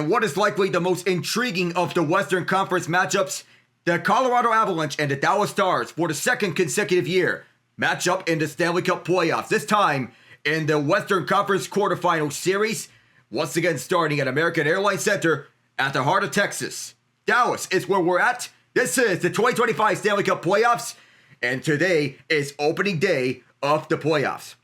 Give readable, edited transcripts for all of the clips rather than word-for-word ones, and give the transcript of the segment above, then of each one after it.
And what is likely the most intriguing of the Western Conference matchups, the Colorado Avalanche and the Dallas Stars for the second consecutive year match up in the Stanley Cup playoffs, this time in the Western Conference quarterfinal series, once again starting at American Airlines Center at the heart of Texas. Dallas is where we're at. This is the 2025 Stanley Cup playoffs, and today is opening day of the playoffs.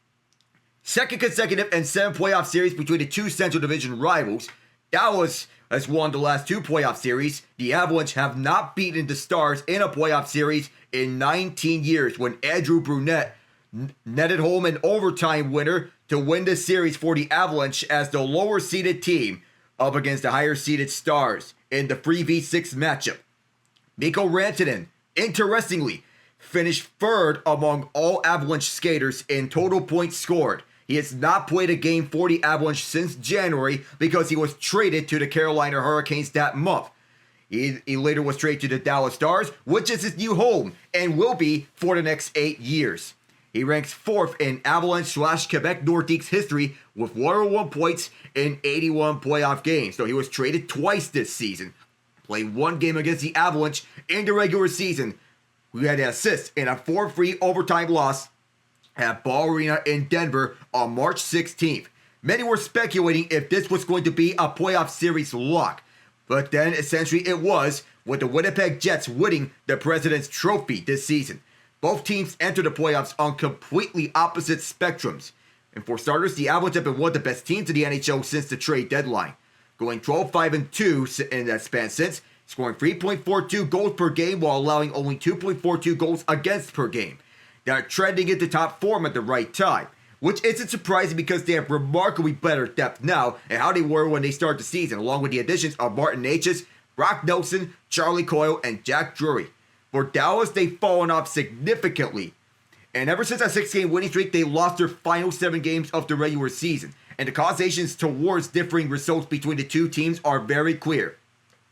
Second consecutive and 7 playoff series between the two Central Division rivals. Dallas has won the last 2 playoff series. The Avalanche have not beaten the Stars in a playoff series in 19 years when Andrew Brunette netted home an overtime winner to win the series for the Avalanche as the lower-seeded team up against the higher-seeded Stars in the 3v6 matchup. Mikko Rantanen, interestingly, finished third among all Avalanche skaters in total points scored. He has not played a game for the Avalanche since January because he was traded to the Carolina Hurricanes that month. He later was traded to the Dallas Stars, which is his new home and will be for the next 8 years. He ranks 4th in Avalanche/Quebec Nordiques history with 101 points in 81 playoff games. So he was traded twice this season. Played 1 game against the Avalanche in the regular season. We had an assist in a 4-3 overtime loss at Ball Arena in Denver on March 16th. Many were speculating if this was going to be a playoff series lock, but then essentially it was, with the Winnipeg Jets winning the President's Trophy this season. Both teams entered the playoffs on completely opposite spectrums. And for starters, the Avalanche have been one of the best teams in the NHL since the trade deadline, going 12-5-2 in that span since, scoring 3.42 goals per game while allowing only 2.42 goals against per game. They are trending into top form at the right time, which isn't surprising because they have remarkably better depth now than how they were when they started the season, along with the additions of Martin Necas, Brock Nelson, Charlie Coyle, and Jack Drury. For Dallas, they've fallen off significantly, and ever since that 6-game winning streak, they lost their final 7 games of the regular season, and the causations towards differing results between the two teams are very clear.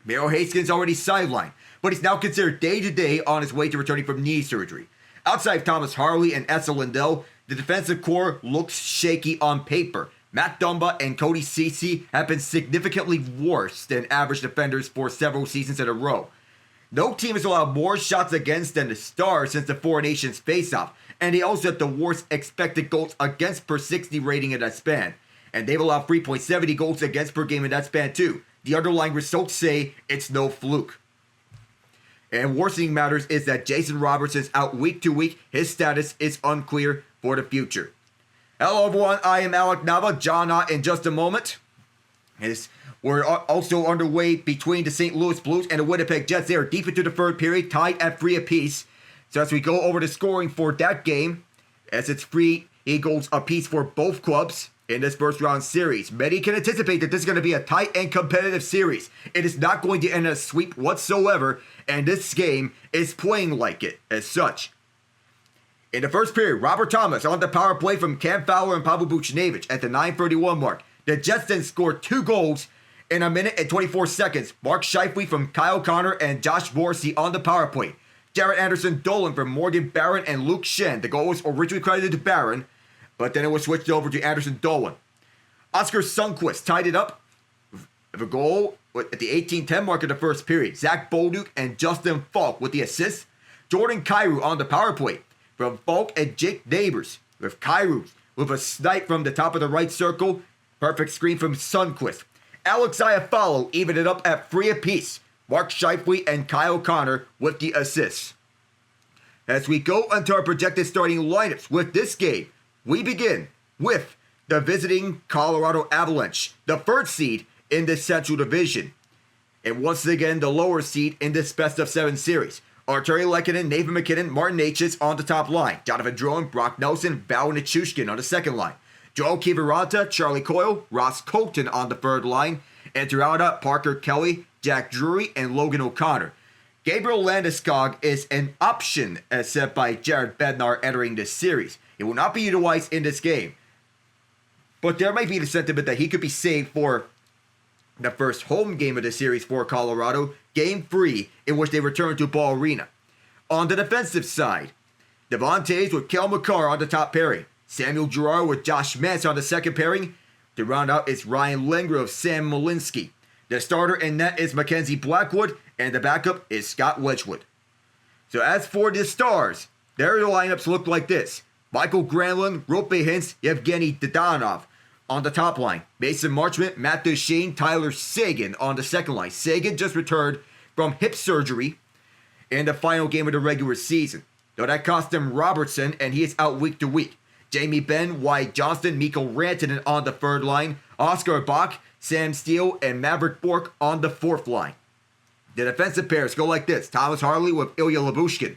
Miro Heiskanen is already sidelined, but he's now considered day-to-day on his way to returning from knee surgery. Outside of Thomas Harley and Esa Lindell, the defensive core looks shaky on paper. Matt Dumba and Cody Ceci have been significantly worse than average defenders for several seasons in a row. No team has allowed more shots against than the Stars since the Four Nations face-off, and they also have the worst expected goals against per 60 rating in that span. And they've allowed 3.70 goals against per game in that span too. The underlying results say it's no fluke. And worsening matters is that Jason Robertson is out week to week. His status is unclear for the future. Hello everyone, I am Alec Nava, John Ott in just a moment. We're also underway between the St. Louis Blues and the Winnipeg Jets. They are deep into the third period, tied at 3 apiece. So as we go over the scoring for that game, as it's 3 goals apiece for both clubs in this first round series. Many can anticipate that this is going to be a tight and competitive series. It is not going to end in a sweep whatsoever, and this game is playing like it as such. In the first period, Robert Thomas on the power play from Cam Fowler and Pavel Buchnevich at the 9:31 mark. The Jets then scored 2 goals in 1 minute and 24 seconds. Mark Scheifele from Kyle Connor and Josh Morrissey on the power play. Jared Anderson Dolan from Morgan Barron and Luke Shen. The goal was originally credited to Barron, but then it was switched over to Anderson Dolan. Oscar Sundqvist tied it up with a goal at the 18:10 mark of the first period. Zach Bolduc and Justin Falk with the assists. Jordan Kyrou on the power play from Falk and Jake Neighbors, with Kyrou with a snipe from the top of the right circle. Perfect screen from Sundqvist. Alex Iafallo evened it up at 3 apiece. Mark Scheifele and Kyle Connor with the assists. As we go into our projected starting lineups with this game, we begin with the visiting Colorado Avalanche, the 3rd seed in the Central Division, and once again the lower seed in this best-of-7 series. Arturi Lehkonen, Nathan MacKinnon, Martin Necas on the top line. Jonathan Drouin, Brock Nelson, Val Nichushkin on the second line. Joel Kiviranta, Charlie Coyle, Ross Colton on the third line. And throughout Parker Kelly, Jack Drury, and Logan O'Connor. Gabriel Landeskog is an option as set by Jared Bednar entering this series. He will not be utilized in this game, but there might be the sentiment that he could be saved for the first home game of the series for Colorado, Game 3, in which they return to Ball Arena. On the defensive side, Devon Toews with Kel McCarr on the top pairing. Samuel Girard with Josh Mance on the second pairing. To round out is Ryan Lindgren of Sam Malinsky. The starter in net is Mackenzie Blackwood, and the backup is Scott Wedgwood. So as for the Stars, their lineups look like this. Michael Granlund, Rope Hintz, Yevgeny Dadonov on the top line. Mason Marchment, Matt Duchene, Tyler Seguin on the second line. Seguin just returned from hip surgery in the final game of the regular season. Though that cost him Robertson, and he is out week to week. Jamie Benn, Wyatt Johnston, Mikko Rantanen on the third line. Oscar Bach, Sam Steele, and Maverick Bork on the fourth line. The defensive pairs go like this. Thomas Harley with Ilya Lyubushkin.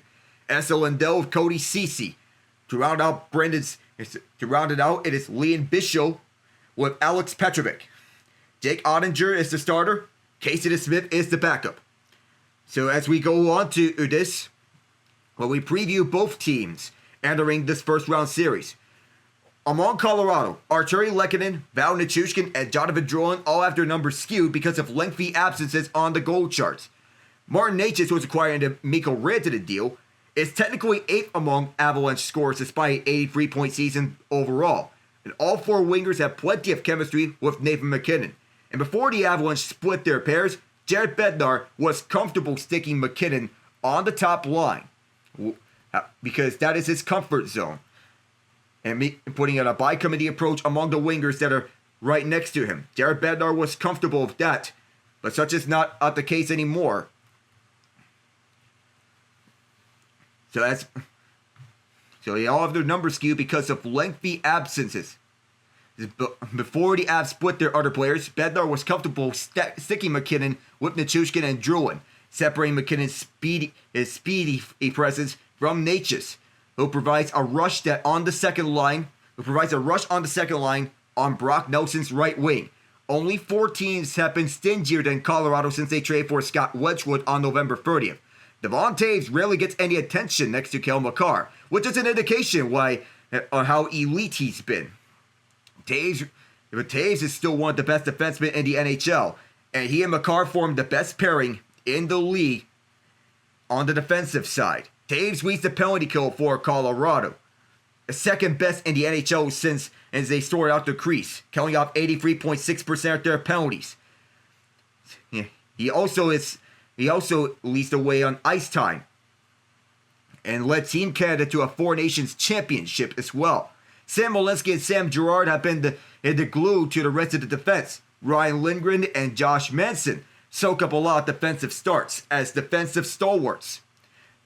Esa Lindell with Cody Ceci. To round it out, it is Liam Bishop with Alex Petrovic. Jake Ottinger is the starter. Casey DeSmith is the backup. So as we go on to this, we preview both teams entering this first round series. Among Colorado, Arturi Lehkonen, Val Nichushkin, and Jonathan Drouin all have their numbers skewed because of lengthy absences on the goal charts. Martin Necas, who was acquired in the Mikko Rantanen deal, is technically 8th among Avalanche scorers despite an 83-point season overall. And all 4 wingers have plenty of chemistry with Nathan MacKinnon. And before the Avalanche split their pairs, Jared Bednar was comfortable sticking MacKinnon on the top line because that is his comfort zone. And putting in a by-committee approach among the wingers that are right next to him. Jared Bednar was comfortable with that, but such is not the case anymore. So they all have their numbers skewed because of lengthy absences. Before the Avs split their other players, Bednar was comfortable sticking MacKinnon with Nichushkin and Drouin, separating McKinnon's speedy presence from Necas, who provides a rush on the second line on Brock Nelson's right wing. Only 4 teams have been stingier than Colorado since they traded for Scott Wedgwood on November 30th. Devon Toews rarely gets any attention next to Cale Makar, which is an indication on how elite he's been. Toews is still one of the best defensemen in the NHL, and he and Makar formed the best pairing in the league on the defensive side. Toews leads the penalty kill for Colorado, the second best in the NHL since as they sorted out the crease, counting off 83.6% of their penalties. He also leads the way on ice time and led Team Canada to a Four Nations championship as well. Sam Malinsky and Sam Girard have been the glue to the rest of the defense. Ryan Lindgren and Josh Manson soak up a lot of defensive starts as defensive stalwarts.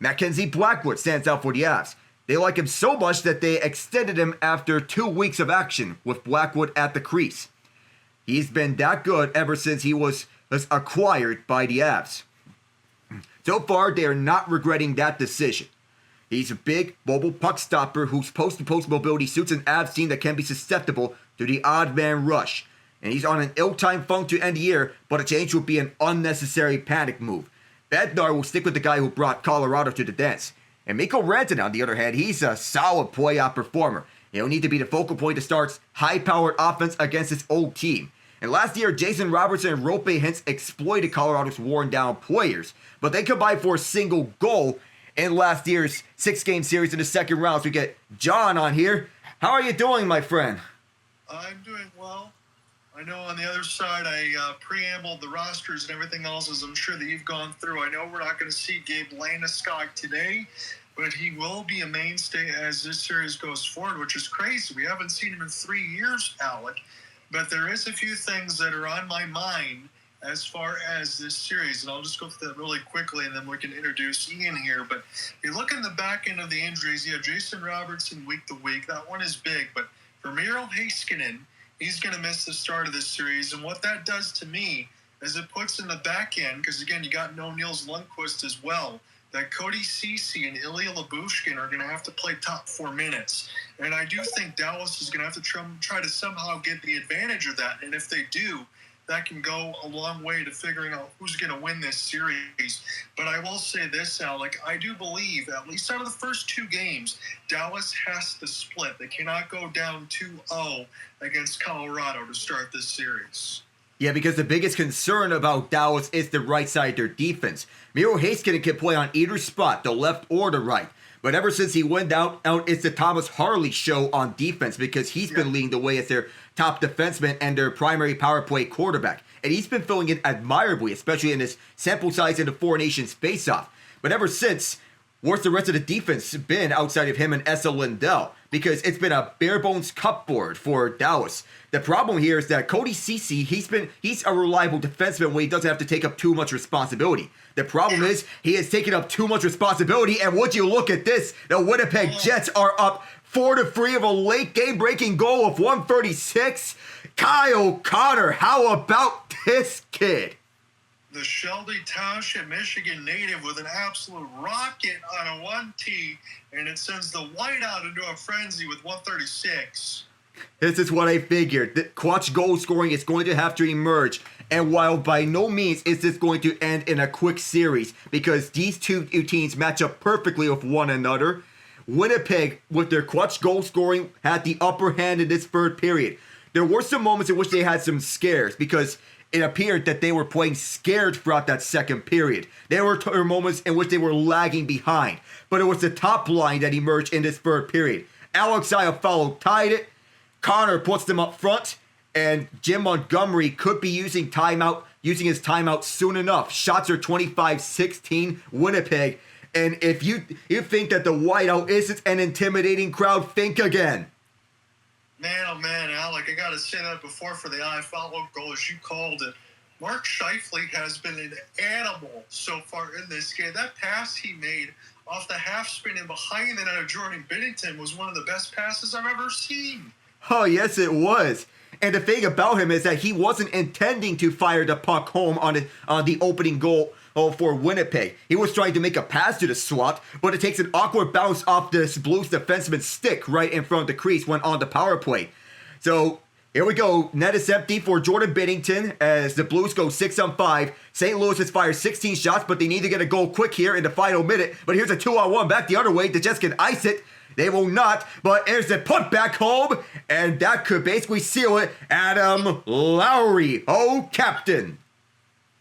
Mackenzie Blackwood stands out for the Avs. They like him so much that they extended him after 2 weeks of action with Blackwood at the crease. He's been that good ever since he was acquired by the Avs. So far, they are not regretting that decision. He's a big, mobile puck stopper whose post-to-post mobility suits an Avs team that can be susceptible to the odd man rush. And he's on an ill-timed funk to end the year, but a change would be an unnecessary panic move. Bednar will stick with the guy who brought Colorado to the dance. And Mikko Rantanen, on the other hand, he's a solid playoff performer. He'll need to be the focal point to start high-powered offense against his old team. And last year, Jason Robertson and Rope Hintz exploited Colorado's worn-down players, but they combined for a single goal in last year's 6-game series in the second round. So we get John on here. How are you doing, my friend? I'm doing well. I know on the other side, I preambled the rosters and everything else, as I'm sure that you've gone through. I know we're not going to see Gabe Landeskog today, but he will be a mainstay as this series goes forward, which is crazy. We haven't seen him in 3 years, Alec. But there is a few things that are on my mind as far as this series, and I'll just go through that really quickly, and then we can introduce Ian here. But if you look in the back end of the injuries, you have Jason Robertson week to week. That one is big. But for Miro Heiskanen, he's going to miss the start of this series. And what that does to me is it puts in the back end, because, again, you got no Niels Lundqvist as well, that Cody Ceci and Ilya Lyubushkin are going to have to play top 4 minutes. And I do think Dallas is going to have to try to somehow get the advantage of that. And if they do, that can go a long way to figuring out who's going to win this series. But I will say this, Alec, I do believe, at least out of the first 2 games, Dallas has to split. They cannot go down 2-0 against Colorado to start this series. Yeah, because the biggest concern about Dallas is the right side of their defense. Miro Heiskanen can play on either spot, the left or the right. But ever since he went out, it's the Thomas Harley show on defense because he's been leading the way as their top defenseman and their primary power play quarterback. and he's been filling in admirably, especially in his sample size in the Four Nations face-off. But ever since, where's the rest of the defense been outside of him and Esa Lindell? Because it's been a bare-bones cupboard for Dallas. The problem here is that Cody Ceci, he's a reliable defenseman when he doesn't have to take up too much responsibility. The problem is he has taken up too much responsibility, and would you look at this? The Winnipeg Jets are up 4-3 of a late game-breaking goal of 136. Kyle Connor, how about this kid? The Shelby Township, Michigan native with an absolute rocket on a 1T, and it sends the whiteout into a frenzy with 136. This is what I figured. The clutch goal scoring is going to have to emerge. And while by no means is this going to end in a quick series, because these two teams match up perfectly with one another, Winnipeg, with their clutch goal scoring, had the upper hand in this third period. There were some moments in which they had some scares, because it appeared that they were playing scared throughout that second period. There were moments in which they were lagging behind, but it was the top line that emerged in this third period. Alex Iafallo tied it. Connor puts them up front, and Jim Montgomery could be using his timeout soon enough. Shots are 25-16 Winnipeg, and if you think that the whiteout isn't an intimidating crowd, think again. Man, oh man, Alec, I got to say that before for the Iafallo goal, as you called it. Mark Scheifele has been an animal so far in this game. That pass he made off the half spin and behind the net of Jordan Binnington was one of the best passes I've ever seen. Oh, yes, it was. And the thing about him is that he wasn't intending to fire the puck home on the opening goal for Winnipeg. He was trying to make a pass to the slot, but it takes an awkward bounce off this Blues defenseman's stick right in front of the crease when on the power play. So here we go. Net is empty for Jordan Binnington as the Blues go 6-on-5. St. Louis has fired 16 shots, but they need to get a goal quick here in the final minute. But here's a 2-on-1 back the other way. The Jets can ice it. They will not, but there's the put back home, and that could basically seal it. Adam Lowry, oh, captain.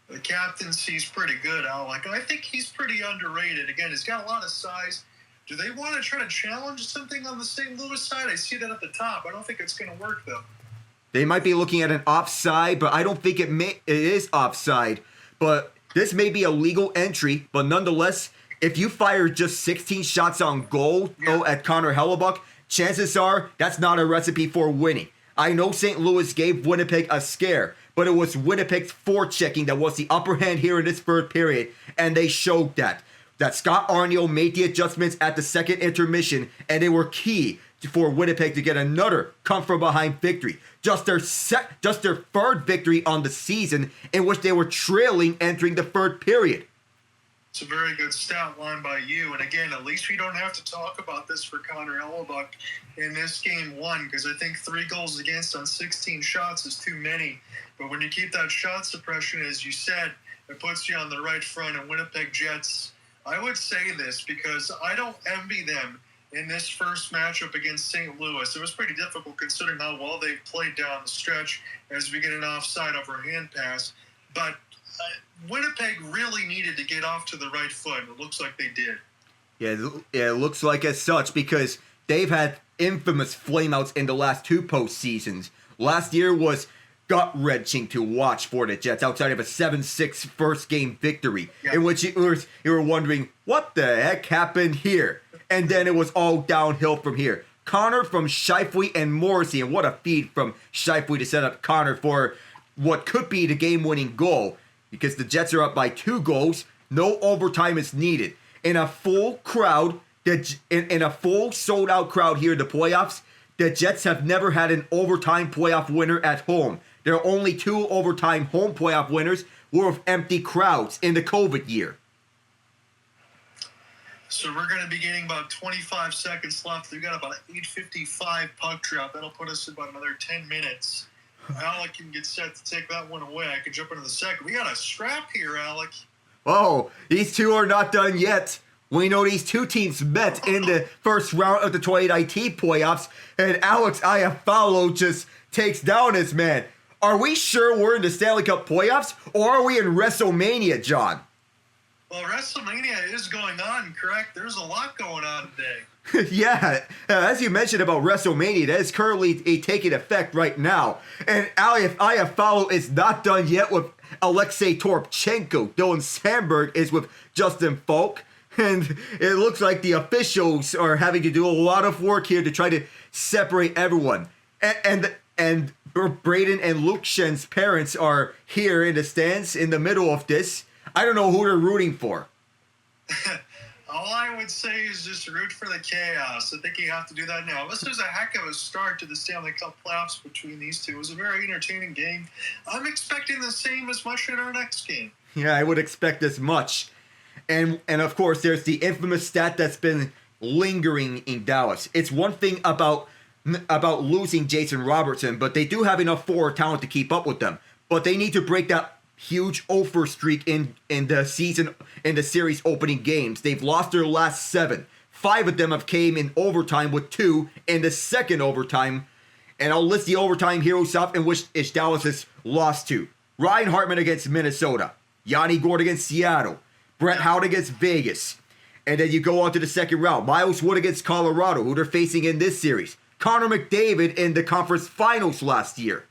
The captaincy's pretty good, Alec, and I think he's pretty underrated. Again, he's got a lot of size. Do they want to try to challenge something on the St. Louis side? I see that at the top. I don't think it's going to work, though. They might be looking at an offside, but I don't think it is offside. But this may be a legal entry, but nonetheless, if you fire just 16 shots on goal at Connor Hellebuck, chances are that's not a recipe for winning. I know St. Louis gave Winnipeg a scare, but it was Winnipeg's forechecking that was the upper hand here in this third period, and they showed that. That Scott Arniel made the adjustments at the second intermission, and they were key for Winnipeg to get another come-from-behind victory. Just their third victory on the season, in which they were trailing entering the third period. It's a very good stat line by you. And again, at least we don't have to talk about this for Connor Hellebuck in this game one, because I think 3 goals against on 16 shots is too many. But when you keep that shot suppression, as you said, it puts you on the right front. And Winnipeg Jets, I would say this because I don't envy them in this first matchup against St. Louis. It was pretty difficult considering how well they've played down the stretch as we get an offside over hand pass. But Winnipeg really needed to get off to the right foot. It looks like they did. Yeah, it looks like as such because they've had infamous flameouts in the last 2 postseasons. Last year was gut-wrenching to watch for the Jets outside of a 7-6 first-game victory in which you were wondering, what the heck happened here? And then it was all downhill from here. Connor from Scheifele and Morrissey, and what a feed from Scheifele to set up Connor for what could be the game-winning goal. Because the Jets are up by 2 goals, no overtime is needed. In a full crowd, in a full sold-out crowd here in the playoffs, the Jets have never had an overtime playoff winner at home. There are only 2 overtime home playoff winners were with empty crowds in the COVID year. So we're going to be getting about 25 seconds left. We've got about an 8:55 puck drop. That'll put us about another 10 minutes. Alec can get set to take that one away. I can jump into the second. We got a scrap here, Alec. Oh, these two are not done yet. We know these 2 teams met in the first round of the 2019 playoffs, and Alex Iafallo just takes down his man. Are we sure we're in the Stanley Cup playoffs, or are we in WrestleMania, John? Well, WrestleMania is going on, correct? There's a lot going on today. Yeah, as you mentioned about WrestleMania, that is currently taking effect right now. And IFfollow is not done yet with Alexei Torpchenko. Dylan Sandberg is with Justin Falk. And it looks like the officials are having to do a lot of work here to try to separate everyone. And Braden and Luke Shen's parents are here in the stands in the middle of this. I don't know who they're rooting for. All I would say is just root for the chaos. I think you have to do that now. This was a heck of a start to the Stanley Cup playoffs between these two. It was a very entertaining game. I'm expecting the same as much in our next game. Yeah, I would expect as much. And of course, there's the infamous stat that's been lingering in Dallas. It's one thing about losing Jason Robertson, but they do have enough forward talent to keep up with them. But they need to break that huge over streak in the series opening games. They've lost their last 7. 5 of them have came in overtime, with 2 in the second overtime. And I'll list the overtime heroes off in which Dallas has lost to. Ryan Hartman against Minnesota. Yanni Gourde against Seattle. Brett Howard against Vegas. And then you go on to the second round. Miles Wood against Colorado, who they're facing in this series. Connor McDavid in the conference finals last year.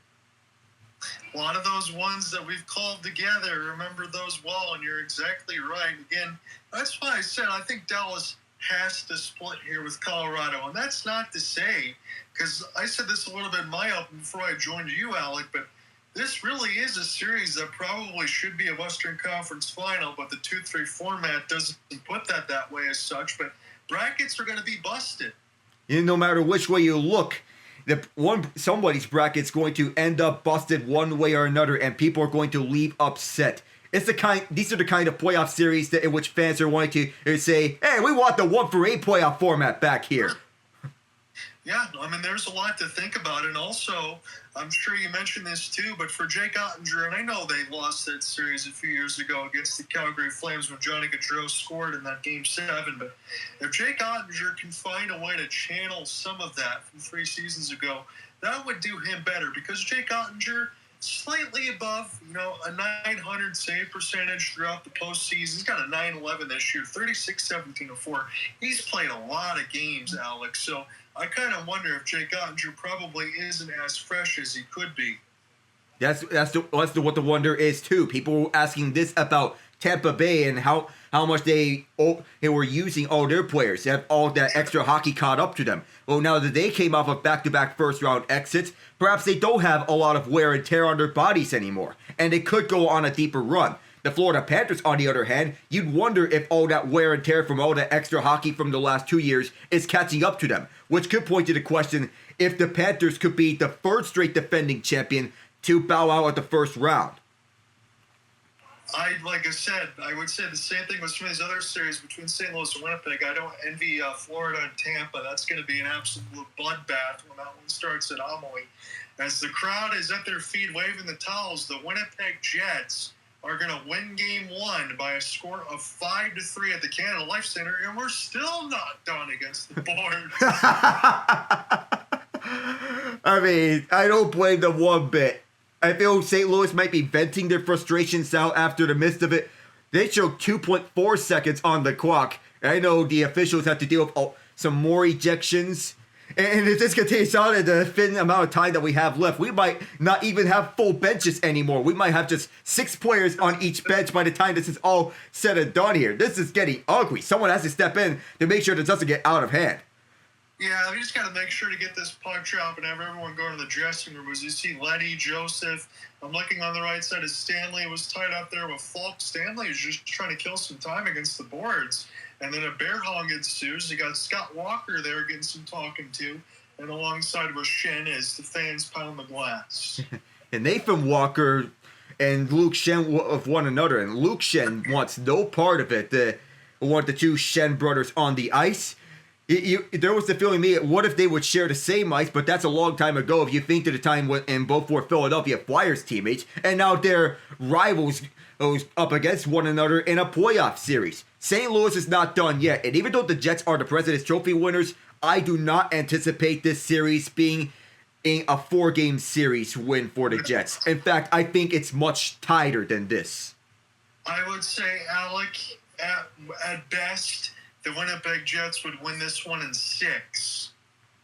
A lot of those ones that we've called together, remember those well, and you're exactly right. Again, that's why I said I think Dallas has to split here with Colorado. And that's not to say, because I said this a little bit in my open before I joined you, Alec, but this really is a series that probably should be a Western Conference final, but the 2-3 format doesn't put that way as such. But brackets are going to be busted. No matter which way you look, somebody's bracket's going to end up busted one way or another, and people are going to leave upset. These are the kind of playoff series in which fans are wanting to say, "Hey, we want the 1-for-8 playoff format back here." Yeah, I mean, there's a lot to think about, and also, I'm sure you mentioned this too, but for Jake Ottinger, and I know they lost that series a few years ago against the Calgary Flames when Johnny Gaudreau scored in that Game 7, but if Jake Ottinger can find a way to channel some of that from 3 seasons ago, that would do him better, because Jake Ottinger, slightly above, a 900 save percentage throughout the postseason. He's got a 911 this year, 36-17-4. He's played a lot of games, Alex, so I kind of wonder if Jake Ottinger probably isn't as fresh as he could be. That's what the wonder is too. People were asking this about Tampa Bay and how much they were using all their players. They have all that extra hockey caught up to them. Well, now that they came off of back-to-back first-round exits, perhaps they don't have a lot of wear and tear on their bodies anymore, and they could go on a deeper run. The Florida Panthers, on the other hand, you'd wonder if all that wear and tear from all that extra hockey from the last 2 years is catching up to them, which could point to the question if the Panthers could be the 3rd straight defending champion to bow out at the first round. Like I said, I would say the same thing with some of these other series between St. Louis and Winnipeg. I don't envy Florida and Tampa. That's going to be an absolute bloodbath when that one starts at Amalie. As the crowd is at their feet waving the towels, the Winnipeg Jets are going to win Game 1 by a score of 5-3 at the Canada Life Center, and we're still not done against the Boards. I mean, I don't blame them one bit. I feel St. Louis might be venting their frustrations out after the midst of it. They showed 2.4 seconds on the clock. I know the officials have to deal with some more ejections. And if this continues on in the thin amount of time that we have left, we might not even have full benches anymore. We might have just 6 players on each bench by the time this is all said and done here. This is getting ugly. Someone has to step in to make sure this doesn't get out of hand. Yeah, we just got to make sure to get this puck drop and have everyone go to the dressing room. As you see, Letty, Joseph, I'm looking on the right side of Stanley, was tied up there with Falk. Stanley is just trying to kill some time against the Boards. And then a bear hog ensues. You got Scott Walker there getting some talking to. And alongside with Shen as the fans pound the glass. And Nathan Walker and Luke Shen of one another. And Luke Shen wants no part of it. They want the 2 Shen brothers on the ice. There was the feeling what if they would share the same ice, but that's a long time ago if you think to the time when both were Philadelphia Flyers teammates, and now they're rivals up against one another in a playoff series. St. Louis is not done yet, and even though the Jets are the President's Trophy winners, I do not anticipate this series being a 4-game series win for the Jets. In fact, I think it's much tighter than this. I would say, Alec, at best, the Winnipeg Jets would win this one in 6.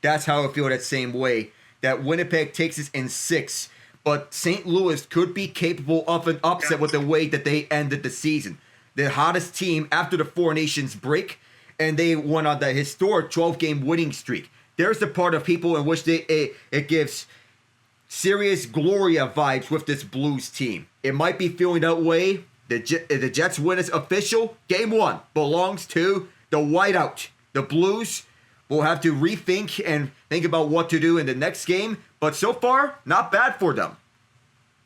That's how I feel that same way. That Winnipeg takes us in 6. But St. Louis could be capable of an upset with the way that they ended the season. The hottest team after the Four Nations break, and they went on the historic 12-game winning streak. There's the part of people in which it gives serious Gloria vibes with this Blues team. It might be feeling that way. The Jets win is official. Game 1 belongs to the whiteout. The Blues will have to rethink and think about what to do in the next game. But so far, not bad for them.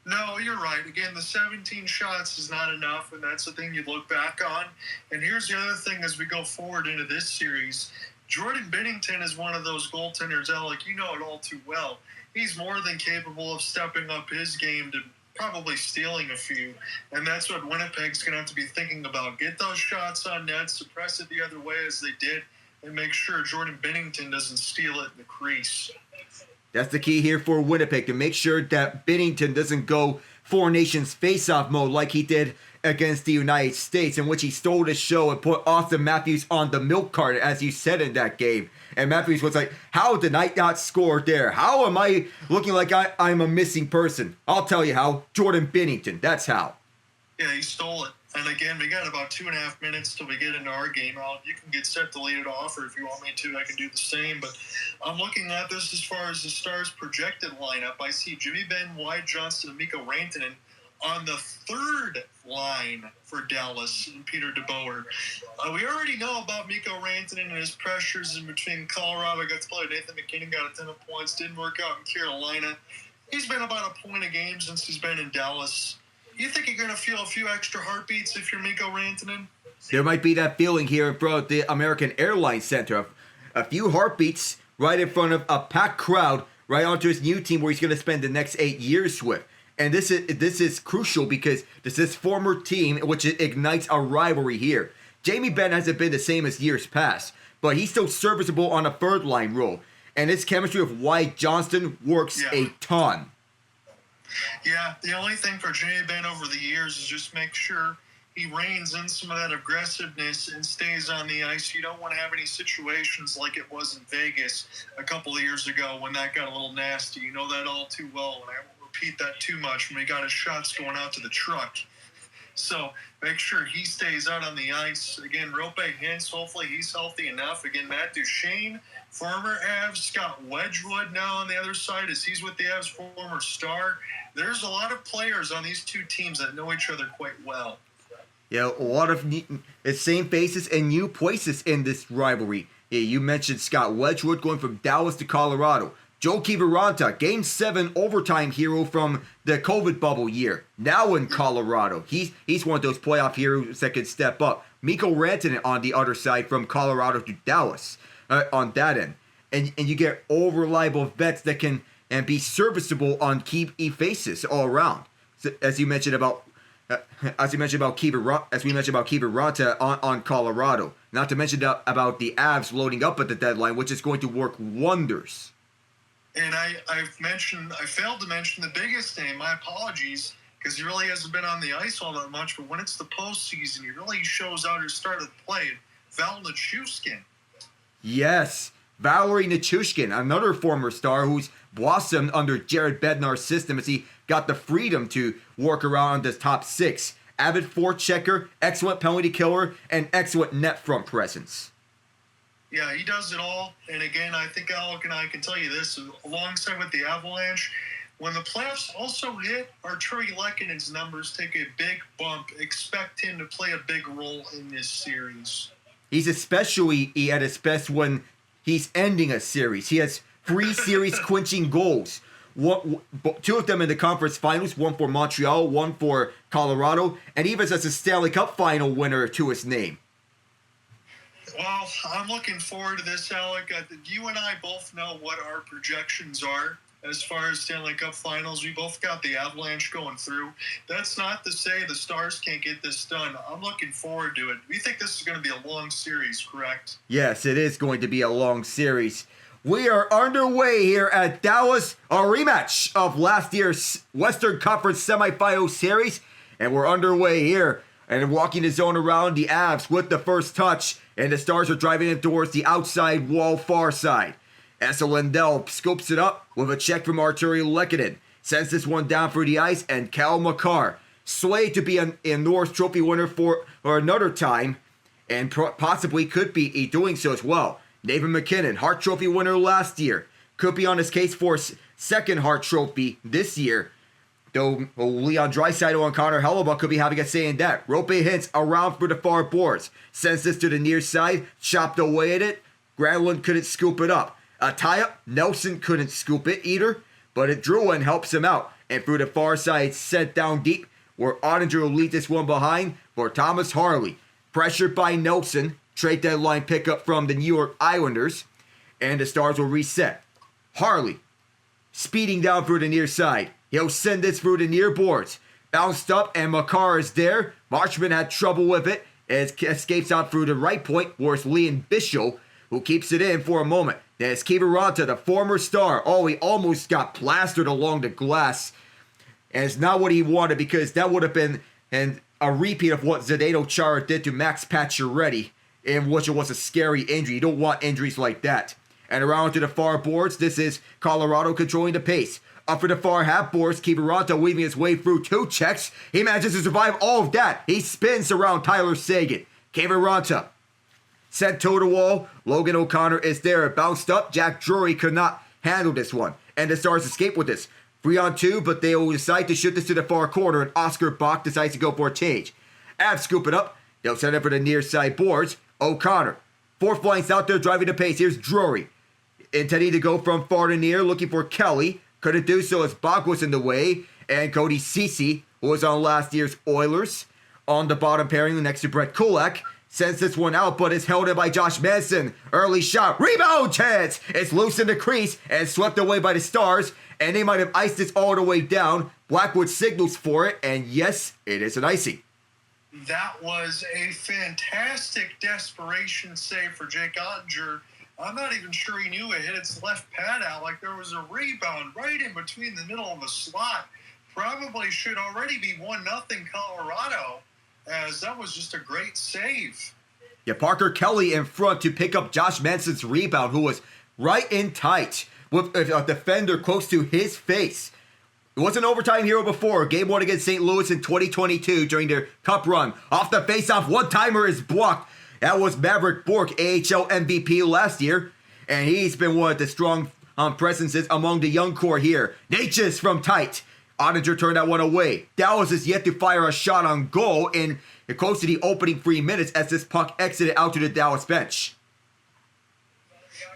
No, you're right. Again, the 17 shots is not enough, and that's the thing you look back on. And here's the other thing as we go forward into this series. Jordan Binnington is one of those goaltenders, Alec, you know it all too well. He's more than capable of stepping up his game to probably stealing a few. And that's what Winnipeg's going to have to be thinking about. Get those shots on net, suppress it the other way as they did, and make sure Jordan Binnington doesn't steal it in the crease. That's the key here for Winnipeg, to make sure that Binnington doesn't go Four Nations face-off mode like he did against the United States, in which he stole the show and put Austin Matthews on the milk cart, as you said in that game. And Matthews was like, how did I not score there? How am I looking like I'm a missing person? I'll tell you how. Jordan Binnington, that's how. Yeah, he stole it. And again, we got about 2.5 minutes till we get into our game. You can get set to lead it off, or if you want me to, I can do the same. But I'm looking at this as far as the Stars' projected lineup. I see Jimmy Benn, Wyatt Johnston, and Mikko Rantanen on the third line for Dallas and Peter DeBoer. We already know about Mikko Rantanen and his pressures in between Colorado. Got to play with Nathan McKinnon, got a ton of points. Didn't work out in Carolina. He's been about a point a game since he's been in Dallas. You think you're going to feel a few extra heartbeats if you're Mikko Rantanen? There might be that feeling here in front of the American Airlines Center. A few heartbeats right in front of a packed crowd right onto his new team where he's going to spend the next 8 years with. And this is crucial because this is former team, which ignites a rivalry here. Jamie Benn hasn't been the same as years past, but he's still serviceable on a third line role. And his chemistry with Wyatt Johnston works a ton. Yeah, the only thing for Jimmy Benn over the years is just make sure he reins in some of that aggressiveness and stays on the ice. You don't want to have any situations like it was in Vegas a couple of years ago when that got a little nasty. You know that all too well, and I won't repeat that too much when we got his shots going out to the truck. So make sure he stays out on the ice. Again, Rope Hintz, hopefully he's healthy enough. Again, Matt Duchene, former Avs. Scott Wedgwood now on the other side as he's with the Avs, former Star. There's a lot of players on these two teams that know each other quite well. Yeah, a lot of same faces and new places in this rivalry. Yeah, you mentioned Scott Wedgwood going from Dallas to Colorado. Joe Kiviranta, Game 7 overtime hero from the COVID bubble year, now in Colorado. He's one of those playoff heroes that can step up. Mikko Rantanen on the other side from Colorado to Dallas on that end. And you get all reliable vets that can and be serviceable on key faces all around. So, as we mentioned about Kiviranta on Colorado. Not to mention about the Avs loading up at the deadline, which is going to work wonders. And I failed to mention the biggest name. My apologies, because he really hasn't been on the ice all that much. But when it's the postseason, he really shows out his start of play. Val Nichushkin. Yes, Valery Nichushkin, another former Star who's blossomed under Jared Bednar's system as he got the freedom to work around the top 6. Avid forechecker, excellent penalty killer, and excellent net front presence. Yeah, he does it all. And again, I think Alec and I can tell you this, alongside with the Avalanche, when the playoffs also hit, Arturi Lekkonen's numbers take a big bump. Expect him to play a big role in this series. He's especially at his best when he's ending a series. He has 3 series-clinching goals. 2 of them in the conference finals, 1 for Montreal, 1 for Colorado, and even as a Stanley Cup final winner to his name. Well, I'm looking forward to this, Alec. You and I both know what our projections are as far as Stanley Cup finals. We both got the Avalanche going through. That's not to say the Stars can't get this done. I'm looking forward to it. We think this is going to be a long series, correct? Yes, it is going to be a long series. We are underway here at Dallas, a rematch of last year's Western Conference semifinal series, and we're underway here and walking the zone around the Avs with the first touch, and the Stars are driving it towards the outside wall far side. Esa Lindell scoops it up with a check from Arturi Lehkonen. Sends this one down through the ice, and Cal Makar, slated to be a Norris Trophy winner for another time, and possibly could be doing so as well. Nathan MacKinnon, Hart Trophy winner last year, could be on his case for a second Hart Trophy this year. Though Leon Draisaitl and Connor Hellebuyck could be having a say in that. Rope hints around for the far boards. Sends this to the near side, chopped away at it. Granlund couldn't scoop it up. A tie-up, Nelson couldn't scoop it either, but it drew and helps him out. And through the far side, sent down deep, where Ottinger will lead this one behind for Thomas Harley. Pressured by Nelson, trade deadline pickup from the New York Islanders, and the Stars will reset. Harley, speeding down through the near side. He'll send this through the near boards. Bounced up, and Makar is there. Marchman had trouble with it, as escapes out through the right point, whereas Leon Bischel, who keeps it in for a moment. There's Kiviranta, the former star. Oh, he almost got plastered along the glass. And it's not what he wanted, because that would have been a repeat of what Zdeno Chara did to Max Pacioretty, in which it was a scary injury. You don't want injuries like that. And around to the far boards, this is Colorado controlling the pace. Up for the far half boards, Kiviranta weaving his way through 2 checks. He manages to survive all of that. He spins around Tyler Seguin. Kiviranta sent toe to wall. Logan O'Connor is there. It bounced up. Jack Drury could not handle this one. And the Stars escape with this. 3-on-2, but they will decide to shoot this to the far corner, and Oscar Bach decides to go for a change. Avs scoop it up. They'll send it for the near side boards. O'Connor. 4 flanks out there driving the pace. Here's Drury, intending to go from far to near, looking for Kelly. Couldn't do so as Bach was in the way. And Cody Ceci, who was on last year's Oilers, on the bottom pairing next to Brett Kulak, sends this one out, but is held in by Josh Manson. Early shot. Rebound chance! It's loose in the crease and swept away by the Stars. And they might have iced this all the way down. Blackwood signals for it, and yes, it is an icing. That was a fantastic desperation save for Jake Ottinger. I'm not even sure he knew it hit its left pad out. Like, there was a rebound right in between the middle of the slot. Probably should already be 1-0 Colorado, as that was just a great save. Yeah, Parker Kelly in front to pick up Josh Manson's rebound, who was right in tight with a defender close to his face. It was an overtime hero before. Game 1 against St. Louis in 2022 during their cup run. Off the faceoff, one-timer is blocked. That was Maverick Bourque, AHL MVP last year. And he's been one of the strong presences among the young core here. Natchez from tight. Ottinger turned that one away. Dallas is yet to fire a shot on goal in close to the opening 3 minutes as this puck exited out to the Dallas bench.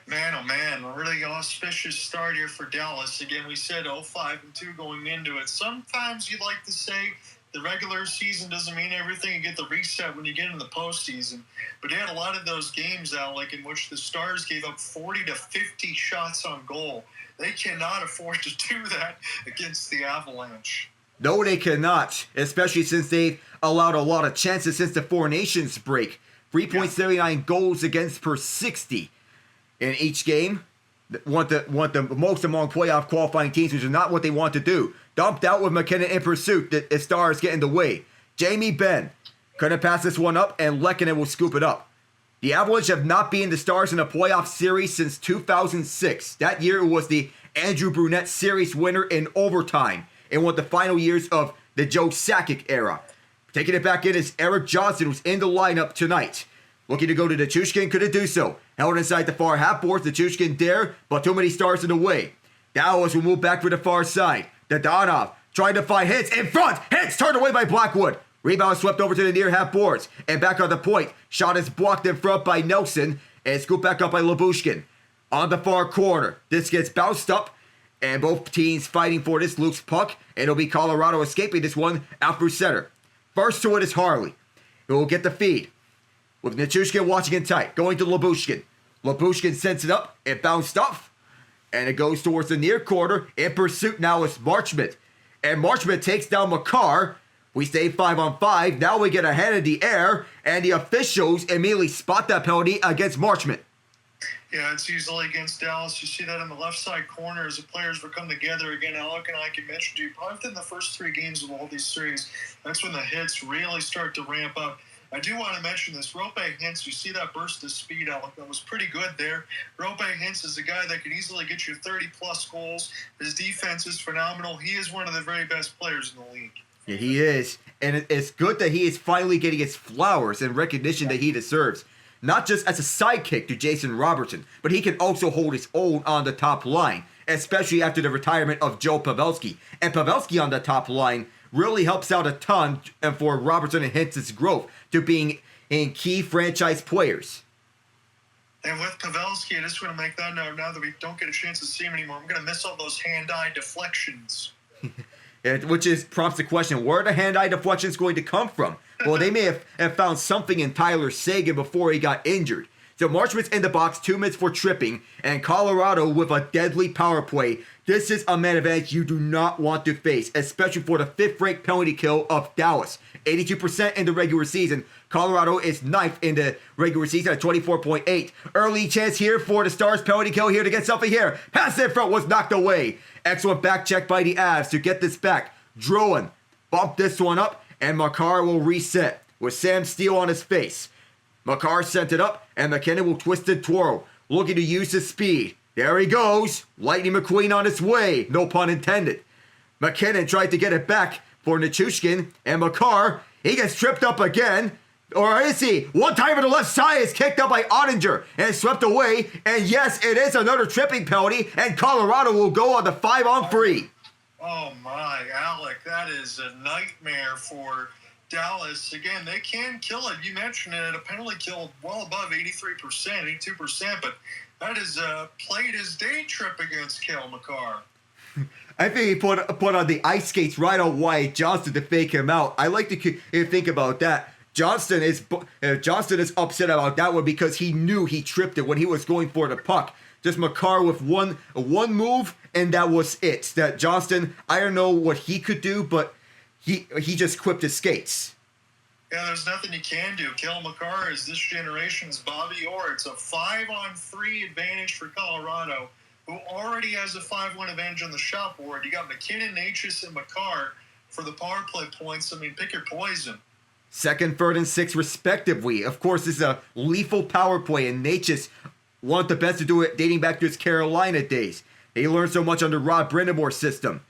Man, oh man, a really auspicious start here for Dallas. Again, we said 0-5-2 going into it. Sometimes you like to say the regular season doesn't mean everything. You get the reset when you get into the postseason. But they had a lot of those games, Alec, in which the Stars gave up 40 to 50 shots on goal. They cannot afford to do that against the Avalanche. No, they cannot, especially since they've allowed a lot of chances since the Four Nations break. 3.79 goals against per 60 in each game. Want the most among playoff qualifying teams, which is not what they want to do. Dumped out with McKinnon in pursuit. The Stars get in the way. Jamie Benn couldn't pass this one up, and Lehkonen will scoop it up. The Avalanche have not beaten the Stars in a playoff series since 2006. That year it was the Andrew Brunette series winner in overtime in one of the final years of the Joe Sakic era. Taking it back in is Eric Johnson, who's in the lineup tonight. Looking to go to Nichushkin, couldn't do so. Held inside the far half boards, Nichushkin there, but too many Stars in the way. Dallas will move back to the far side. Dadonov trying to find Hintz in front. Hintz turned away by Blackwood. Rebound swept over to the near half boards. And back on the point. Shot is blocked in front by Nelson. And scooped back up by Lyubushkin. On the far corner. This gets bounced up. And both teams fighting for this loose puck. And it'll be Colorado escaping this one out through center. First to it is Harley, who will get the feed. With Nichushkin watching it tight. Going to Lyubushkin. Lyubushkin sends it up. It bounced off. And it goes towards the near corner. In pursuit now is Marchment. And Marchment takes down Makar. We stay 5-on-5. Now we get ahead of the air. And the officials immediately spot that penalty against Marchment. Yeah, it's easily against Dallas. You see that in the left side corner as the players would come together. Again, Alec and I can mention to you, probably within the first 3 games of all these series, that's when the hits really start to ramp up. I do want to mention this. Rope Hintz, you see that burst of speed, Alec, that was pretty good there. Rope Hintz is a guy that can easily get you 30-plus goals. His defense is phenomenal. He is one of the very best players in the league. Yeah, he is. And it's good that he is finally getting his flowers and recognition that he deserves. Not just as a sidekick to Jason Robertson, but he can also hold his own on the top line, especially after the retirement of Joe Pavelski. And Pavelski on the top line really helps out a ton for Robertson and Hintz's growth to being in key franchise players. And with Pavelski, I just want to make that note, now that we don't get a chance to see him anymore, I'm going to miss all those hand-eye deflections. Which prompts the question, where are the hand-eye deflections going to come from? Well, they may have found something in Tyler Seguin before he got injured. So Marchman's in the box, 2 minutes for tripping, and Colorado with a deadly power play. This is a man advantage you do not want to face, especially for the 5th-ranked penalty kill of Dallas. 82% in the regular season. Colorado is 9th in the regular season at 24.8. Early chance here for the Stars, penalty kill here to get something here. Pass in front was knocked away. Excellent back check by the Avs to get this back. Drowan bumped this one up, and Makar will reset with Sam Steele on his face. Makar sent it up, and McKinnon will twist and twirl, looking to use his speed. There he goes. Lightning McQueen on his way. No pun intended. McKinnon tried to get it back for Nichushkin, and Makar, he gets tripped up again. Or is he? One time on the left side is kicked up by Ottinger and swept away. And yes, it is another tripping penalty, and Colorado will go on the 5-on-3. Oh my, Alec, that is a nightmare for Dallas. Again, they can kill it. You mentioned it, a penalty kill well above 83%, 82%, but that is a played his day trip against Cale Makar. I think he put on the ice skates right on Wyatt Johnston to fake him out. I like to think about that. Johnston is upset about that one because he knew he tripped it when he was going for the puck. Just Makar with one move, and that was it. That Johnston, I don't know what he could do, but he just quipped his skates. Yeah, there's nothing you can do. Cale Makar is this generation's Bobby Orr. It's a 5-on-3 advantage for Colorado, who already has a 5-1 advantage on the shot board. You got McKinnon, Natchez, and Makar for the power play points. I mean, pick your poison. 2nd, 3rd, and 6th, respectively. Of course, this is a lethal power play, and Natchez, one of the best to do it dating back to his Carolina days. He learned so much under Rod Brindamore's system.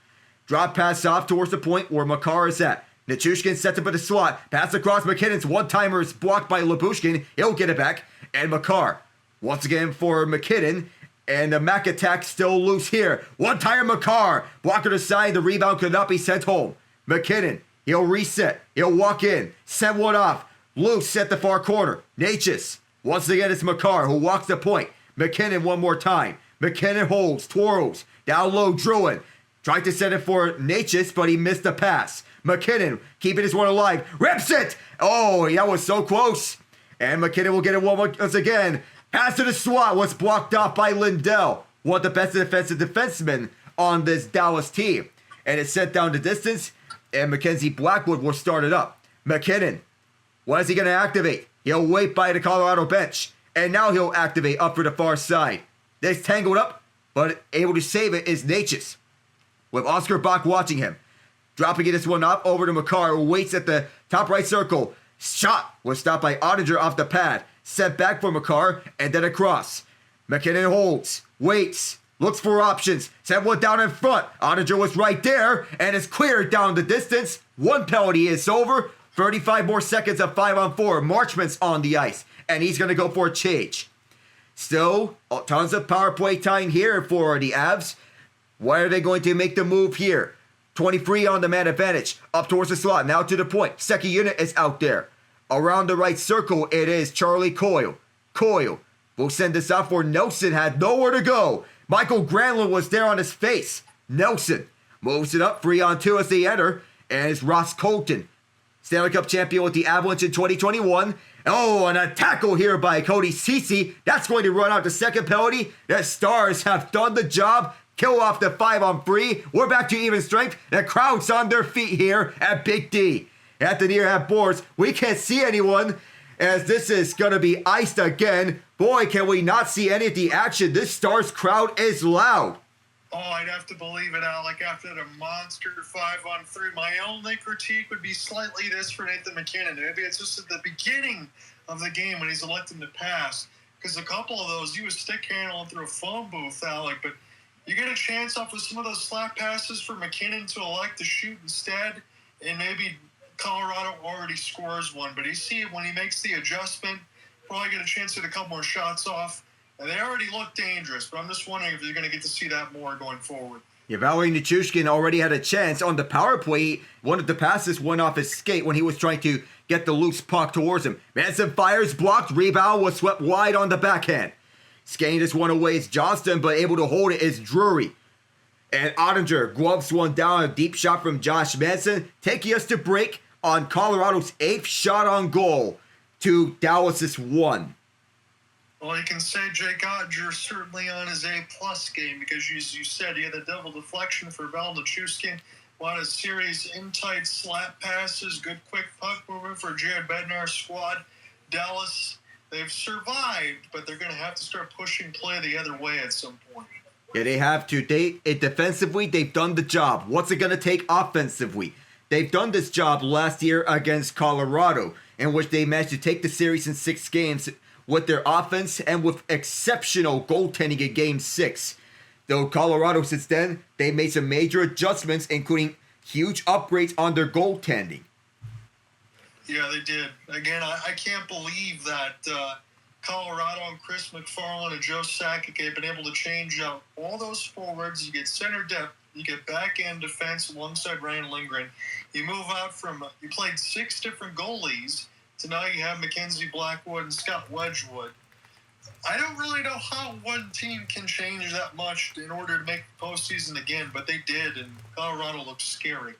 Drop pass off towards the point where Makar is at. Nichushkin sets up at the slot. Pass across McKinnon's one-timer is blocked by Lyubushkin. He'll get it back. And Makar, once again for McKinnon. And the Mac attack still loose here. One-timer Makar. Blocker to side. The rebound could not be sent home. McKinnon. He'll reset. He'll walk in. Send one off. Loose at the far corner. Natchez. Once again, it's Makar who walks the point. McKinnon one more time. McKinnon holds. Twirls. Down low, Druin. Tried to send it for Natchez, but he missed the pass. McKinnon keeping his one alive. Rips it! Oh, that was so close. And McKinnon will get it once again. Pass to the slot was blocked off by Lindell. One of the best defensive defensemen on this Dallas team. And it's sent down the distance. And Mackenzie Blackwood will start it up. McKinnon, what is he going to activate? He'll wait by the Colorado bench. And now he'll activate up for the far side. This tangled up, but able to save it is Natchez. With Oscar Bach watching him. Dropping this one up over to Makar, who waits at the top right circle. Shot was stopped by Ottinger off the pad. Sent back for Makar, and then across. McKinnon holds, waits, looks for options. Sent one down in front. Ottinger was right there, and is cleared down the distance. One penalty is over. 35 more seconds of 5-on-4. Marchman's on the ice, and he's going to go for a change. Still, tons of power play time here for the Avs. Why are they going to make the move here? 23 on the man advantage. Up towards the slot. Now to the point. Second unit is out there. Around the right circle, it is Charlie Coyle. Coyle will send this out for Nelson. Had nowhere to go. Michael Granlund was there on his face. Nelson moves it up 3-on-2 as they enter. And it's Ross Colton. Stanley Cup champion with the Avalanche in 2021. Oh, and a tackle here by Cody Ceci. That's going to run out the second penalty. The Stars have done the job. Kill off the 5-on-3. We're back to even strength. The crowd's on their feet here at Big D. At the near half boards, we can't see anyone. as this is going to be iced again. Boy, can we not see any of the action. This Stars crowd is loud. Oh, I'd have to believe it, Alec, after the monster 5-on-3. My only critique would be slightly this for Nathan MacKinnon. Maybe it's just at the beginning of the game when he's electing to pass. Because a couple of those, he was stick handling through a phone booth, Alec. But you get a chance off of some of those slap passes for MacKinnon to elect to shoot instead. And maybe Colorado already scores one. But you see it when he makes the adjustment. Probably get a chance to get a couple more shots off. And they already look dangerous, but I'm just wondering if you're going to get to see that more going forward. Yeah, Valery Nichushkin already had a chance on the power play. One of the passes went off his skate when he was trying to get the loose puck towards him. Manson fires, blocked, rebound, was swept wide on the backhand. Skating this one away is Johnston, but able to hold it is Drury. And Ottinger gloves one down, a deep shot from Josh Manson, taking us to break on Colorado's 8th shot on goal to Dallas's 1. Well, you can say Jake Ottinger certainly on his A-plus game because, as you said, he had the double deflection for Val Nichushkin. Won a series in-tight slap passes, good quick puck movement for Jared Bednar's squad. Dallas, they've survived, but they're going to have to start pushing play the other way at some point. Yeah, they have to. Defensively, they've done the job. What's it going to take offensively? They've done this job last year against Colorado, in which they managed to take the series in 6 games with their offense and with exceptional goaltending in Game 6. Though Colorado, since then, they made some major adjustments, including huge upgrades on their goaltending. Yeah, they did. Again, I can't believe that Colorado and Chris McFarland and Joe Sakic have been able to change out all those forwards. You get center depth, you get back-end defense alongside Ryan Lindgren. You move out from, you played 6 different goalies, so now you have Mackenzie Blackwood and Scott Wedgwood. I don't really know how one team can change that much in order to make the postseason again, but they did, and Colorado looks scary.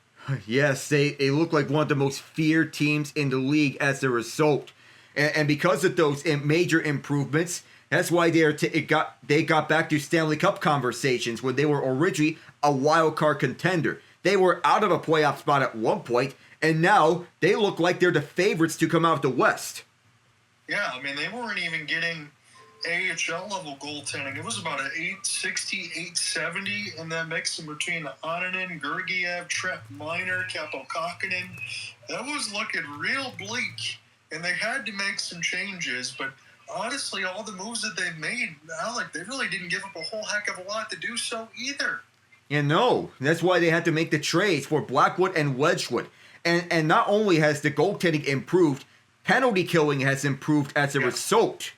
Yes, they look like one of the most feared teams in the league as a result. And because of those major improvements, that's why they got back to Stanley Cup conversations when they were originally a wild card contender. They were out of a playoff spot at one point, and now they look like they're the favorites to come out of the West. Yeah, I mean, they weren't even getting AHL level goaltending. It was about an 860, 870 in that mix in between Onanen, Gergiev, Trent Miner, Capo Kakkonen. That was looking real bleak, and they had to make some changes, but honestly, all the moves that they've made, Alec, they really didn't give up a whole heck of a lot to do so either. Yeah, no. That's why they had to make the trades for Blackwood and Wedgwood. And not only has the goaltending improved, penalty killing has improved as a result.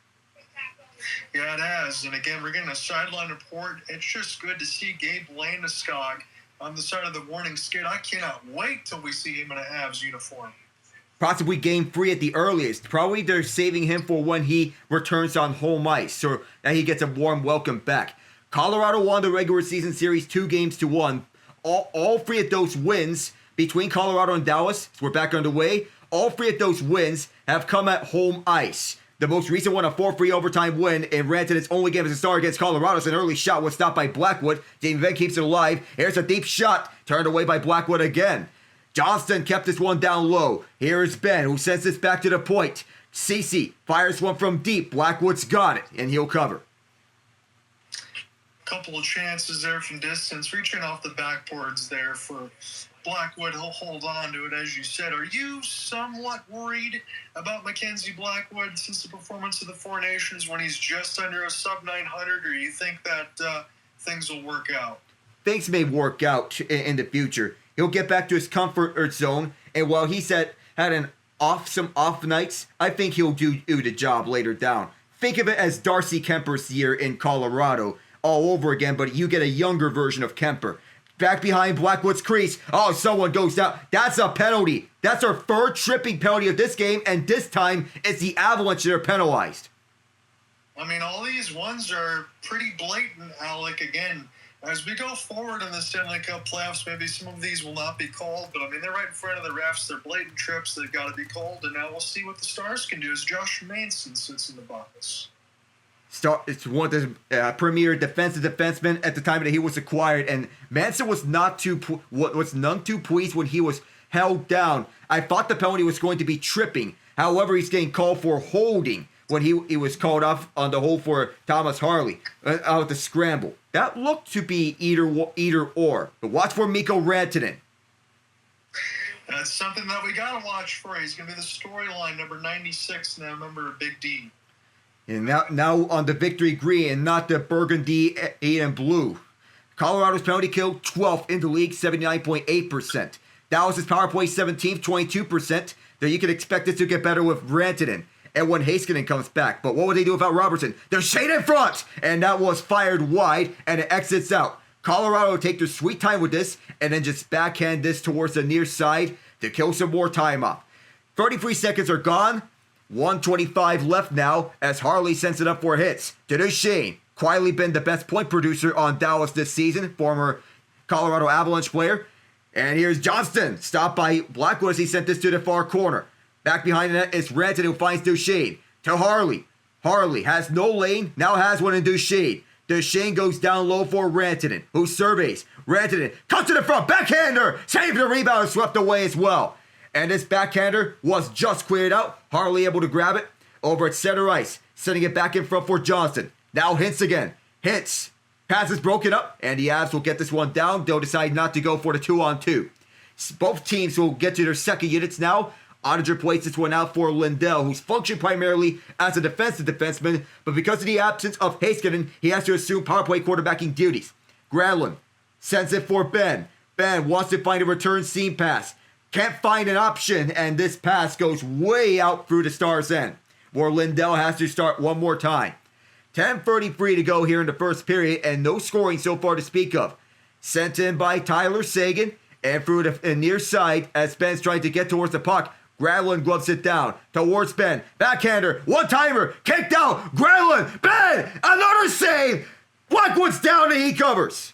Yeah, it has. And again, we're getting a sideline report. It's just good to see Gabe Landeskog on the side of the warning skid. I cannot wait till we see him in a Avs uniform. Possibly Game 3 at the earliest. Probably they're saving him for when he returns on home ice, so that he gets a warm welcome back. Colorado won the regular season series 2-1. All 3 of those wins between Colorado and Dallas, so we're back underway. All 3 of those wins have come at home ice. The most recent one, a 4-3 overtime win, and Rantanen's only game as a star against Colorado. So an early shot was stopped by Blackwood. Jamie Benn keeps it alive. Here's a deep shot, turned away by Blackwood again. Johnston kept this one down low. Here is Ben, who sends this back to the point. Cece fires one from deep. Blackwood's got it, and he'll cover. Couple of chances there from distance, reaching off the backboards there for Blackwood. He'll hold on to it, as you said. Are you somewhat worried about Mackenzie Blackwood since the performance of the Four Nations when he's just under a sub-900, or you think that things will work out? Things may work out in the future. He'll get back to his comfort zone, and while he's had some off nights, I think he'll do the job later down. Think of it as Darcy Kemper's year in Colorado all over again, but you get a younger version of Kemper. Back behind Blackwood's crease. Oh, someone goes down. That's a penalty. That's our 3rd tripping penalty of this game, and this time it's the Avalanche that are penalized. I mean, all these ones are pretty blatant, Alec. Again, as we go forward in the Stanley Cup playoffs, maybe some of these will not be called, but I mean, they're right in front of the refs. They're blatant trips. They've got to be called, and now we'll see what the Stars can do as Josh Manson sits in the box. It's one of the premier defensive defensemen at the time that he was acquired, and Manson was none too pleased when he was held down. I thought the penalty was going to be tripping. However, he's getting called for holding when he was called off on the hold for Thomas Harley out of the scramble. That looked to be either or. But watch for Mikko Rantanen. That's something that we got to watch for. He's going to be the storyline, number 96 now, member of Big D. And now on the victory green and not the burgundy and blue. Colorado's penalty kill, 12th in the league, 79.8%. Dallas's power play, 17th, 22%. There you can expect it to get better with Rantanen and when Heiskanen comes back. But what would they do without Robertson? They're shade in front! And that was fired wide, and it exits out. Colorado will take their sweet time with this and then just backhand this towards the near side to kill some more time off. 33 seconds are gone. 125 left now as Harley sends it up for hits. To Duchesne, quietly been the best point producer on Dallas this season, former Colorado Avalanche player. And here's Johnston, stopped by Blackwood as he sent this to the far corner. Back behind the net is Rantanen who finds Duchesne. To Harley. Harley has no lane, now has one in Duchesne. Duchesne goes down low for Rantanen, who surveys. Rantanen cuts to the front, backhander! Saves the rebound and swept away as well. And this backhander was just cleared out. Harley able to grab it over at center ice, sending it back in front for Johnston. Now Hintz again. Hintz. Pass is broken up, and the Avs will get this one down. They'll decide not to go for the 2-on-2. Both teams will get to their second units now. Oettinger plays this one out for Lindell, who's functioned primarily as a defensive defenseman, but because of the absence of Heiskanen, he has to assume power play quarterbacking duties. Granlund sends it for Ben. Ben wants to find a return seam pass. Can't find an option, and this pass goes way out through the Stars' end, where Lindell has to start one more time. 10:33 to go here in the first period, and no scoring so far to speak of. Sent in by Tyler Seguin, and through the near side as Ben's trying to get towards the puck. Granlund gloves it down towards Ben. Backhander, one-timer, kicked out. Granlund, Ben, another save. Blackwood's down and he covers.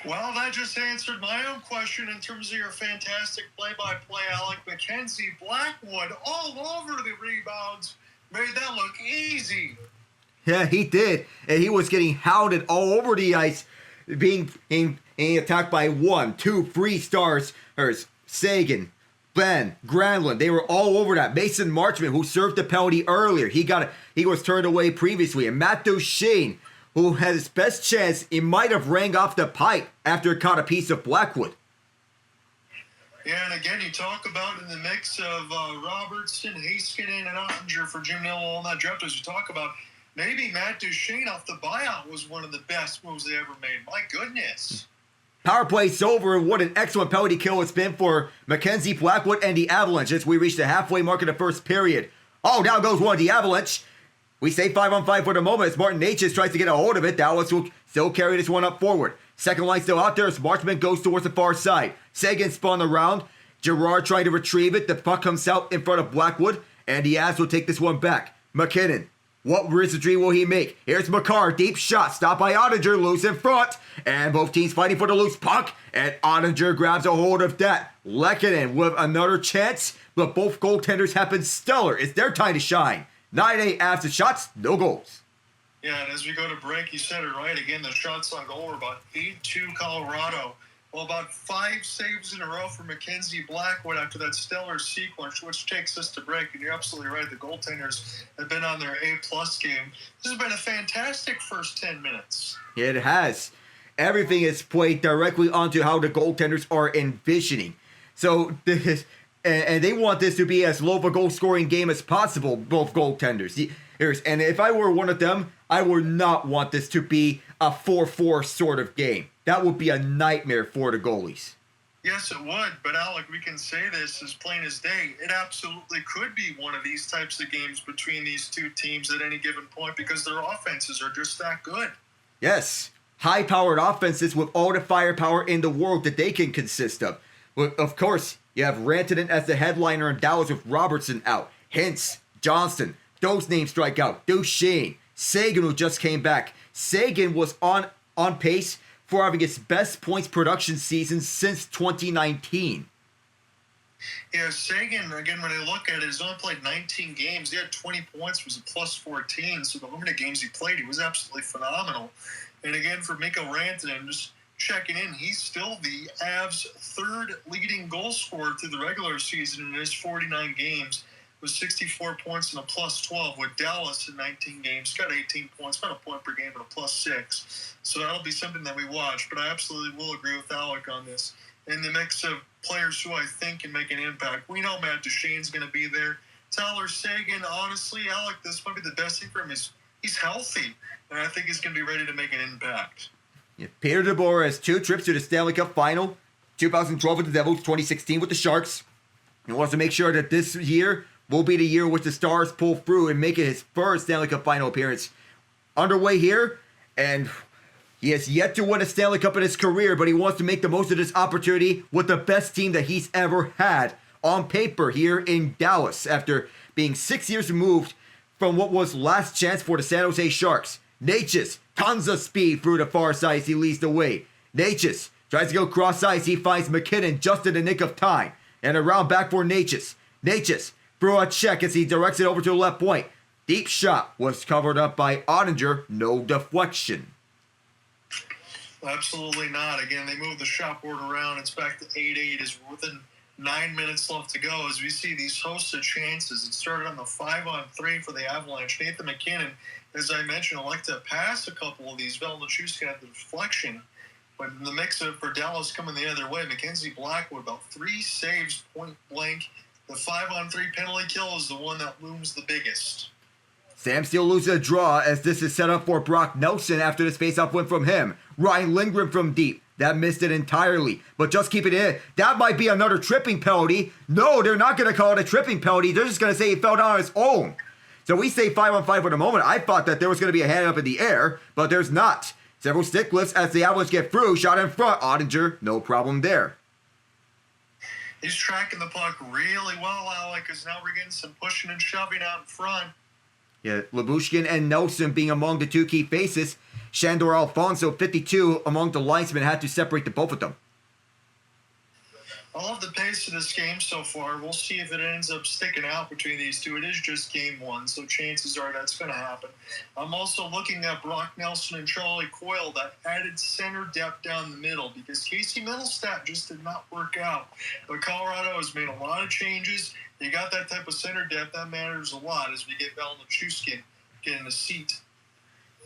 Well, that just answered my own question in terms of your fantastic play-by-play, Alec McKenzie. Blackwood all over the rebounds. Made that look easy. Yeah, he did. And he was getting hounded all over the ice, being attacked by 1, 2, 3 stars. There's Seguin, Ben, Granlund. They were all over that. Mason Marchment, who served the penalty earlier. He was turned away previously. And Matt Duchesne, who had his best chance, he might have rang off the pipe after it caught a piece of Blackwood. Yeah, and again, you talk about in the mix of Robertson, Heiskanen, and Oettinger for Jim Nill on that draft, as you talk about, maybe Matt Duchesne off the buyout was one of the best moves they ever made. My goodness. Power play's over, and what an excellent penalty kill it's been for McKenzie, Blackwood, and the Avalanche as we reach the halfway mark of the first period. Oh, down goes one of the Avalanche. We stay 5-on-5 for the moment as Martin Natchez tries to get a hold of it. Dallas will still carry this one up forward. Second line still out there as Marchment goes towards the far side. Seguin spun around. Gerard trying to retrieve it. The puck comes out in front of Blackwood, and the Avs will take this one back. McKinnon. What wizardry will he make? Here's McCarr. Deep shot. Stopped by Oettinger. Loose in front. And both teams fighting for the loose puck. And Oettinger grabs a hold of that. Lehkonen with another chance. But both goaltenders have been stellar. It's their time to shine. 9-8 after shots. No goals. Yeah, and as we go to break, you said it right. Again, the shots on goal were about 8-2 Colorado. Well, about 5 saves in a row for McKenzie Blackwood after that stellar sequence, which takes us to break. And you're absolutely right. The goaltenders have been on their A-plus game. This has been a fantastic first 10 minutes. It has. Everything is played directly onto how the goaltenders are envisioning. So, and they want this to be as low of a goal-scoring game as possible, both goaltenders. And if I were one of them, I would not want this to be a 4-4 sort of game. That would be a nightmare for the goalies. Yes, it would. But, Alec, we can say this as plain as day. It absolutely could be one of these types of games between these two teams at any given point because their offenses are just that good. Yes. High-powered offenses with all the firepower in the world that they can consist of. Well, of course, you have Rantanen as the headliner in Dallas with Robertson out. Hintz, Johnston, those names strike out. Duchesne, Seguin, who just came back. Seguin was on pace for having its best points production season since 2019. Yeah, Seguin, again, when I look at it, he's only played 19 games. He had 20 points, was a plus 14. So the limited games he played, he was absolutely phenomenal. And again, for Mikko Rantanen, just checking in. He's still the Avs' third leading goal scorer through the regular season in his 49 games, with 64 points and a plus 12. With Dallas in 19 games, got 18 points, about a point per game, and a plus 6. So that'll be something that we watch. But I absolutely will agree with Alec on this. In the mix of players who I think can make an impact, we know Matt Duchene's going to be there. Tyler Seguin, honestly, Alec, this might be the best thing for him. He's healthy, and I think he's going to be ready to make an impact. Yeah, Peter DeBoer has 2 trips to the Stanley Cup Final, 2012 with the Devils, 2016 with the Sharks. He wants to make sure that this year will be the year which the Stars pull through and make it his first Stanley Cup Final appearance. Underway here, and he has yet to win a Stanley Cup in his career, but he wants to make the most of this opportunity with the best team that he's ever had on paper here in Dallas, after being 6 years removed from what was last chance for the San Jose Sharks. Natchez, tons of speed through the far side as he leads the way. Natchez tries to go cross ice. He finds McKinnon just in the nick of time. And around back for Natchez. Natchez through a check as he directs it over to the left point. Deep shot was covered up by Ottinger. No deflection. Absolutely not. Again, they moved the shot board around. It's back to 8-8 as within 9 minutes left to go as we see these hosts of chances. It started on the 5-on-3 for the Avalanche. Nathan McKinnon, as I mentioned, I like to pass a couple of these. Velnichuk had the deflection. But in the mix of for Dallas coming the other way, Mackenzie Blackwood, about 3 saves point blank. The 5-on-3 penalty kill is the one that looms the biggest. Sam Steele loses a draw as this is set up for Brock Nelson after this faceoff win from him. Ryan Lindgren from deep. That missed it entirely. But just keep it in. That might be another tripping penalty. No, they're not going to call it a tripping penalty. They're just going to say he fell down on his own. So we say 5-on-5 for the moment. I thought that there was going to be a hand up in the air, but there's not. Several stick lifts as the Avalanche get through. Shot in front. Ottinger, no problem there. He's tracking the puck really well, Alec, because now we're getting some pushing and shoving out in front. Yeah, Lyubushkin and Nelson being among the 2 key faces. Shandor Alfonso, 52, among the linesmen, had to separate the both of them. I love the pace of this game so far. We'll see if it ends up sticking out between these two. It is just game 1, so chances are that's going to happen. I'm also looking at Brock Nelson and Charlie Coyle, that added center depth down the middle, because Casey Middlestat just did not work out. But Colorado has made a lot of changes. You got that type of center depth. That matters a lot as we get Velnichuk getting a seat.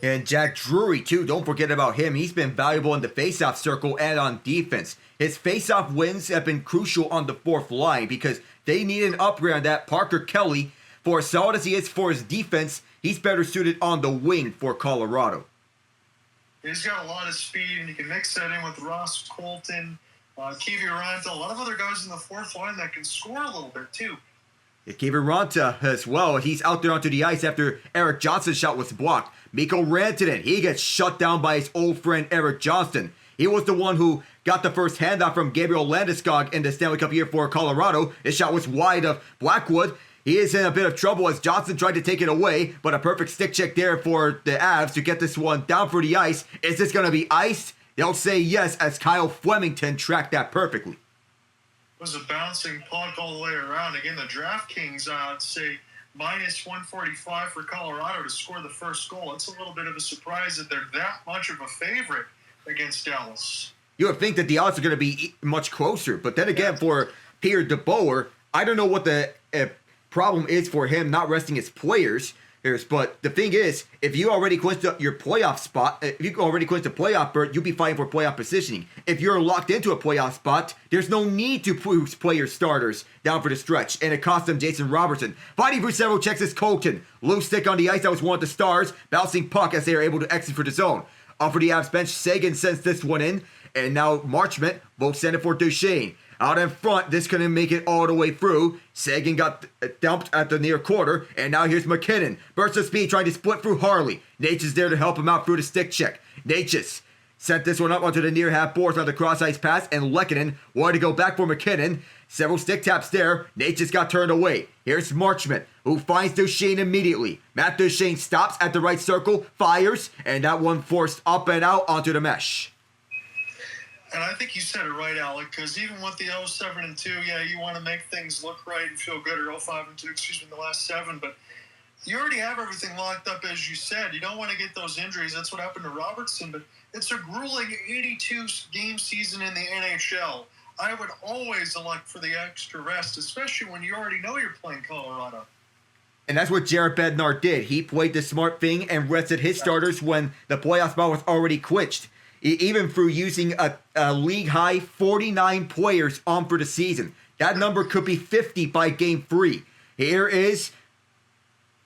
And Jack Drury, too. Don't forget about him. He's been valuable in the faceoff circle and on defense. His faceoff wins have been crucial on the 4th line because they need an upgrade on that. Parker Kelly, for as solid as he is for his defense, he's better suited on the wing for Colorado. He's got a lot of speed, and you can mix that in with Ross Colton, Kivi Ranta, a lot of other guys in the 4th line that can score a little bit, too. Kevin Ranta as well. He's out there onto the ice after Eric Johnson's shot was blocked. Mikko Rantanen, he gets shut down by his old friend Eric Johnston. He was the one who got the first handoff from Gabriel Landeskog in the Stanley Cup year for Colorado. His shot was wide of Blackwood. He is in a bit of trouble as Johnson tried to take it away, but a perfect stick check there for the Avs to get this one down for the ice. Is this going to be iced? They'll say yes as Kyle Flemington tracked that perfectly. Was a bouncing puck all the way around. Again, the DraftKings, I'd say, minus 145 for Colorado to score the first goal. It's a little bit of a surprise that they're that much of a favorite against Dallas. You would think that the odds are going to be much closer, but then again, for Peter DeBoer, I don't know what the problem is for him not resting his players. But the thing is, if you already clinched your playoff spot, if you already clinched a playoff berth, you'll be fighting for playoff positioning. If you're locked into a playoff spot, there's no need to play your starters down for the stretch. And it cost them Jason Robertson. Fighting for several checks is Colton. Loose stick on the ice, that was one of the Stars. Bouncing puck as they are able to exit for the zone. Off for the Avs bench, Seguin sends this one in. And now Marchment both send it for Duchene. Out in front, this couldn't make it all the way through. Seguin got dumped at the near quarter, and now here's McKinnon. Burst of speed trying to split through Harley. Natchez there to help him out through the stick check. Natchez sent this one up onto the near half boards on the cross-ice pass, and Lehkonen wanted to go back for McKinnon. Several stick taps there. Natchez got turned away. Here's Marchment, who finds Duchene immediately. Matt Duchene stops at the right circle, fires, and that one forced up and out onto the mesh. And I think you said it right, Alec, because even with the 0-7-2, yeah, you want to make things look right and feel good, or 0-5-2, excuse me, the last 7, but you already have everything locked up, as you said. You don't want to get those injuries. That's what happened to Robertson. But it's a grueling 82-game season in the NHL. I would always elect for the extra rest, especially when you already know you're playing Colorado. And that's what Jared Bednar did. He played the smart thing and rested his starters when the playoff spot was already clinched. Even through using a league-high 49 players on for the season. That number could be 50 by Game 3. Here is,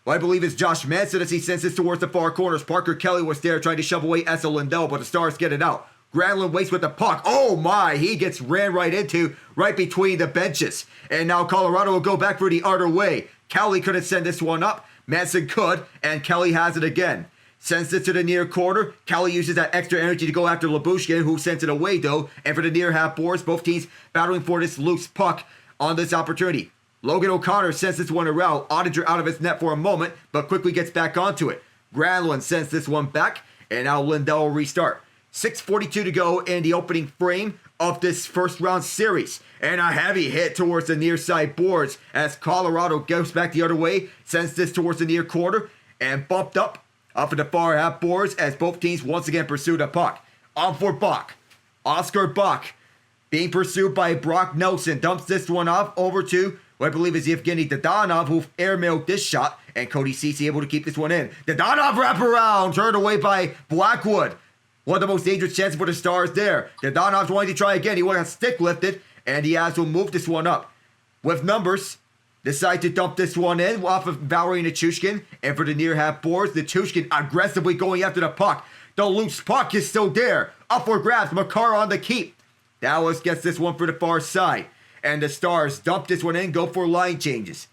what I believe is Josh Manson as he sends this towards the far corners. Parker Kelly was there trying to shove away Esa Lindell, but the Stars get it out. Granlund waits with the puck. Oh my, he gets ran right into, right between the benches. And now Colorado will go back for the other way. Kelly couldn't send this one up. Manson could, and Kelly has it again. Sends it to the near corner. Kelly uses that extra energy to go after Lyubushkin, who sends it away though. And for the near half boards, both teams battling for this loose puck on this opportunity. Logan O'Connor sends this one around. Ottinger out of his net for a moment, but quickly gets back onto it. Granlund sends this one back, and now Lindell will restart. 6:42 to go in the opening frame of this first round series. And a heavy hit towards the near side boards as Colorado goes back the other way, sends this towards the near corner, and bumped up in the far half boards as both teams once again pursue the puck. On for Bach. Oscar Bach being pursued by Brock Nelson. Dumps this one off over to what I believe is Evgeny Dadonov, who airmailed this shot, and Cody Ceci able to keep this one in. Dadonov wraparound, turned away by Blackwood. One of the most dangerous chances for the Stars there. Dadonov's wanting to try again. He went on stick lifted, and he has to move this one up. With numbers, decide to dump this one in off of Valery Nichushkin, and for the near half boards, Nichushkin aggressively going after the puck. The loose puck is still there. Up for grabs, Makar on the keep. Dallas gets this one for the far side. And the Stars dump this one in, go for line changes.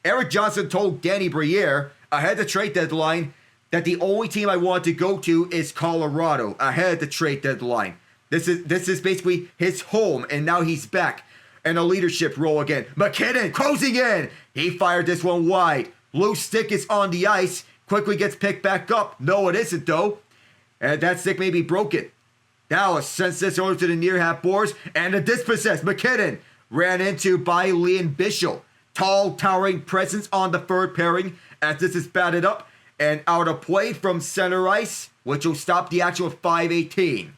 Eric Johnson told Danny Briere ahead of the trade deadline that the only team I want to go to is Colorado ahead of the trade deadline. This is basically his home, and now he's back in a leadership role again. McKinnon closing in. He fired this one wide. Loose stick is on the ice. Quickly gets picked back up. No, it isn't though. And that stick may be broken. Dallas sends this over to the near half boards, and a dispossessed McKinnon ran into by Liam Bischel. Tall, towering presence on the third pairing as this is batted up and out of play from center ice, which will stop the action with 5:18.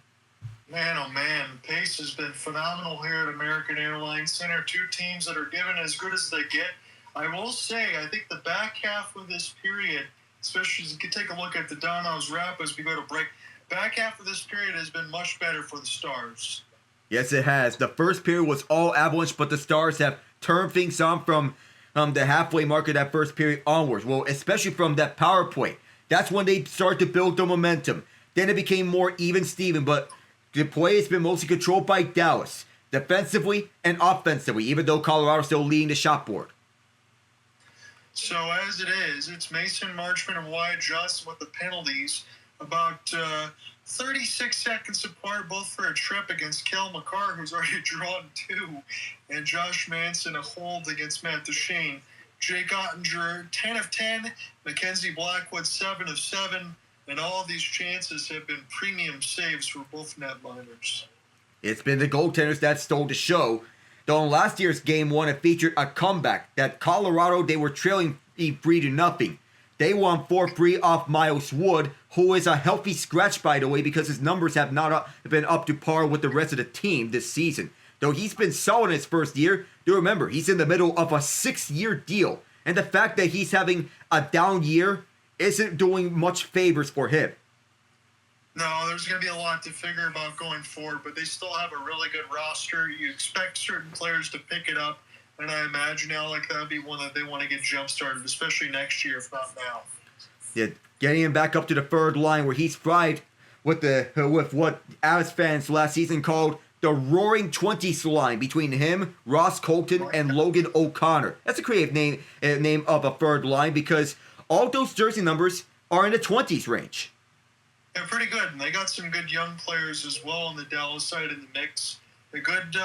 Man, oh man, the pace has been phenomenal here at American Airlines Center. Two teams that are given as good as they get. I will say, I think the back half of this period, especially as you can take a look at the Donov's wrap as we go to break, back half of this period has been much better for the Stars. Yes, it has. The first period was all Avalanche, but the Stars have turned things on from the halfway mark of that first period onwards. Well, especially from that power play. That's when they started to build the momentum. Then it became more even-steven, but the play has been mostly controlled by Dallas, defensively and offensively, even though Colorado's still leading the shot board. So as it is, it's Mason Marchment and Wyatt Johnson with the penalties. About 36 seconds apart, both for a trip against Kel McCarr, who's already drawn 2, and Josh Manson a hold against Matt Duchene. Jake Ottinger, 10 of 10, Mackenzie Blackwood, 7 of 7, and all of these chances have been premium saves for both netliners. It's been the goaltenders that stole the show. Though in last year's Game 1, it featured a comeback that Colorado, they were trailing 3-0. They won 4-3 off Miles Wood, who is a healthy scratch, by the way, because his numbers have not been up to par with the rest of the team this season. Though he's been solid in his first year, do remember, he's in the middle of a 6-year deal. And the fact that he's having a down year isn't doing much favors for him. No, there's going to be a lot to figure about going forward, but they still have a really good roster. You expect certain players to pick it up. And I imagine, Alec, that would be one that they want to get jump-started, especially next year, if not now. Yeah, getting him back up to the third line where he's fried with what Avs fans last season called the Roaring Twenties line between him, Ross Colton, and Logan O'Connor. That's a creative name of a third line because all those jersey numbers are in the 20s range. They're pretty good, and they got some good young players as well on the Dallas side in the mix. The good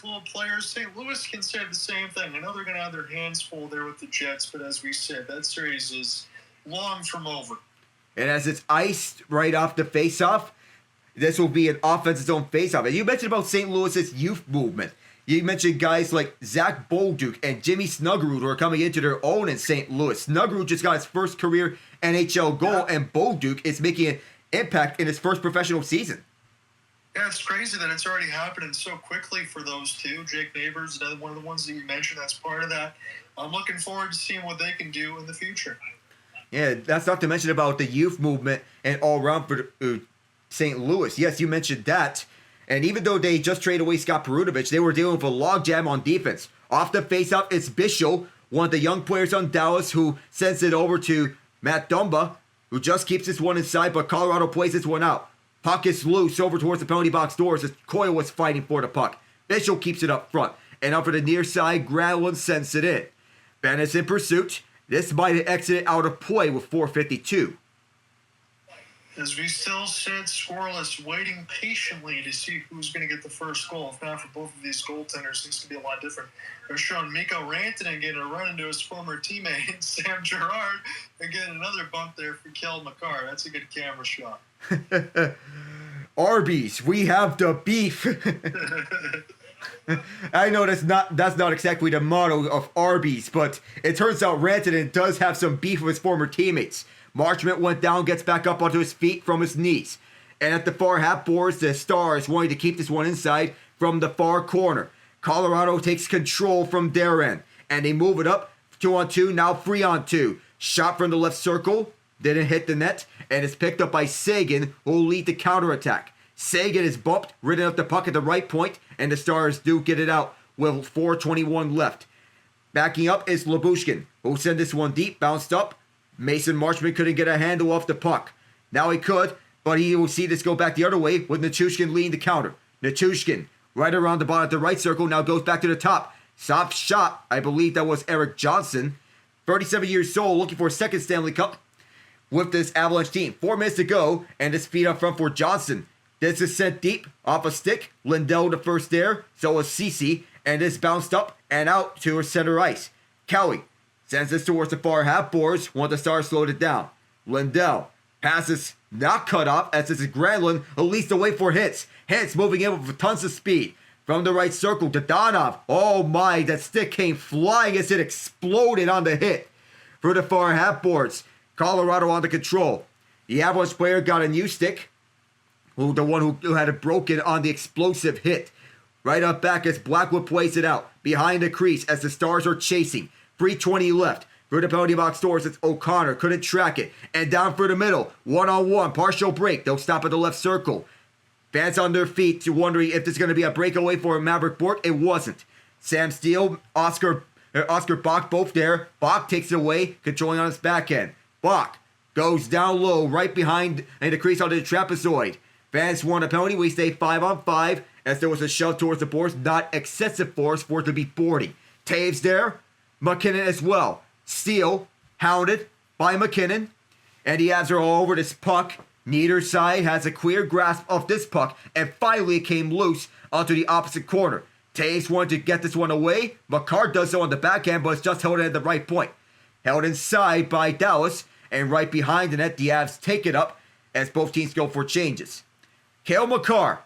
little players. St. Louis can say the same thing. I know they're going to have their hands full there with the Jets, but as we said, that series is long from over. And as it's iced right off the face-off, this will be an offensive zone face-off. And you mentioned about St. Louis's youth movement. You mentioned guys like Zach Bolduc and Jimmy Snuggerud who are coming into their own in St. Louis. Snuggerud just got his first career NHL goal, and Bolduc is making an impact in his first professional season. Yeah, it's crazy that it's already happening so quickly for those two. Jake Neighbors, another one of the ones that you mentioned, that's part of that. I'm looking forward to seeing what they can do in the future. Yeah, that's not to mention about the youth movement and all around for St. Louis. Yes, you mentioned that. And even though they just traded away Scott Perunovich, they were dealing with a logjam on defense. Off the faceoff, it's Bischel, one of the young players on Dallas, who sends it over to Matt Dumba, who just keeps this one inside, but Colorado plays this one out. Puck is loose over towards the penalty box doors as Coyle was fighting for the puck. Bischel keeps it up front, and up for the near side, Granlund sends it in. Bennett's in pursuit. This might have exited out of play with 4:52. As we still sit scoreless, waiting patiently to see who's going to get the first goal. If not for both of these goaltenders, things could be a lot different. They're showing Mikko Rantanen getting a run into his former teammate, Sam Girard, and getting another bump there for Kel McCarr. That's a good camera shot. Arby's, we have the beef. I know that's not exactly the motto of Arby's, but it turns out Rantanen does have some beef with his former teammates. Marchment went down, gets back up onto his feet from his knees. And at the far half boards, the Stars wanting to keep this one inside from the far corner. Colorado takes control from their end, and they move it up 2-on-2, now 3-on-2. Shot from the left circle, didn't hit the net, and it's picked up by Sagan, who will lead the counterattack. Sagan is bumped, ridden up the puck at the right point, and the Stars do get it out with 4:21 left. Backing up is Lyubushkin, who sent this one deep, bounced up. Mason Marchment couldn't get a handle off the puck. Now he could, but he will see this go back the other way with Nichushkin leading the counter. Nichushkin, right around the bottom of the right circle, now goes back to the top. Soft shot, I believe that was Eric Johnson. 37 years old, looking for a second Stanley Cup with this Avalanche team. 4 minutes to go, and it's feed up front for Johnson. This is sent deep off a stick. Lindell the first there, so is Ceci, and this bounced up and out to center ice. Kelly sends this towards the far half boards, once the Stars slowed it down. Lindell passes not cut off as this is Granlund, who leads the way for Hintz. Hintz moving in with tons of speed. From the right circle to Donov. Oh my, that stick came flying as it exploded on the hit. For the far half boards, Colorado under control. The Avalanche player got a new stick, the one who had it broken on the explosive hit. Right up back as Blackwood plays it out. Behind the crease as the Stars are chasing. 3:20 left. For the penalty box doors, it's O'Connor. Couldn't track it. And down for the middle. 1-on-1. Partial break. They'll stop at the left circle. Fans on their feet wondering if there's going to be a breakaway for Maverick Bourque. It wasn't. Sam Steele, Oscar Bach both there. Bach takes it away, controlling on his backhand. Bach goes down low, right behind and the crease onto the trapezoid. Fans won a penalty. We stay 5-on-5 as there was a shove towards the boards. Not excessive force for it to be boarding. Taves there. McKinnon as well. Steele, hounded by McKinnon. And the Avs are all over this puck. Neither side has a clear grasp of this puck. And finally it came loose onto the opposite corner. Taves wanted to get this one away. McCart does so on the backhand, but it's just held in at the right point. Held inside by Dallas. And right behind the net, the Avs take it up as both teams go for changes. Cale Makar,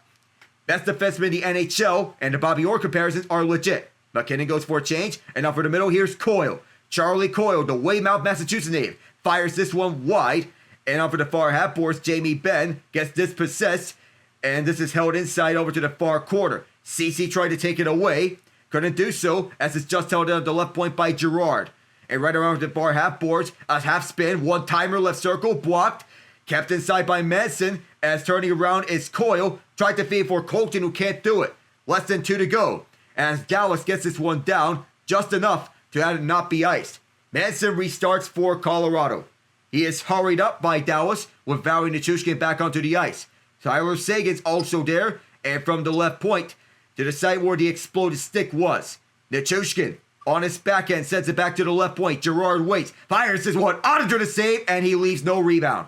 best defenseman in the NHL, and the Bobby Orr comparisons are legit. McKinnon goes for a change, and up for the middle, here's Coyle. Charlie Coyle, the Weymouth, Massachusetts native, fires this one wide, and up for the far half boards, Jamie Benn gets dispossessed, and this is held inside over to the far corner. Ceci tried to take it away, couldn't do so, as it's just held at the left point by Girard. And right around the far half boards, a half spin, one-timer left circle, blocked, kept inside by Manson, as turning around is Coyle, tried to feed for Colton, who can't do it. Less than 2 to go. As Dallas gets this one down, just enough to have it not be iced. Manson restarts for Colorado. He is hurried up by Dallas with Valery Nichushkin back onto the ice. Tyler Sagan's also there, and from the left point to the site where the exploded stick was. Nichushkin on his backhand sends it back to the left point. Girard waits, fires this one under the save, and he leaves no rebound.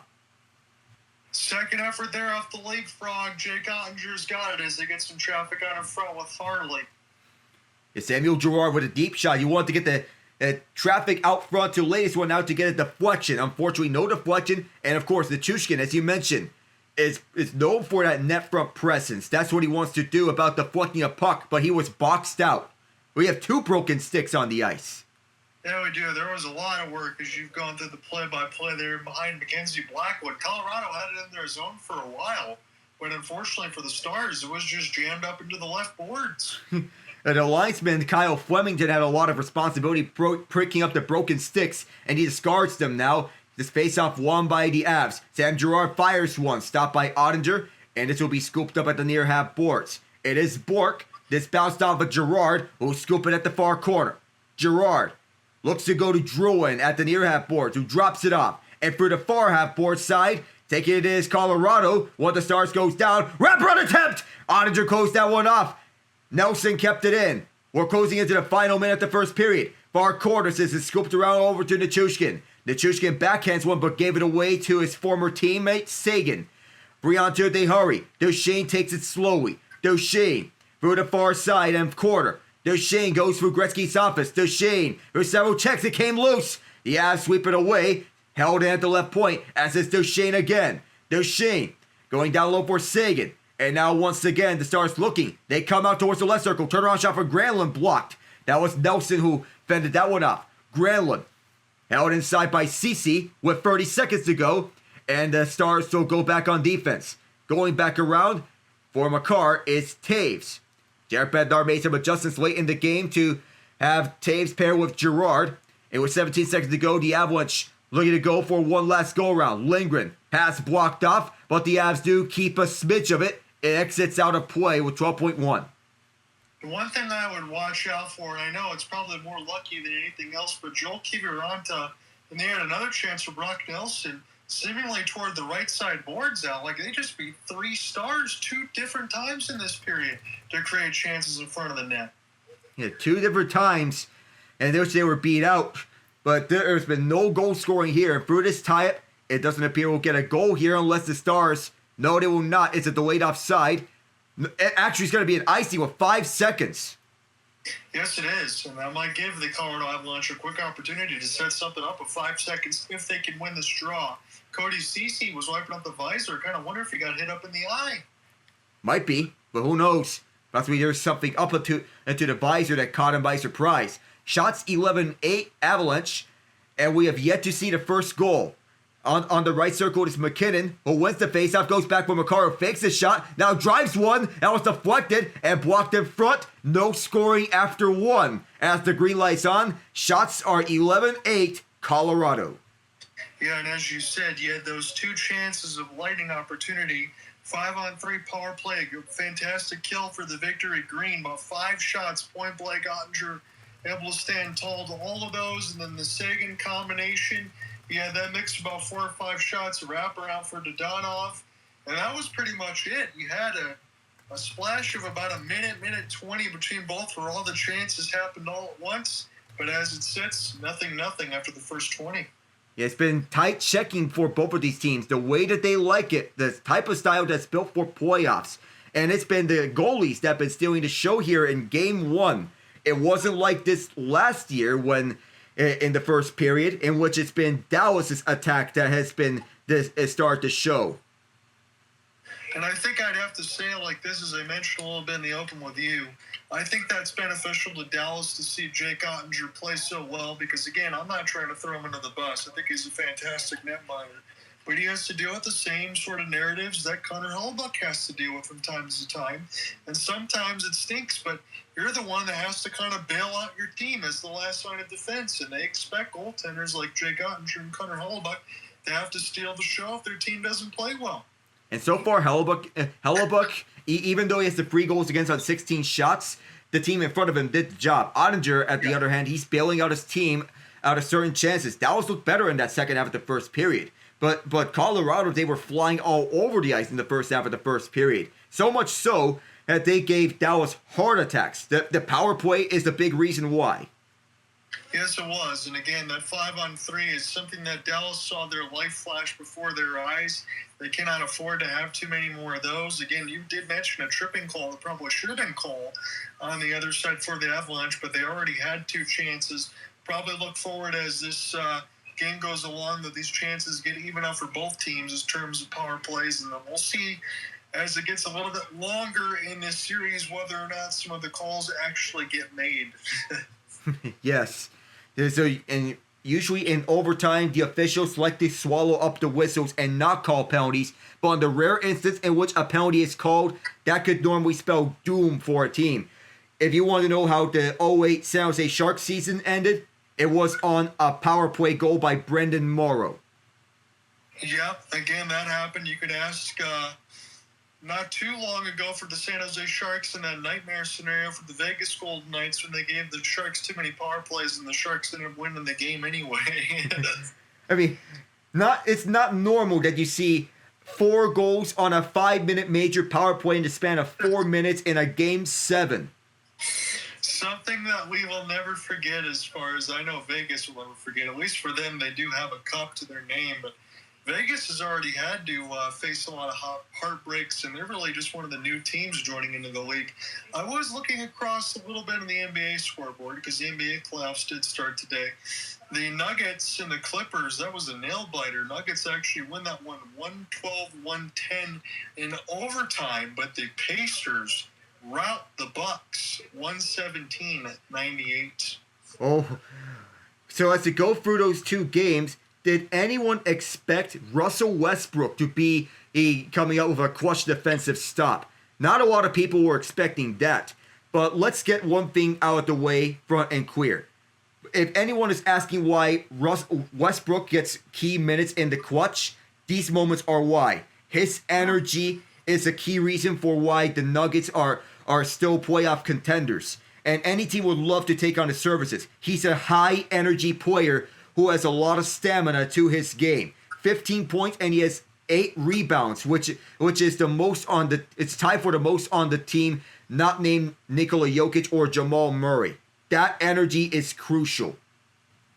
Second effort there off the leapfrog. Jake Ottinger's got it as they get some traffic on in front with Harley. Samuel Girard with a deep shot. You want to get the traffic out front to latest one out to get a deflection. Unfortunately, no deflection. And of course, Nichushkin, as you mentioned, is known for that net front presence. That's what he wants to do about deflecting a puck, but he was boxed out. We have 2 broken sticks on the ice. Yeah, we do. There was a lot of work as you've gone through the play-by-play there behind Mackenzie Blackwood. Colorado had it in their zone for a while, but unfortunately for the Stars, it was just jammed up into the left boards. The linesman, Kyle Flemington, had a lot of responsibility picking up the broken sticks, and he discards them now. This face-off won by the Avs. Sam Girard fires one, stopped by Ottinger, and this will be scooped up at the near half boards. It is Bork. This bounced off of Girard, who'll scoop it at the far corner. Girard looks to go to Drouin at the near half boards, who drops it off. And for the far half board side, taking it is Colorado. One of the Stars goes down. Wraparound attempt! Ottinger closed that one off. Nelson kept it in. We're closing into the final minute of the first period. Far corner says it's scooped around over to Nichushkin. Nichushkin backhands one but gave it away to his former teammate, Sagan. Brianto they hurry. Duchesne takes it slowly. Duchesne through the far side and corner. Duchesne goes through Gretzky's office. Duchesne, there's several checks. It came loose. The Avs sweep it away. Held in at the left point, as is Duchesne again. Duchesne going down low for Sagan. And now once again, the Stars looking. They come out towards the left circle. Turnaround shot for Granlund blocked. That was Nelson who fended that one off. Granlund held inside by Ceci with 30 seconds to go. And the Stars still go back on defense. Going back around for Makar is Taves. Jared Bednar made some adjustments late in the game to have Taves pair with Girard. And with 17 seconds to go, the Avalanche looking to go for one last go-around. Lindgren pass blocked off, but the Avs do keep a smidge of it. It exits out of play with 12.1. The one thing I would watch out for, and I know it's probably more lucky than anything else, but Joel Kiviranta, and they had another chance for Brock Nelson, seemingly toward the right side boards out. Like, they just beat 3 Stars 2 different times in this period to create chances in front of the net. Yeah, 2 different times, and they were beat out. But there's been no goal scoring here. And through this tie-up, it doesn't appear we'll get a goal here unless the Stars... No, they will not. It's a delayed offside. Actually, it's going to be an icing with 5 seconds. Yes, it is. And that might give the Colorado Avalanche a quick opportunity to set something up with 5 seconds if they can win this draw. Cody Ceci was wiping up the visor. Kind of wonder if he got hit up in the eye. Might be, but who knows? Possibly there's something up into the visor that caught him by surprise. Shots 11-8 Avalanche, and we have yet to see the first goal. On the right circle, it's McKinnon, who wins the faceoff, goes back for Makar, fakes the shot, now drives one, that was deflected and blocked in front. No scoring after one. As the green light's on, shots are 11-8 Colorado. Yeah, and as you said, you had those 2 chances of lightning opportunity. 5-on-3 power play, fantastic kill for the victory. Green, about 5 shots, point blank. Ottinger able to stand tall to all of those, and then the Sagan combination. Yeah, that mixed about 4 or 5 shots, a wraparound for Dodonov, and that was pretty much it. You had a splash of about a minute 20 between both where all the chances happened all at once, but as it sits, nothing after the first 20. Yeah, it's been tight checking for both of these teams, the way that they like it, the type of style that's built for playoffs, and it's been the goalies that have been stealing the show here in Game 1. It wasn't like this last year when... in the first period, in which it's been Dallas's attack that has been this start to show. And I think I'd have to say it like this, as I mentioned a little bit in the open with you. I think that's beneficial to Dallas to see Jake Ottinger play so well because, again, I'm not trying to throw him under the bus. I think he's a fantastic netminder. But he has to deal with the same sort of narratives that Connor Hellebuyck has to deal with from time to time. And sometimes it stinks, but you're the one that has to kind of bail out your team as the last line of defense. And they expect goaltenders like Jake Ottinger and Connor Hellebuyck to have to steal the show if their team doesn't play well. And so far, Hellebuyck, even though he has the 3 goals against on 16 shots, the team in front of him did the job. Ottinger, at the other hand, he's bailing out his team out of certain chances. Dallas looked better in that second half of the first period. But Colorado, they were flying all over the ice in the first half of the first period. So much so that they gave Dallas heart attacks. The power play is the big reason why. Yes, it was. And again, that 5-on-3 is something that Dallas saw their life flash before their eyes. They cannot afford to have too many more of those. Again, you did mention a tripping call that probably should have been called on the other side for the Avalanche, but they already had 2 chances. Probably look forward as this game goes along that these chances get even up for both teams in terms of power plays, and then we'll see as it gets a little bit longer in this series whether or not some of the calls actually get made. Yes. And usually in overtime, the officials like to swallow up the whistles and not call penalties, but in the rare instance in which a penalty is called, that could normally spell doom for a team. If you want to know how the 08 San Jose Sharks season ended, it was on a power play goal by Brendan Morrow. Yep, again, that happened. You could ask not too long ago for the San Jose Sharks in that nightmare scenario for the Vegas Golden Knights when they gave the Sharks too many power plays and the Sharks ended up winning the game anyway. I mean, it's not normal that you see 4 goals on a 5-minute major power play in the span of 4 minutes in a Game 7. Something that we will never forget, as far as I know Vegas will never forget. At least for them, they do have a cup to their name, but Vegas has already had to face a lot of heartbreaks, and they're really just one of the new teams joining into the league. I was looking across a little bit on the NBA scoreboard because the NBA playoffs did start today. The Nuggets and the Clippers, that was a nail-biter. Nuggets actually win that one 112-110 in overtime, but the Pacers rout the Bucks 117-98. Oh, so as to go through those 2 games, did anyone expect Russell Westbrook to be coming out with a clutch defensive stop? Not a lot of people were expecting that. But let's get one thing out of the way, front and clear. If anyone is asking why Westbrook gets key minutes in the clutch, these moments are why. His energy is a key reason for why the Nuggets are still playoff contenders. And any team would love to take on his services. He's a high energy player who has a lot of stamina to his game. 15 points and he has 8 rebounds, which is the most on the. It's tied for the most on the team, not named Nikola Jokic or Jamal Murray. That energy is crucial.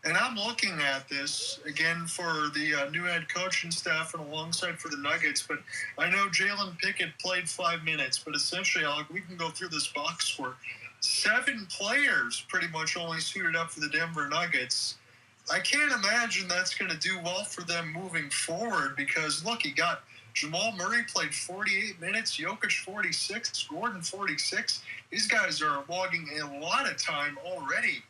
And I'm looking at this again for the new head coaching staff and alongside for the Nuggets. But I know Jalen Pickett played 5 minutes, but essentially, Alec, we can go through this box score. 7 players pretty much only suited up for the Denver Nuggets. I can't imagine that's going to do well for them moving forward because, look, you got Jamal Murray played 48 minutes, Jokic 46, Gordon 46. These guys are logging a lot of time already.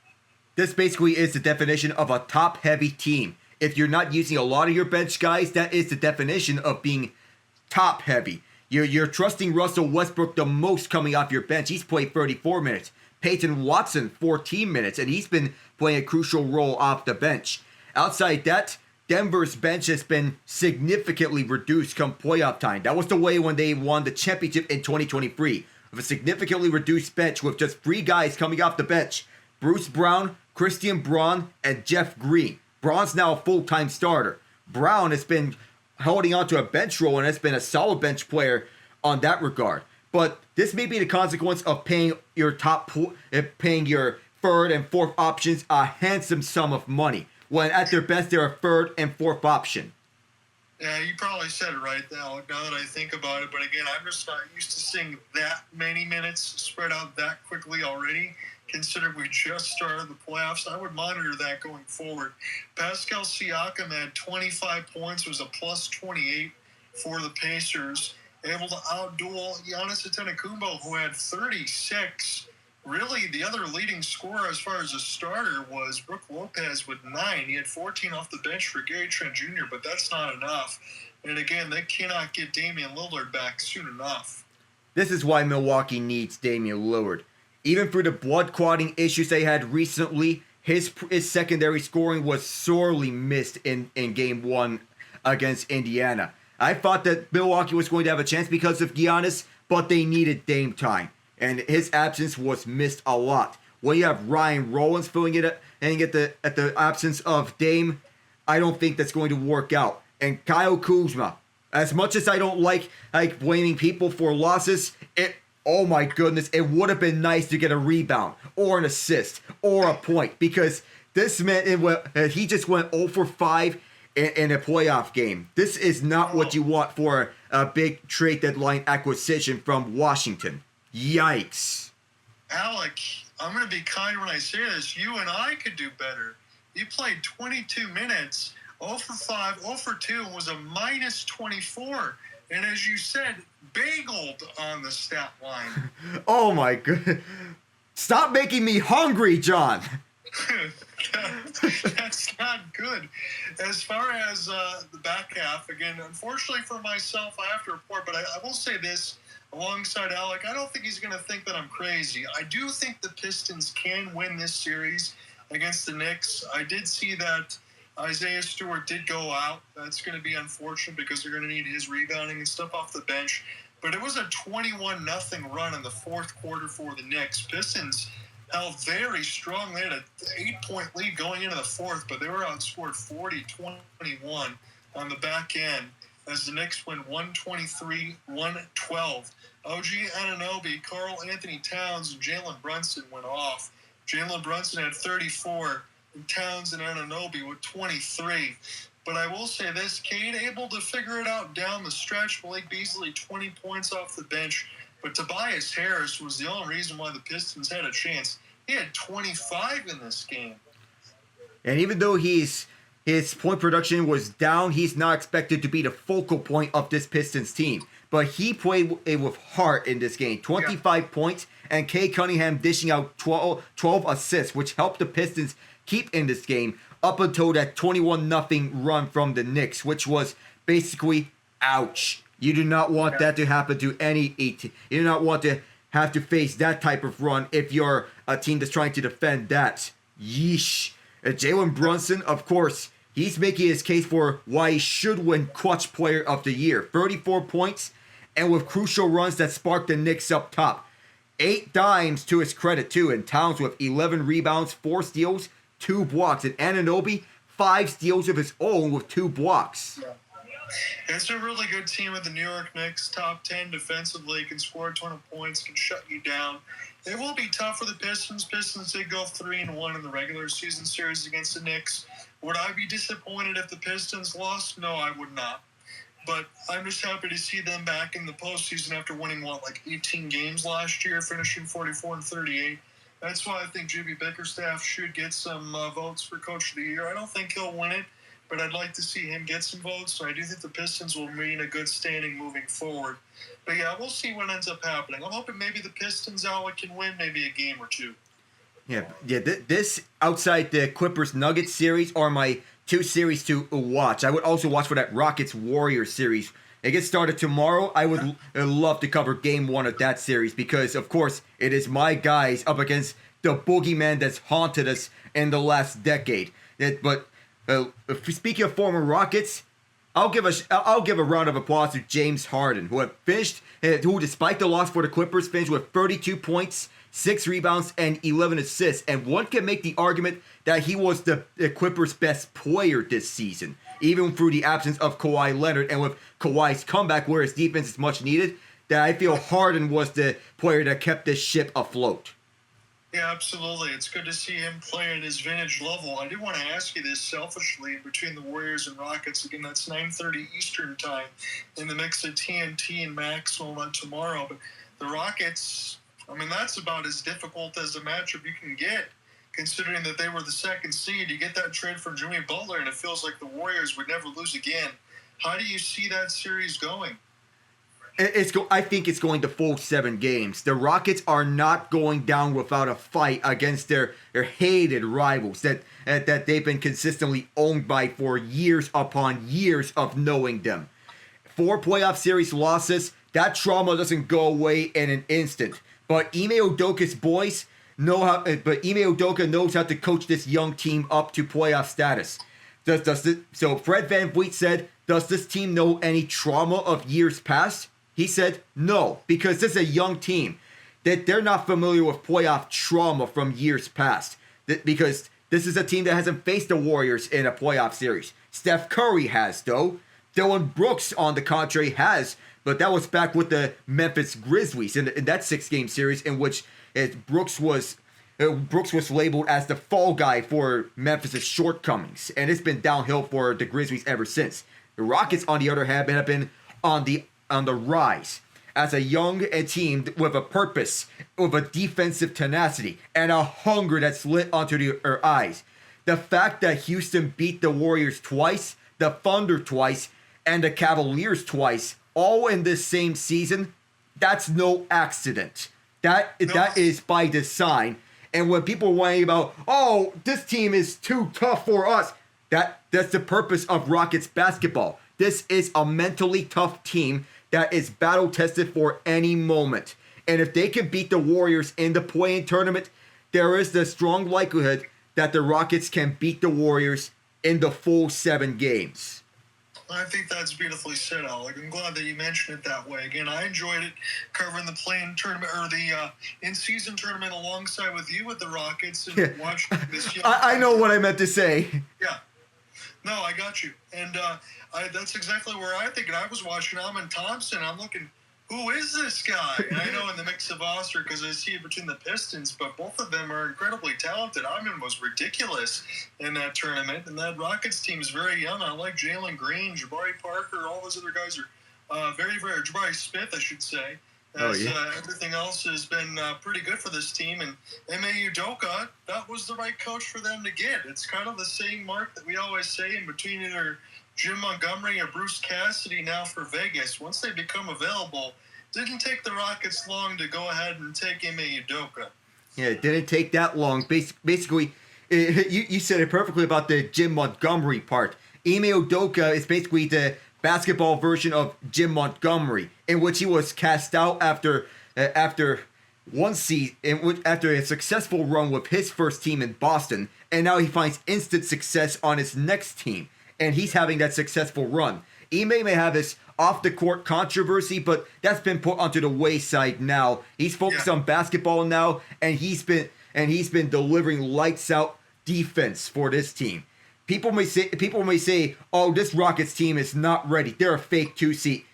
This basically is the definition of a top-heavy team. If you're not using a lot of your bench guys, that is the definition of being top-heavy. You're trusting Russell Westbrook the most coming off your bench. He's played 34 minutes. Peyton Watson, 14 minutes, and he's been playing a crucial role off the bench. Outside that, Denver's bench has been significantly reduced come playoff time. That was the way when they won the championship in 2023, with a significantly reduced bench with just 3 guys coming off the bench. Bruce Brown, Christian Braun, and Jeff Green. Braun's now a full-time starter. Brown has been holding on to a bench role and has been a solid bench player on that regard. But this may be the consequence of paying your paying your 3rd and 4th options a handsome sum of money, when at their best they're a 3rd and 4th option. Yeah, you probably said it right now that I think about it. But again, I'm just not used to seeing that many minutes spread out that quickly already. Considering we just started the playoffs, I would monitor that going forward. Pascal Siakam had 25 points, was a plus 28 for the Pacers. Able to outduel Giannis Antetokounmpo, who had 36. Really, the other leading scorer as far as a starter was Brook Lopez with 9. He had 14 off the bench for Gary Trent Jr., but that's not enough. And again, they cannot get Damian Lillard back soon enough. This is why Milwaukee needs Damian Lillard. Even through the blood clotting issues they had recently, his secondary scoring was sorely missed in Game 1 against Indiana. I thought that Milwaukee was going to have a chance because of Giannis, but they needed Dame time. And his absence was missed a lot. When you have Ryan Rollins filling it up and at the absence of Dame, I don't think that's going to work out. And Kyle Kuzma, as much as I don't like blaming people for losses, oh my goodness, it would have been nice to get a rebound or an assist or a point, because this man, he just went 0 for 5 in a playoff game. This is not what you want for a big trade deadline acquisition from Washington. Yikes. Alec, I'm going to be kind when I say this. You and I could do better. He played 22 minutes, 0 for 5, 0 for 2, and was a minus 24. And as you said, bageled on the stat line. Oh my god. Stop making me hungry, John. That's not good. As far as the back half, again, unfortunately for myself, I have to report, but I will say this alongside Alec, I don't think he's going to think that I'm crazy. I do think the Pistons can win this series against the Knicks. I did see that Isaiah Stewart did go out. That's going to be unfortunate because they're going to need his rebounding and stuff off the bench. But it was a 21-0 run in the fourth quarter for the Knicks. Pistons held very strong. They had an 8-point lead going into the fourth, but they were outscored 40-21 on the back end as the Knicks win 123-112. OG Anunoby, Karl Anthony Towns, and Jalen Brunson went off. Jalen Brunson had 34, and Towns and Anunoby with 23. But I will say this, Cade able to figure it out down the stretch. Malik Beasley, 20 points off the bench. But Tobias Harris was the only reason why the Pistons had a chance. He had 25 in this game. And even though his point production was down, he's not expected to be the focal point of this Pistons team. But he played with heart in this game. 25 points, and Kay Cunningham dishing out 12 assists, which helped the Pistons keep in this game up until that 21-0 run from the Knicks, which was basically ouch. You do not want that to happen to any team. You do not want to have to face that type of run if you're a team that's trying to defend that. Yeesh. Jalen Brunson, of course, he's making his case for why he should win Clutch Player of the Year. 34 points, and with crucial runs that sparked the Knicks up top. 8 dimes to his credit, too, and Towns with 11 rebounds, 4 steals, 2 blocks. And Anunoby, 5 steals of his own with 2 blocks. Yeah. It's a really good team with the New York Knicks, top 10 defensively, can score a ton of points, can shut you down. It will be tough for the Pistons. Pistons did go 3-1 in the regular season series against the Knicks. Would I be disappointed if the Pistons lost? No, I would not. But I'm just happy to see them back in the postseason after winning, 18 games last year, finishing 44-38. That's why I think Jimmy Bickerstaff should get some votes for Coach of the Year. I don't think he'll win it, but I'd like to see him get some votes. So I do think the Pistons will remain a good standing moving forward. But yeah, we'll see what ends up happening. I'm hoping maybe the Pistons, Alec, can win maybe a game or two. Yeah. This outside the Clippers Nuggets series are my 2 series to watch. I would also watch for that Rockets Warriors series. It gets started tomorrow. I would love to cover Game 1 of that series because, of course, it is my guys up against the boogeyman that's haunted us in the last decade. But speaking of former Rockets, I'll give a round of applause to James Harden, who despite the loss for the Clippers, finished with 32 points, 6 rebounds, and 11 assists. And one can make the argument that he was the Clippers' best player this season, even through the absence of Kawhi Leonard. And with Kawhi's comeback, where his defense is much needed, that I feel Harden was the player that kept this ship afloat. Yeah, absolutely. It's good to see him play at his vintage level. I do want to ask you this selfishly between the Warriors and Rockets. Again, that's 9:30 Eastern time in the mix of TNT and Maxwell tomorrow. But the Rockets, that's about as difficult as a matchup you can get, considering that they were the 2nd seed. You get that trade for Jimmy Butler, and it feels like the Warriors would never lose again. How do you see that series going? I think it's going to full 7 games. The Rockets are not going down without a fight against their hated rivals that they've been consistently owned by for years upon years of knowing them. 4 playoff series losses, that trauma doesn't go away in an instant. But Ime Udoka's boys Ime Udoka knows how to coach this young team up to playoff status. So Fred VanVleet said, "Does this team know any trauma of years past?" He said no, because this is a young team that they're not familiar with playoff trauma from years past. Because this is a team that hasn't faced the Warriors in a playoff series. Steph Curry has, though. Dillon Brooks, on the contrary, has, but that was back with the Memphis Grizzlies in that 6-game series in which Brooks was labeled as the fall guy for Memphis' shortcomings, and it's been downhill for the Grizzlies ever since. The Rockets, on the other hand, have been on the rise as a young team with a purpose, with a defensive tenacity, and a hunger that's lit onto their eyes. the fact that Houston beat the Warriors twice, the Thunder twice, and the Cavaliers twice, all in this same season, that's no accident. That is by design. And when people are whining about, oh, this team is too tough for us, that's the purpose of Rockets basketball. This is a mentally tough team that is battle-tested for any moment. And if they can beat the Warriors in the play-in tournament, there is the strong likelihood that the Rockets can beat the Warriors in the full 7 games. I think that's beautifully said, Alec. I'm glad that you mentioned it that way. Again, I enjoyed it covering the play-in tournament or the in-season tournament alongside with you with the Rockets and watching this. I know what I meant to say. Yeah. No, I got you. And that's exactly where I think. And I was watching Amin Thompson. I'm looking, who is this guy? And I know in the mix of Oster because I see it between the Pistons, but both of them are incredibly talented. Amin was ridiculous in that tournament. And that Rockets team is very young. I like Jalen Green, Jabari Parker, all those other guys are very, very, Jabari Smith, I should say. Everything else has been pretty good for this team. And Ime Udoka, that was the right coach for them to get. It's kind of the same mark that we always say in between either Jim Montgomery or Bruce Cassidy now for Vegas. Once they become available, didn't take the Rockets long to go ahead and take Ime Udoka. Yeah, it didn't take that long. Basically, you said it perfectly about the Jim Montgomery part. Ime Udoka is basically the basketball version of Jim Montgomery, in which he was cast out after one season, after a successful run with his first team in Boston, and now he finds instant success on his next team, and he's having that successful run. Ime may have his off-the-court controversy, but that's been put onto the wayside now. He's focused on basketball now, and he's been delivering lights-out defense for this team. People may say, oh, this Rockets team is not ready. They're a fake 2 seed.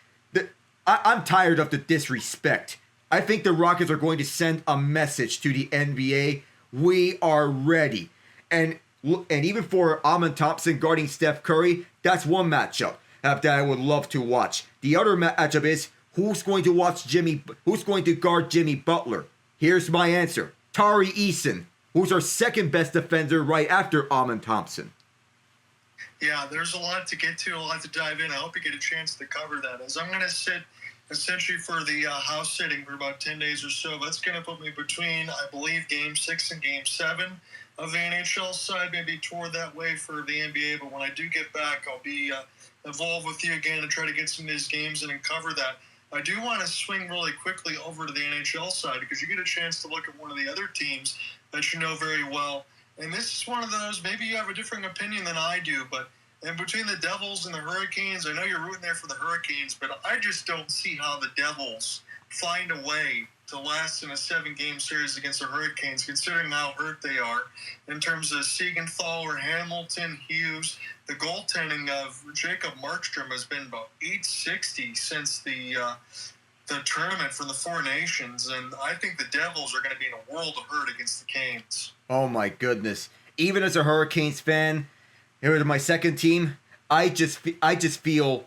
I'm tired of the disrespect. I think the Rockets are going to send a message to the NBA. We are ready. And even for Amin Thompson guarding Steph Curry, that's one matchup that I would love to watch. The other matchup is who's going to guard Jimmy Butler. Here's my answer. Tari Eason, who's our second best defender right after Amin Thompson. Yeah, there's a lot to get to, a lot to dive in. I hope you get a chance to cover that. As I'm going to sit essentially for the house sitting for about 10 days or so, that's going to put me between, I believe, Game 6 and Game 7 of the NHL side, maybe toward that way for the NBA. But when I do get back, I'll be involved with you again and try to get some of these games in and cover that. I do want to swing really quickly over to the NHL side because you get a chance to look at one of the other teams that you know very well. And this is one of those, maybe you have a different opinion than I do, but in between the Devils and the Hurricanes, I know you're rooting there for the Hurricanes, but I just don't see how the Devils find a way to last in a 7-game series against the Hurricanes, considering how hurt they are in terms of Siegenthaler, Hamilton, Hughes. The goaltending of Jacob Markstrom has been about .860 since the tournament for the Four Nations, and I think the Devils are going to be in a world of hurt against the Canes. Oh my goodness. Even as a Hurricanes fan, here to my second team, I just feel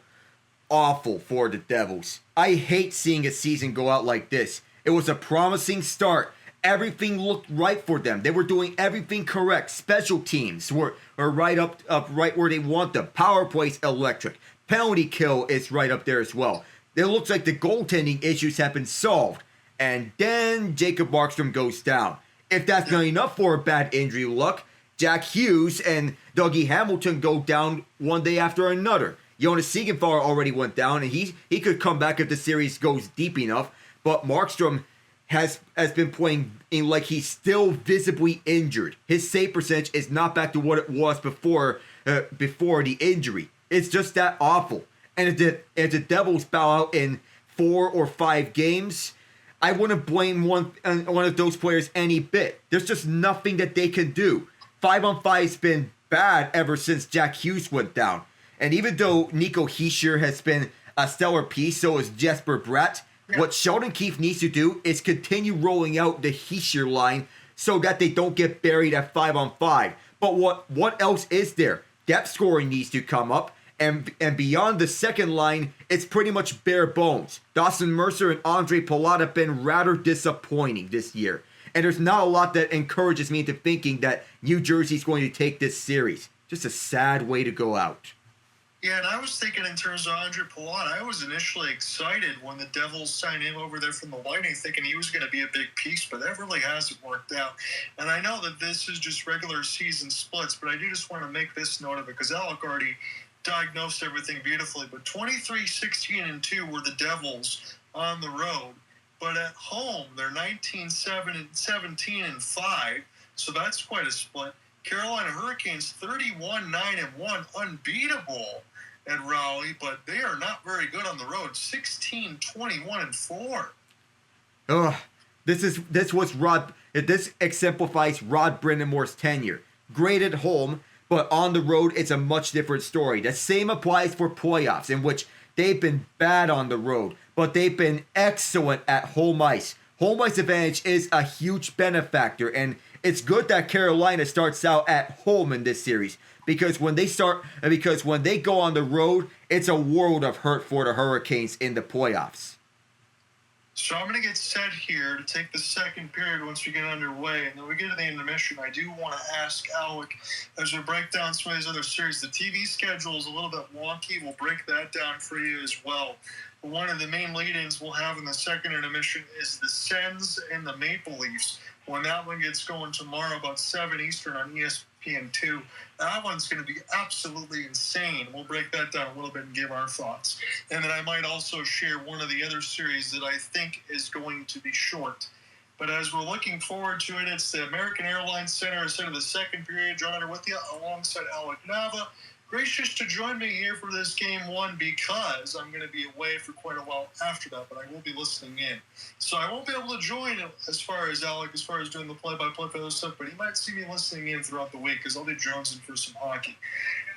awful for the Devils. I hate seeing a season go out like this. It was a promising start. Everything looked right for them. They were doing everything correct. Special teams were right up right where they want them. Power play's electric. Penalty kill is right up there as well. It looks like the goaltending issues have been solved. And then Jacob Markstrom goes down. If that's not enough for a bad injury luck, Jack Hughes and Dougie Hamilton go down one day after another. Jonas Siegenthaler already went down, and he could come back if the series goes deep enough. But Markstrom has been playing in like he's still visibly injured. His save percentage is not back to what it was before the injury. It's just that awful. And if the Devils bow out in 4 or 5 games, I wouldn't blame one of those players any bit. There's just nothing that they can do. 5-on-5's been bad ever since Jack Hughes went down. And even though Nico Hischier has been a stellar piece, so is Jesper Bratt, what Sheldon Keefe needs to do is continue rolling out the Hischier line so that they don't get buried at 5-on-5. But what else is there? Depth scoring needs to come up. And beyond the second line, it's pretty much bare bones. Dawson Mercer and Andre Palat have been rather disappointing this year. And there's not a lot that encourages me into thinking that New Jersey's going to take this series. Just a sad way to go out. Yeah, and I was thinking in terms of Andre Palat, I was initially excited when the Devils signed him over there from the Lightning, thinking he was going to be a big piece, but that really hasn't worked out. And I know that this is just regular season splits, but I do just want to make this note of it, because Alec already diagnosed everything beautifully. But 23-16-2 were the Devils on the road, but at home they're 19-17-5, so that's quite a split. Carolina Hurricanes 31-9-1, unbeatable at Raleigh, but they are not very good on the road. 16-21-4. This exemplifies Rod Brind'Amour's tenure. Great at home, but on the road it's a much different story. The same applies for playoffs, in which they've been bad on the road, but they've been excellent at home ice. Home ice advantage is a huge benefactor, and it's good that Carolina starts out at home in this series, because when they go on the road, it's a world of hurt for the Hurricanes in the playoffs. So I'm going to get set here to take the second period once we get underway, and then we get to the intermission. I do want to ask Alec, as we break down some of these other series, the TV schedule is a little bit wonky. We'll break that down for you as well. But one of the main lead-ins we'll have in the second intermission is the Sens and the Maple Leafs. When that one gets going tomorrow about 7 Eastern on ESPN2, that one's going to be absolutely insane. We'll break that down a little bit and give our thoughts. And then I might also share one of the other series that I think is going to be short. But as we're looking forward to it, it's the American Airlines Center instead of the second period. John Ott with you alongside Alec Nava. Gracious to join me here for this game one, because I'm going to be away for quite a while after that, but I will be listening in. So I won't be able to join as far as Alec, as far as doing the play-by-play for those stuff, but he might see me listening in throughout the week, because I'll be jonesing for some hockey.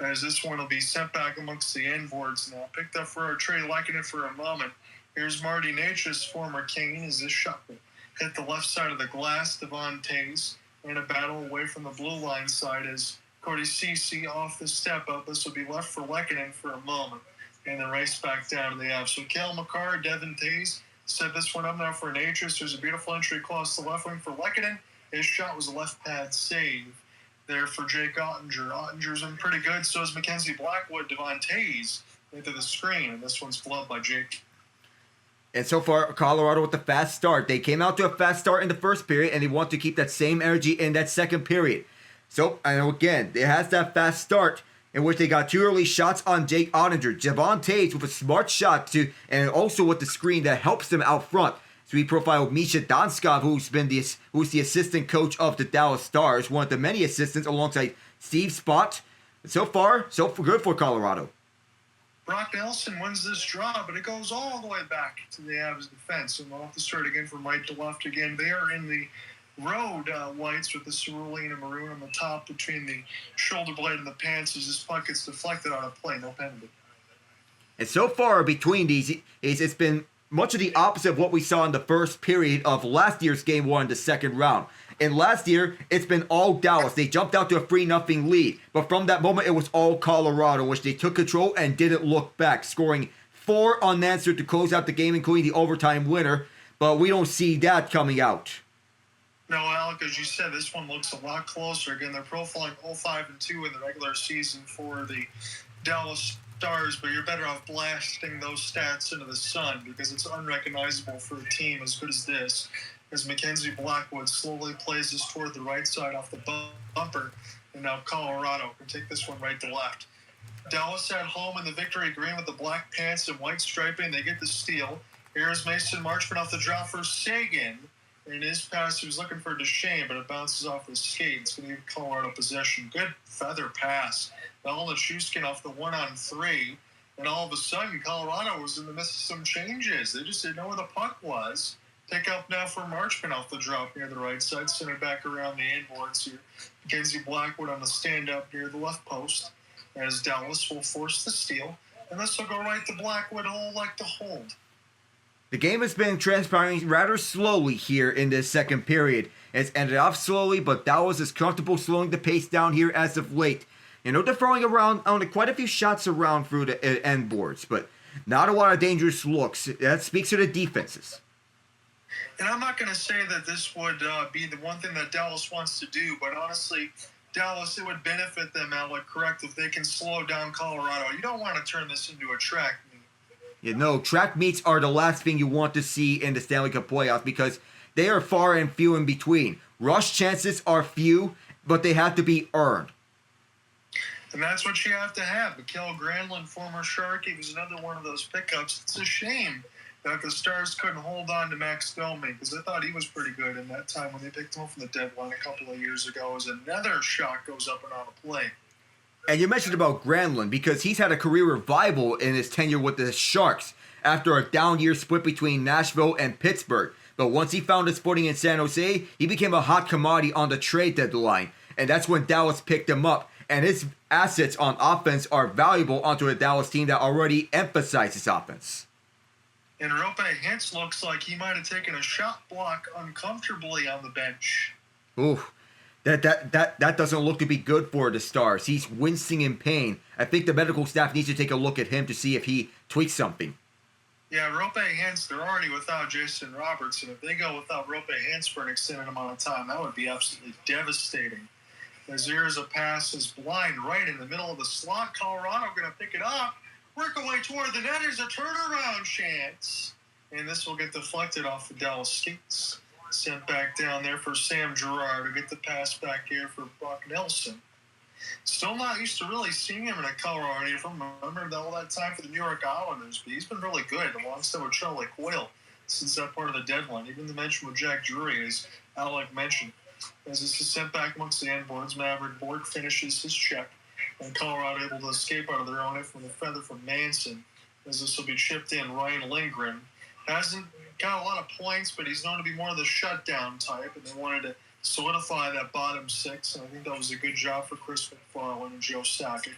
As this one will be sent back amongst the end boards now. Picked up for our trade, liking it for a moment. Here's Marty Natchez, former King, as this shot will hit the left side of the glass. Devon Tays in a battle away from the blue line side as Cody Ceci off the step up. This will be left for Lehkonen for a moment, and then race back down to the app. So Cale Makar, Devon Tays set this one up now for Natchez. There's a beautiful entry across the left wing for Lehkonen. His shot was a left pad save there for Jake Ottinger. Ottinger's been pretty good. So is Mackenzie Blackwood. Devon Tays into the screen, and this one's gloved by Jake. And so far, Colorado with a fast start. They came out to a fast start in the first period, and they want to keep that same energy in that second period. So, and again, it has that fast start in which they got 2 early shots on Jake Ottinger. Devon Tays with a smart shot and also with the screen that helps them out front. So we profiled Misha Donskov, who's the assistant coach of the Dallas Stars, one of the many assistants alongside Steve Spott. So far, so good for Colorado. Brock Nelson wins this draw, but it goes all the way back to the Avs defense. And we'll have to start again from right to left again. They are in the road whites with the cerulean and maroon on the top between the shoulder blade and the pants as this puck gets deflected on a play, no penalty. And so far between these, it's been much of the opposite of what we saw in the first period of last year's Game 1 in the second round. And last year, it's been all Dallas. They jumped out to a 3-0 lead. But from that moment, it was all Colorado, which they took control and didn't look back, scoring 4 unanswered to close out the game, including the overtime winner. But we don't see that coming out. No, Alec, as you said, this one looks a lot closer. Again, they're profiling 0-5-2 in the regular season for the Dallas Stars, but you're better off blasting those stats into the sun because it's unrecognizable for a team as good as this. As Mackenzie Blackwood slowly plays this toward the right side off the bumper, and now Colorado can take this one right to left. Dallas at home in the victory green with the black pants and white striping. They get the steal. Here's Mason Marchment off the draw for Sagan. In his pass, he was looking for Duchesne, but it bounces off his skate. It's going to give Colorado possession. Good feather pass. Nolan Shushkin off the 1-on-3. And all of a sudden, Colorado was in the midst of some changes. They just didn't know where the puck was. Pick up now for Marchment off the drop near the right side. Send it back around the inboards here. Mackenzie Blackwood on the stand-up near the left post. As Dallas will force the steal. And this will go right to Blackwood, who will like to hold. The game has been transpiring rather slowly here in this second period. It's ended off slowly, but Dallas is comfortable slowing the pace down here as of late. You know, they're throwing around quite a few shots around through the end boards, but not a lot of dangerous looks. That speaks to the defenses. And I'm not going to say that this would be the one thing that Dallas wants to do, but honestly, Dallas, it would benefit them, Alec, correct, if they can slow down Colorado. You don't want to turn this into a track meet. You know, track meets are the last thing you want to see in the Stanley Cup playoffs because they are far and few in between. Rush chances are few, but they have to be earned. And that's what you have to have. Mikael Granlund, former Shark, he was another one of those pickups. It's a shame that the Stars couldn't hold on to Max Domi because I thought he was pretty good in that time when they picked him up from the deadline a couple of years ago as another shot goes up and on a play. And you mentioned about Granlund because he's had a career revival in his tenure with the Sharks after a down year split between Nashville and Pittsburgh. But once he found his footing in San Jose, he became a hot commodity on the trade deadline. And that's when Dallas picked him up. And his assets on offense are valuable onto a Dallas team that already emphasizes offense. And Rope Hintz looks like he might have taken a shot block uncomfortably on the bench. Ooh, that doesn't look to be good for the Stars. He's wincing in pain. I think the medical staff needs to take a look at him to see if he tweaks something. Yeah, Rope Hintz, they're already without Jason Robertson. If they go without Rope Hintz for an extended amount of time, that would be absolutely devastating. As there's a pass is blind right in the middle of the slot. Colorado going to pick it up. Work away toward the net. There's a turnaround chance. And this will get deflected off the Dallas skates. Sent back down there for Sam Girard to get the pass back here for Brock Nelson. Still not used to really seeing him in a Colorado uniform. I remember all that time for the New York Islanders, but he's been really good alongside with Charlie Coyle since that part of the deadline. Even the mention with Jack Drury, as Alec mentioned. As this is sent back amongst the end boards, Maverick Borg finishes his check. And Colorado able to escape out of their own hit from the feather from Manson. As this will be chipped in, Ryan Lindgren hasn't got a lot of points, but he's known to be more of the shutdown type, and they wanted to solidify that bottom six, and I think that was a good job for Chris McFarland and Joe Sakic.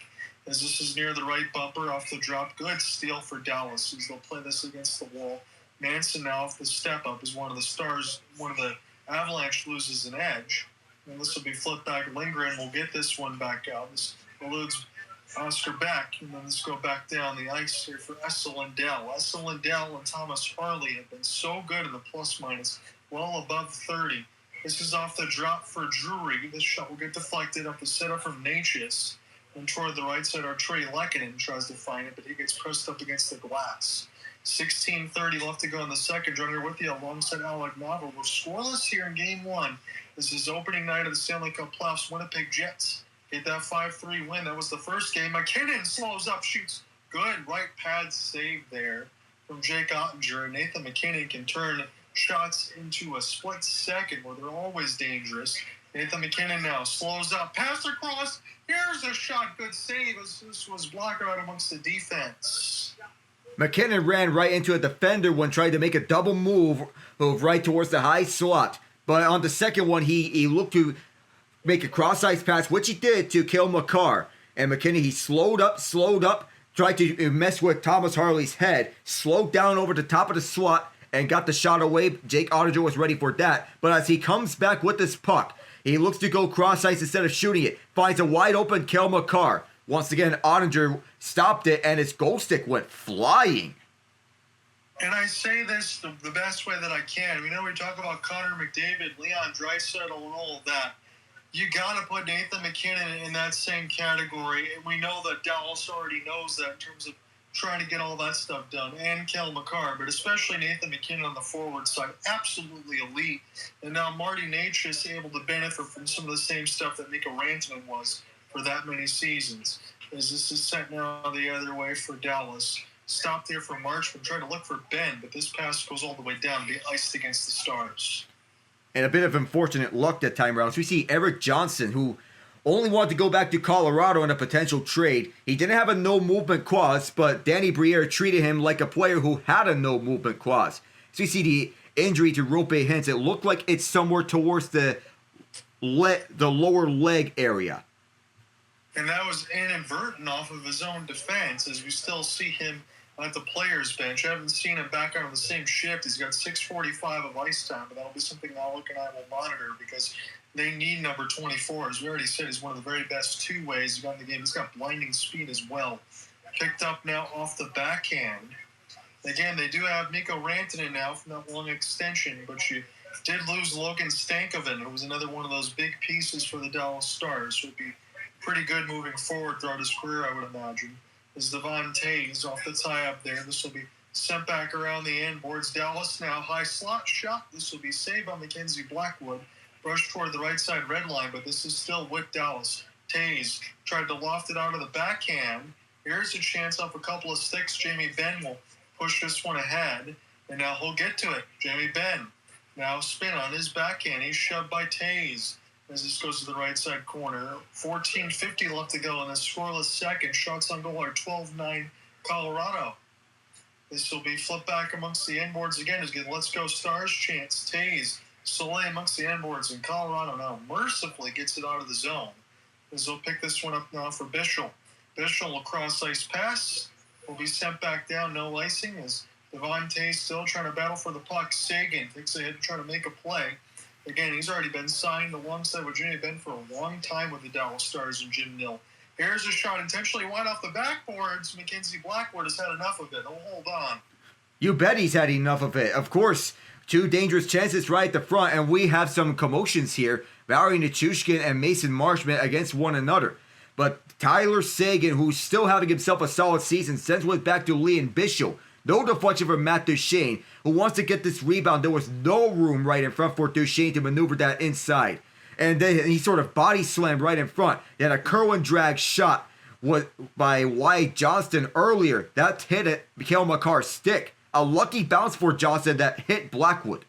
As this is near the right bumper off the drop, good steal for Dallas as they'll play this against the wall. Manson now off the step up is one of the Stars, one of the Avalanche loses an edge, and this will be flipped back. Lindgren will get this one back out. This eludes Oscar Beck, and then let's go back down the ice here for Essa Lindell. Essa Lindell and Thomas Harley have been so good in the plus-minus, well above 30. This is off the drop for Drury. This shot will get deflected up the setup from Natchez. And toward the right side, our Trey Lehkonen tries to find it, but he gets pressed up against the glass. 16:30 left to go in the second. Joining her with you alongside Alec Novel. We're scoreless here in Game 1. This is opening night of the Stanley Cup playoffs. Winnipeg Jets get that 5-3 win. That was the first game. McKinnon slows up, shoots good. Right pad save there from Jake Ottinger. Nathan McKinnon can turn shots into a split second where they're always dangerous. Nathan McKinnon now slows up. Pass across. Here's a shot. Good save as this was blocked out amongst the defense. McKinnon ran right into a defender when trying to make a double move right towards the high slot. But on the second one, he looked to make a cross-ice pass, which he did to kill Makar. And McKinnon, he slowed up, tried to mess with Thomas Harley's head, slowed down over the top of the slot, and got the shot away. Jake Ottinger was ready for that. But as he comes back with this puck, he looks to go cross-ice instead of shooting it. Finds a wide-open Kel Makar. Once again, Ottinger stopped it, and his goal stick went flying. And I say this the best way that I can. We know we talk about Connor McDavid, Leon Draisaitl, and all of that. You got to put Nathan McKinnon in that same category. And we know that Dallas already knows that in terms of trying to get all that stuff done. And Kel Makar, but especially Nathan McKinnon on the forward side. Absolutely elite. And now Marty Natchez able to benefit from some of the same stuff that Mikko Rantanen was for that many seasons. As this is sent now the other way for Dallas. Stopped there for Marchman, trying to look for Ben, but this pass goes all the way down to be iced against the Stars. And a bit of unfortunate luck that time around. So we see Eric Johnson, who only wanted to go back to Colorado in a potential trade. He didn't have a no-movement clause, but Danny Briere treated him like a player who had a no-movement clause. So you see the injury to Rope Hintz. It looked like it's somewhere towards the lower leg area. And that was inadvertent off of his own defense, as we still see him at the players' bench. I haven't seen him back on the same shift. He's got 6:45 of ice time, but that'll be something Alec and I will monitor because they need number 24. As we already said, he's one of the very best two-ways he's got in the game. He's got blinding speed as well. Picked up now off the backhand. Again, they do have Mikko Rantanen now from that long extension, but you did lose Logan Stankoven, who was another one of those big pieces for the Dallas Stars. So it'd be pretty good moving forward throughout his career, I would imagine. As Devon Tays off the tie-up there. This will be sent back around the end boards. Dallas now high slot shot. This will be saved by Mackenzie Blackwood. Brushed toward the right side red line, but this is still with Dallas. Tays tried to loft it out of the backhand. Here's a chance off a couple of sticks. Jamie Benn will push this one ahead, and now he'll get to it. Jamie Benn now spin on his backhand. He's shoved by Tays as this goes to the right side corner. 14:50 left to go in the scoreless second. Shots on goal are 12-9 Colorado. This will be flipped back amongst the end boards again. Is Let's Go Stars chance. Tays, Soleil amongst the end boards, and Colorado now mercifully gets it out of the zone. As they'll pick this one up now for Bischel. Bischel will cross ice pass. Will be sent back down, no icing, as Devon Tays still trying to battle for the puck. Sagan takes ahead to try to make a play. Again, he's already been signed alongside Virginia Benn for a long time with the Dallas Stars and Jim Nill. Here's a shot intentionally wide off the backboards. Mackenzie Blackwood has had enough of it. Oh, hold on. You bet he's had enough of it. Of course, two dangerous chances right at the front, and we have some commotions here. Valerie Nichushkin and Mason Marshman against one another. But Tyler Sagan, who's still having himself a solid season, sends one back to Leon Bischel. No deflection from Matt Duchesne, who wants to get this rebound. There was no room right in front for Duchesne to maneuver that inside. And then he sort of body slammed right in front. Then a curl and drag shot was by Wyatt Johnston earlier. That hit at Mikhail Makar's stick. A lucky bounce for Johnston that hit Blackwood.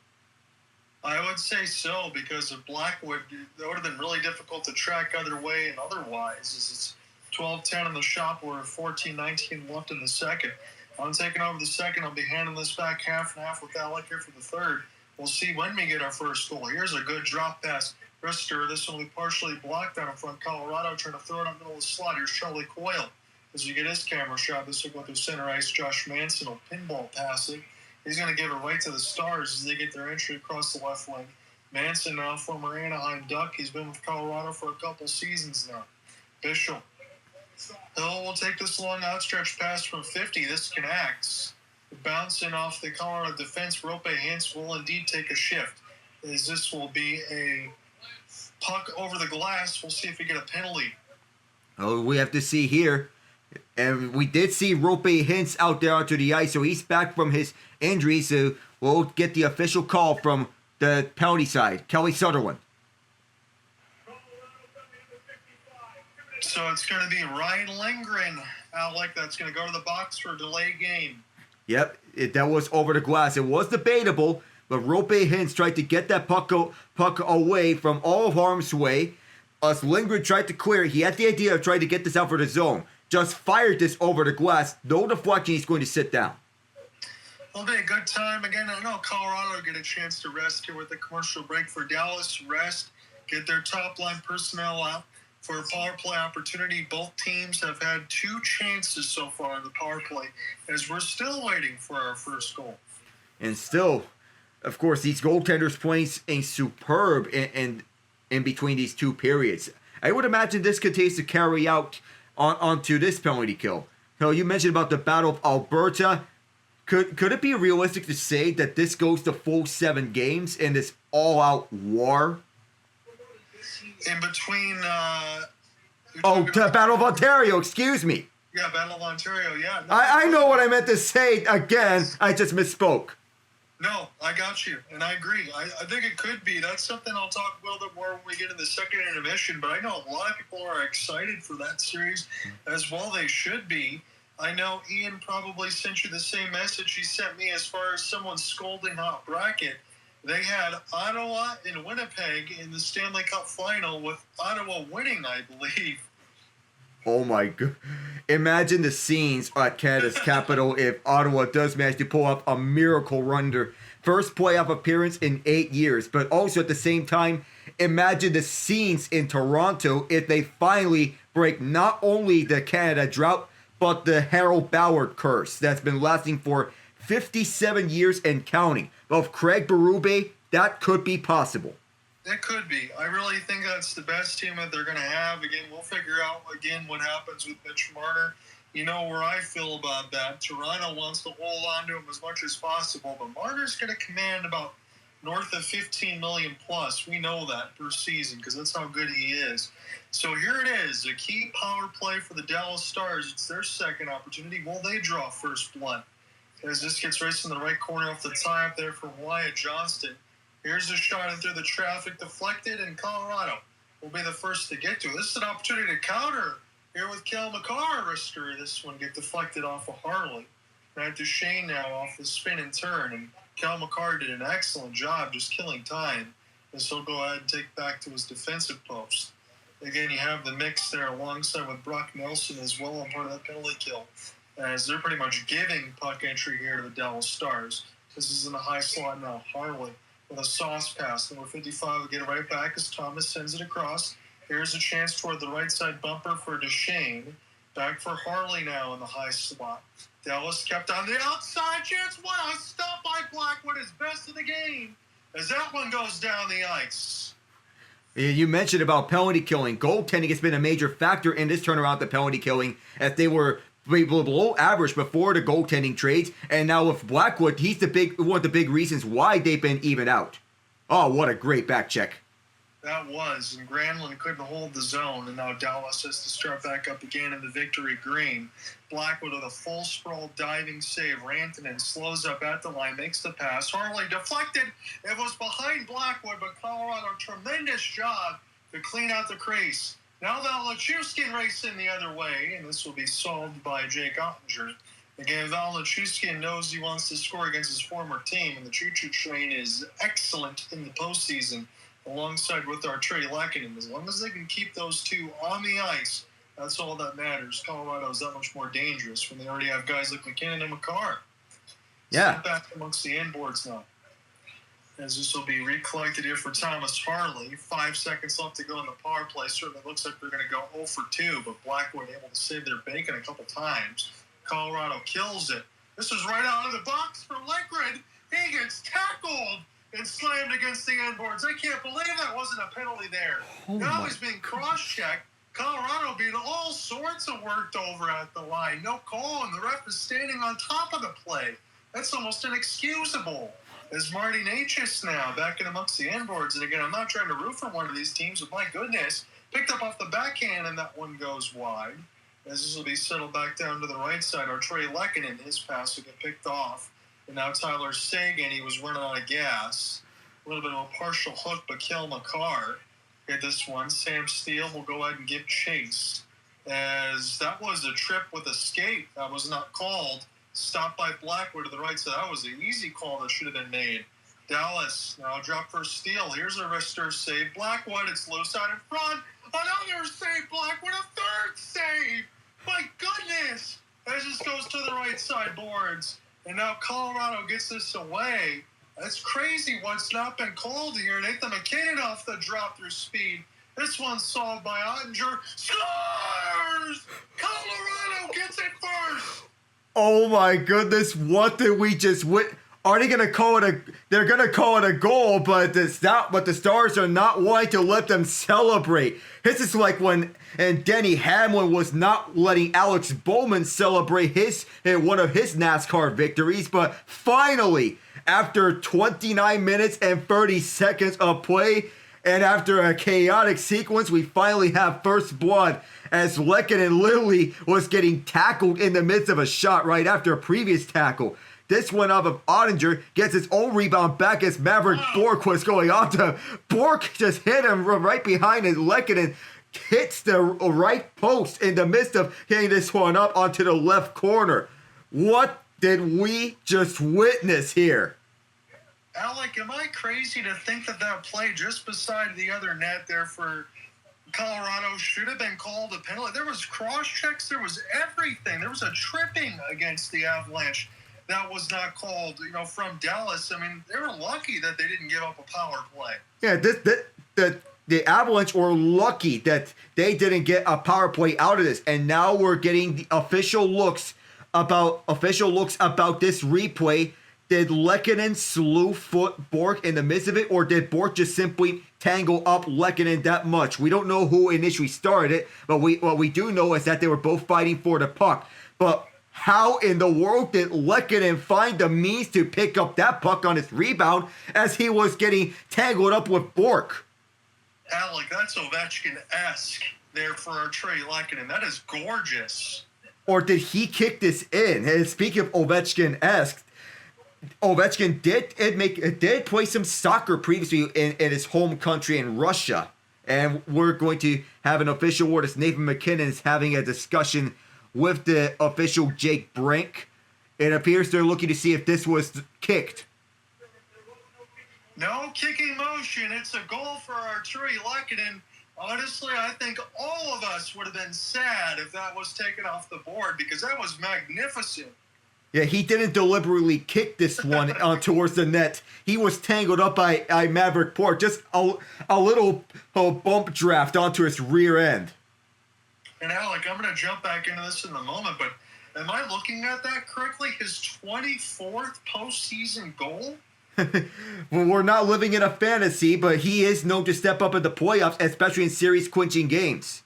I would say so, because of Blackwood, that would have been really difficult to track either way and otherwise. As it's 12-10 in the shot, we're 14-19 left in the second. I'm taking over the second. I'll be handing this back half and half with Alec here for the third. We'll see when we get our first goal. Here's a good drop pass. Rister, this will be partially blocked down in front. Colorado trying to throw it up the middle of the slot. Here's Charlie Coyle. As you get his camera shot, this will go through center ice. Josh Manson will pinball pass it. He's going to give it right to the Stars as they get their entry across the left wing. Manson, now former Anaheim Duck. He's been with Colorado for a couple seasons now. Bischel. Hill will take this long outstretched pass from 50. This connects. Bouncing off the Colorado defense, Rope Hintz will indeed take a shift. As this will be a puck over the glass. We'll see if we get a penalty. Oh, we have to see here. And we did see Rope Hintz out there onto the ice, so he's back from his injury, so we'll get the official call from the penalty side. Kelly Sutherland. So it's going to be Ryan Lindgren, Alec, that's going to go to the box for a delay game. Yep, that was over the glass. It was debatable, but Rope Hintz tried to get that puck away from all of harm's way. As Lindgren tried to clear it, he had the idea of trying to get this out for the zone. Just fired this over the glass. No deflection, he's going to sit down. It'll be a good time. Again, I know Colorado will get a chance to rest here with the commercial break for Dallas. Rest, get their top-line personnel out for a power play opportunity. Both teams have had two chances so far in the power play, as we're still waiting for our first goal. And still, of course, these goaltenders playing superb in between these two periods. I would imagine this continues to carry out onto this penalty kill. So you mentioned about the Battle of Alberta. Could it be realistic to say that this goes to full 7 games in this all-out war? In between... the Battle of Ontario, excuse me. Yeah, Battle of Ontario, yeah. No, I know what I meant to say again. I just misspoke. No, I got you, and I agree. I think it could be. That's something I'll talk a little bit more when we get in the second intermission, but I know a lot of people are excited for that series as well. They should be. I know Ian probably sent you the same message he sent me as far as someone scolding hot bracket. They had Ottawa and Winnipeg in the Stanley Cup final, with Ottawa winning, I believe. Oh my god. Imagine the scenes at Canada's capital if Ottawa does manage to pull up a miracle run, their first playoff appearance in 8 years. But also at the same time, imagine the scenes in Toronto if they finally break not only the Canada drought, but the Harold Ballard curse that's been lasting for 57 years and counting. Both Craig Berube, that could be possible. It could be. I really think that's the best team that they're going to have. Again, we'll figure out, what happens with Mitch Marner You know where I feel about that. Toronto wants to hold on to him as much as possible, but Marner's going to command about north of 15 million plus. We know that per season because that's how good he is. So here it is, a key power play for the Dallas Stars. It's their second opportunity. Will they draw first blood? As this gets raced in the right corner off the tie up there from Wyatt Johnston. Here's a shot in through the traffic, deflected, and Colorado will be the first to get to it. This is an opportunity to counter here with Cale Makar. This one get deflected off of Harley. Matt Duchene now off the spin and turn, and Cale Makar did an excellent job just killing time as he'll go ahead and take back to his defensive post. Again, you have the mix there alongside with Brock Nelson as well on part of that penalty kill, as they're pretty much giving puck entry here to the Dallas Stars. This is in the high slot now. Harley with a sauce pass. Number 55 will get it right back as Thomas sends it across. Here's a chance toward the right side bumper for Duchene. Back for Harley now in the high slot. Dallas kept on the outside chance. What a stop by Blackwood, his best of the game, as that one goes down the ice. You mentioned about penalty killing. Goaltending has been a major factor in this turnaround to penalty killing, as they were below average before the goaltending trades, and now with Blackwood, he's one of the big reasons why they've been even out. Oh, what a great back check. That was, and Granlund couldn't hold the zone, and now Dallas has to start back up again in the victory green. Blackwood with a full sprawl diving save. Rantanen slows up at the line, makes the pass. Harley deflected. It was behind Blackwood, but Colorado, tremendous job to clean out the crease. Now Valachuskin racing the other way, and this will be solved by Jake Ottinger. Again, Valachuskin knows he wants to score against his former team, and the choo-choo train is excellent in the postseason, alongside with our Trey Lehkonen. As long as they can keep those two on the ice, that's all that matters. Colorado is that much more dangerous when they already have guys like McKinnon and Makar. Yeah. Back amongst the inboards now. As this will be recollected here for Thomas Harley. 5 seconds left to go in the power play. Certainly looks like they're going to go 0 for 2, but Blackwood able to save their bacon a couple times. Colorado kills it. This is right out of the box for Lekrid. He gets tackled and slammed against the inboards. I can't believe that wasn't a penalty there. Now he's being cross-checked. Colorado being all sorts of worked over at the line. No call, and the ref is standing on top of the play. That's almost inexcusable. As Marty Natchez now back in amongst the inboards. And again, I'm not trying to root for one of these teams, but my goodness, picked up off the backhand, and that one goes wide. As this will be settled back down to the right side. Our Trey Lehkonen, his pass will get picked off. And now Tyler Seguin, he was running out of gas. A little bit of a partial hook, but Cale Makar get this one. Sam Steele will go ahead and give chase. As that was a trip with a skate that was not called. Stopped by Blackwood to the right side. That was an easy call that should have been made. Dallas now drop for Steele. Here's a wrister save. Blackwood, it's loose out in front. Another save, Blackwood, a third save. My goodness. As this goes to the right side boards. And now Colorado gets this away. That's crazy what's not been called here. Nathan McKinnon off the drop through speed. This one's solved by Ottinger. Scores! Colorado gets it first. Oh my goodness, what did we just Are they gonna call it they're gonna call it a goal, but the Stars are not wanting to let them celebrate. This is like when Denny Hamlin was not letting Alex Bowman celebrate one of his NASCAR victories, but finally, after 29 minutes and 30 seconds of play, and after a chaotic sequence, we finally have first blood, as Lehkonen literally was getting tackled in the midst of a shot right after a previous tackle. This one off of Ottinger gets his own rebound back as Maverick Bourque was going on to. Bourque just hit him right behind his Lehkonen. Hits the right post in the midst of hitting this one up onto the left corner. What did we just witness here? Alec, am I crazy to think that play just beside the other net there for Colorado should have been called a penalty? There was cross checks, there was everything. There was a tripping against the Avalanche that was not called, from Dallas. I mean, they were lucky that they didn't give up a power play. Yeah, the Avalanche were lucky that they didn't get a power play out of this, and now we're getting the official looks about this replay. Did Lehkonen slew foot Bourque in the midst of it, or did Bourque just simply tangle up Lehkonen that much? We don't know who initially started it, but what we do know is that they were both fighting for the puck. But how in the world did Lehkonen find the means to pick up that puck on his rebound as he was getting tangled up with Bork? Alec, that's Ovechkin-esque there for our Trey Lehkonen. That is gorgeous. Or did he kick this in? And speaking of Ovechkin-esque, Ovechkin did play some soccer previously in his home country in Russia. And we're going to have an official word as Nathan McKinnon is having a discussion with the official Jake Brink. It appears they're looking to see if this was kicked. No kicking motion. It's a goal for our Trey Lehkonen. Honestly, I think all of us would have been sad if that was taken off the board because that was magnificent. Yeah, he didn't deliberately kick this one towards the net. He was tangled up by Maverick Port. Just a little bump draft onto his rear end. And Alec, I'm going to jump back into this in a moment, but am I looking at that correctly? His 24th postseason goal? Well, we're not living in a fantasy, but he is known to step up in the playoffs, especially in series-clinching games.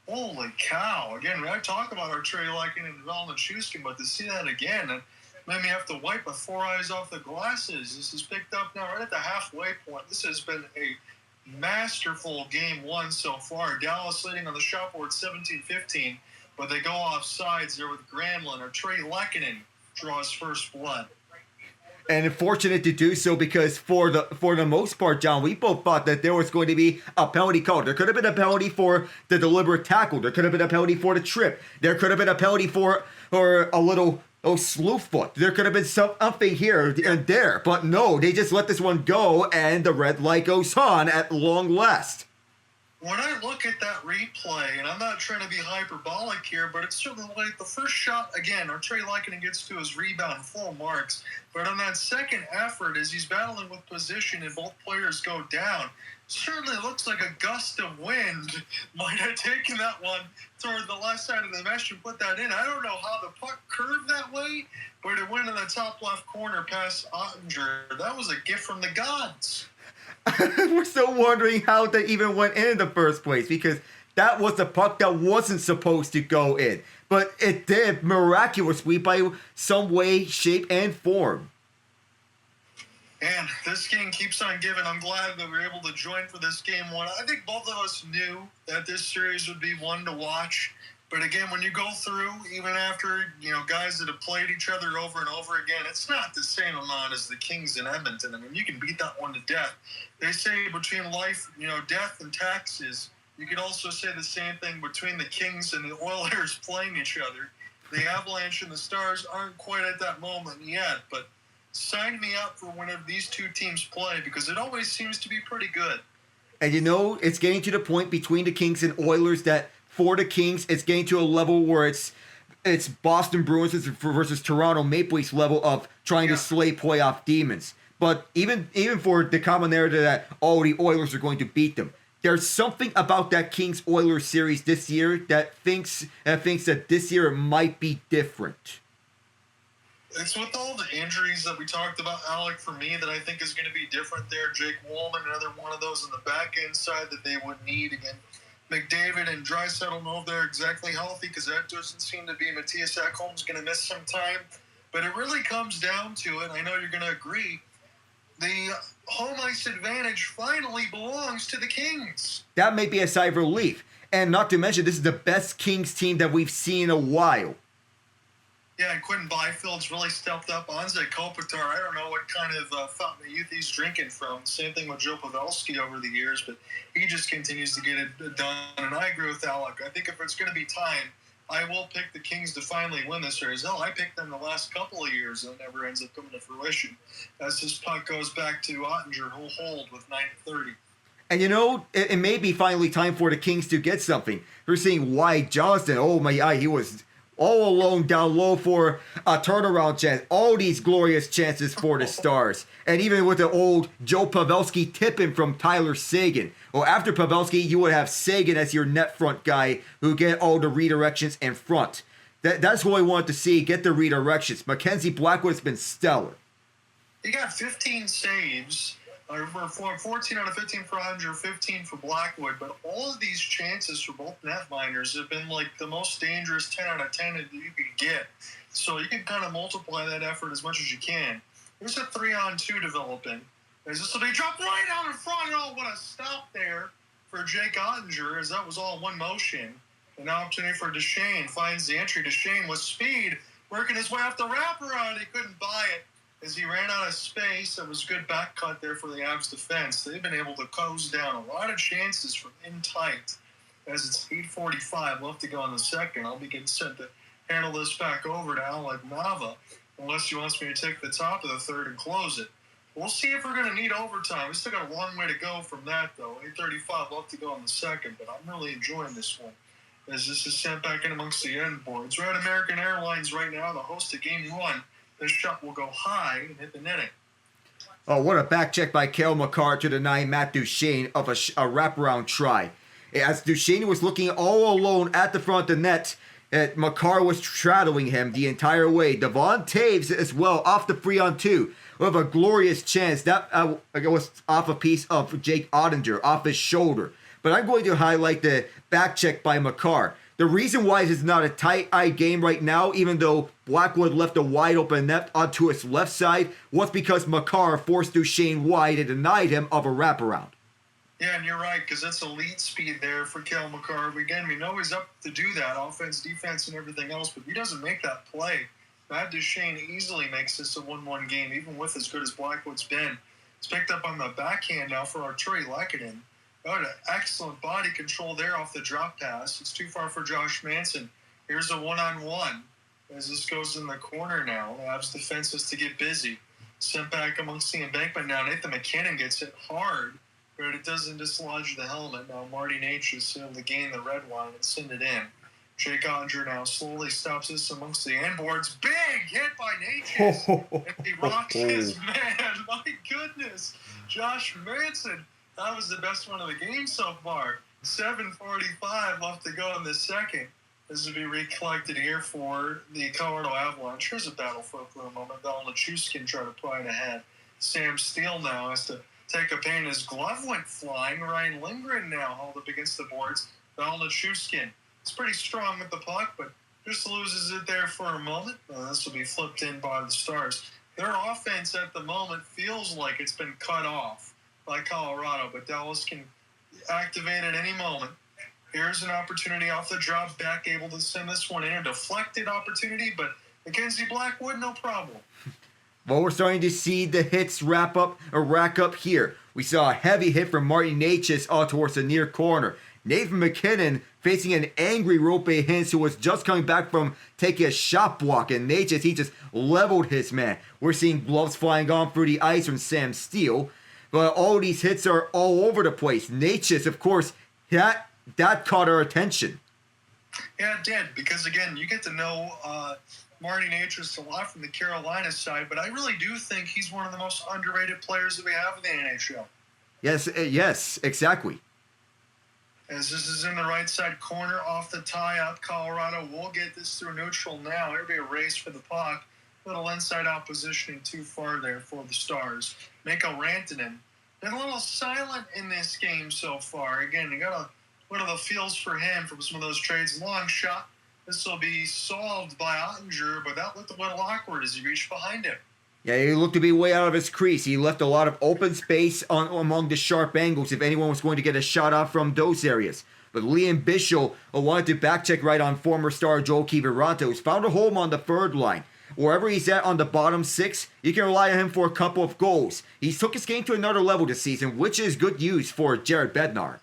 Holy cow. Again, I talk about our Trey Lehkonen and Valentine Shuskin, but to see that again, it made me have to wipe my 4 eyes off the glasses. This is picked up now right at the halfway point. This has been a masterful game one so far. Dallas leading on the shot board 17-15, but they go off sides there with Granlund. Or Trey Lehkonen draws first blood. And fortunate to do so because for the most part, John, we both thought that there was going to be a penalty called. There could have been a penalty for the deliberate tackle. There could have been a penalty for the trip. There could have been a penalty for a little slew foot. There could have been something here and there. But no, they just let this one go, and the red light goes on at long last. When I look at that replay, and I'm not trying to be hyperbolic here, but it's certainly like the first shot, again, our Trey Lehkonen gets to his rebound, full marks. But on that second effort, as he's battling with position and both players go down, certainly looks like a gust of wind might have taken that one toward the left side of the mesh and put that in. I don't know how the puck curved that way, but it went in the top left corner past Ottinger. That was a gift from the gods. We're still wondering how that even went in the first place because that was the puck that wasn't supposed to go in. But it did miraculously by some way, shape, and form. And this game keeps on giving. I'm glad that we were able to join for this game one. I think both of us knew that this series would be one to watch. But again, when you go through, even after, guys that have played each other over and over again, it's not the same amount as the Kings in Edmonton. I mean, you can beat that one to death. They say between life, death and taxes, you could also say the same thing between the Kings and the Oilers playing each other. The Avalanche and the Stars aren't quite at that moment yet, but sign me up for whenever these two teams play because it always seems to be pretty good. And it's getting to the point between the Kings and Oilers that for the Kings, it's getting to a level where it's Boston Bruins versus Toronto Maple Leafs level of trying to slay playoff demons. But even for the common narrative that, the Oilers are going to beat them, there's something about that Kings-Oilers series this year that thinks that this year it might be different. It's with all the injuries that we talked about, Alec, for me, that I think is going to be different there. Jake Woolman, another one of those on the back end side that they would need again. McDavid and Draisaitl don't know if they're exactly healthy because that doesn't seem to be. Matthias Ekholm's going to miss some time. But it really comes down to it. I know you're going to agree. The home ice advantage finally belongs to the Kings. That may be a sigh of relief. And not to mention, this is the best Kings team that we've seen in a while. Yeah, and Quentin Byfield's really stepped up. Anze Kopitar, I don't know what kind of fountain of youth he's drinking from. Same thing with Joe Pavelski over the years, but he just continues to get it done. And I agree with Alec. I think if it's going to be time, I will pick the Kings to finally win this series. I picked them the last couple of years, and it never ends up coming to fruition. As this puck goes back to Ottinger, who'll hold with 9:30. And it may be finally time for the Kings to get something. We're seeing Wyatt Johnston. Oh my God, he was all alone down low for a turnaround chance. All these glorious chances for the Stars. And even with the old Joe Pavelski tipping from Tyler Seguin. Well, after Pavelski, you would have Seguin as your net front guy who get all the redirections in front. That's what I wanted to see, get the redirections. Mackenzie Blackwood has been stellar. He got 15 saves For 14 out of 15 for Oettinger, 15 for Blackwood, but all of these chances for both netminders have been like the most dangerous 10 out of 10 that you can get. So you can kind of multiply that effort as much as you can. There's a 3-on-2 developing. As this will be dropped right out in front. Oh, what a stop there for Jake Oettinger, as that was all one motion. An opportunity for Duchesne. Finds the entry. Duchesne with speed, working his way off the wraparound. He couldn't buy it as he ran out of space. It was a good back cut there for the Avs defense. They've been able to close down a lot of chances from in tight. As it's 8:45 left to go in the second, I'll be getting sent to handle this back over to Alec Nava, unless he wants me to take the top of the third and close it. We'll see if we're going to need overtime. We still got a long way to go from that, though. 8:35 left to go in the second, but I'm really enjoying this one, as this is sent back in amongst the end boards. We're at American Airlines right now, the host of Game 1. This shot will go high and hit the netting. Oh, what a back check by Cale Makar to deny Matt Duchesne of a wraparound try. As Duchesne was looking all alone at the front of the net, Makar was straddling him the entire way. Devon Taves as well off the 3-on-2 with a glorious chance. That was off a piece of Jake Oettinger, off his shoulder. But I'm going to highlight the back check by Makar. The reason why it's not a tight-eye game right now, even though Blackwood left a wide open net onto his left side, was because Makar forced Duchesne wide and denied him of a wraparound. Yeah, and you're right, because that's elite speed there for Cale Makar. Again, we know he's up to do that, offense, defense, and everything else, but he doesn't make that play. Matt Duchesne easily makes this a 1-1 game, even with as good as Blackwood's been. It's picked up on the backhand now for Arturi Lehkonen. Got an excellent body control there off the drop pass. It's too far for Josh Manson. Here's a one-on-one as this goes in the corner now. Avs defense has to get busy. Sent back amongst the embankment now. Nathan McKinnon gets hit hard, but it doesn't dislodge the helmet. Now Marty Natchez is able to gain the red line and send it in. Jake Oettinger now slowly stops this amongst the end boards. Big hit by Natchez. And he rocks his man. My goodness. Josh Manson. That was the best one of the game so far. 7:45 left to go in the second. This will be recollected here for the Colorado Avalanche. Here's a battle for a moment. Val Nichushkin try to pry it ahead. Sam Steele now has to take a pain. His glove went flying. Ryan Lindgren now hauled up against the boards. Val Nichushkin. It's pretty strong with the puck, but just loses it there for a moment. This will be flipped in by the Stars. Their offense at the moment feels like it's been cut off by Colorado, but Dallas can activate at any moment. Here's an opportunity off the drop back, able to send this one in. A deflected opportunity, but Mackenzie Blackwood, no problem. Well, we're starting to see the hits rack up here. We saw a heavy hit from Marty Natchez all towards the near corner. Nathan McKinnon facing an angry Rope Hintz, who was just coming back from taking a shot block, and Natchez, he just leveled his man. We're seeing gloves flying on through the ice from Sam Steele. But all these hits are all over the place. Natchez, of course, that caught our attention. Yeah, it did, because, again, you get to know Marty Natchez a lot from the Carolina side, but I really do think he's one of the most underrated players that we have in the NHL. Yes, exactly. As this is in the right side corner off the tie-up, Colorado will get this through neutral now. It'll be a race for the puck. Little inside out positioning too far there for the Stars. Mikko Rantanen been a little silent in this game so far. Again, you got one of the feels for him from some of those trades. Long shot. This will be solved by Oettinger, but that looked a little awkward as he reached behind him. Yeah, he looked to be way out of his crease. He left a lot of open space among the sharp angles if anyone was going to get a shot off from those areas. But Liam Bichsel wanted to backcheck right on former star Joel Kiviranta, who's found a home on the third line. Wherever he's at on the bottom six, you can rely on him for a couple of goals. He's took his game to another level this season, which is good news for Jared Bednar.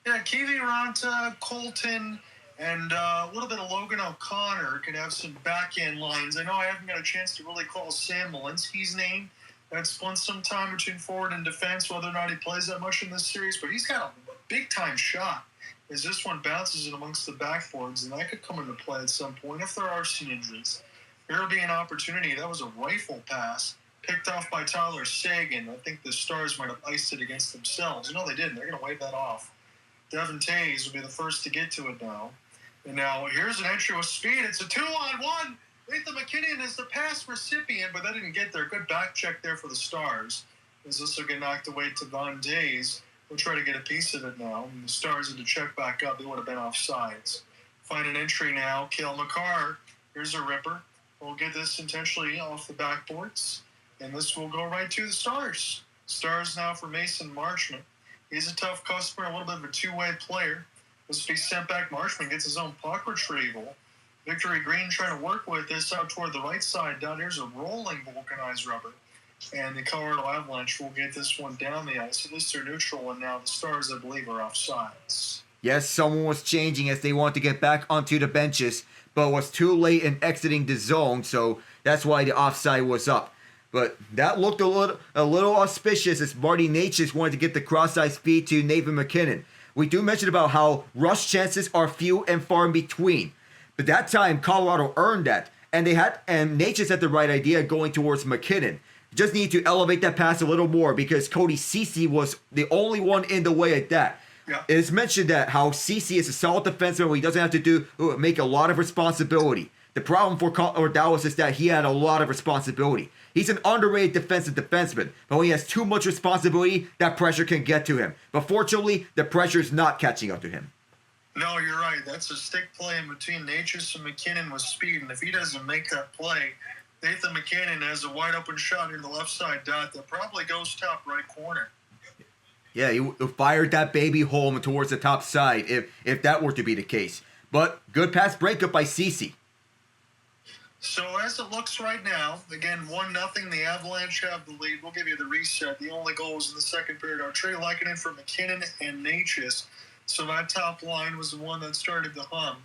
Yeah, Kiviranta, Colton, and a little bit of Logan O'Connor can have some back-end lines. I know I haven't got a chance to really call Sam Malinsky's name. That's split some time between forward and defense, whether or not he plays that much in this series, but he's got a big-time shot as this one bounces in amongst the backboards, and that could come into play at some point if there are some injuries. Here will be an opportunity. That was a rifle pass picked off by Tyler Seguin. I think the Stars might have iced it against themselves. No, they didn't. They're going to wave that off. Devin Taves will be the first to get to it now. And now here's an entry with speed. It's a 2-on-1. Nathan McKinnon is the pass recipient, but that didn't get there. Good back check there for the Stars. as this will get knocked away to Von Days. We'll try to get a piece of it now. And the Stars had to check back up. They would have been offsides. Find an entry now. Cale Makar. Here's a ripper. We'll get this intentionally off the backboards. And this will go right to the Stars. Stars now for Mason Marchment. He's a tough customer, a little bit of a two-way player. This will be sent back. Marchment gets his own puck retrieval. Victory Green trying to work with this out toward the right side. Down here's a rolling vulcanized rubber. And the Colorado Avalanche will get this one down the ice. At least they're neutral, and now the Stars, I believe, are offsides. Yes, someone was changing as they want to get back onto the benches, but was too late in exiting the zone, so that's why the offside was up. But that looked a little auspicious as Marty Necas wanted to get the cross-ice feed to Nathan MacKinnon. We do mention about how rush chances are few and far in between. But that time, Colorado earned that, and Necas had the right idea going towards MacKinnon. Just need to elevate that pass a little more because Cody Ceci was the only one in the way at that. Yeah. It is mentioned that how Ceci is a solid defenseman where he doesn't have to make a lot of responsibility. The problem for Dallas is that he had a lot of responsibility. He's an underrated defensive defenseman, but when he has too much responsibility, that pressure can get to him. But fortunately, the pressure is not catching up to him. No, you're right. That's a stick play in between Necas and MacKinnon with speed, and if he doesn't make that play, Nathan MacKinnon has a wide open shot in the left side dot that probably goes top right corner. Yeah, he fired that baby home towards the top side if that were to be the case. But good pass breakup by Ceci. So as it looks right now, again, 1-0, the Avalanche have the lead. We'll give you the reset. The only goals in the second period are Trey Lehkonen for MacKinnon and Necas. So that top line was the one that started the hum.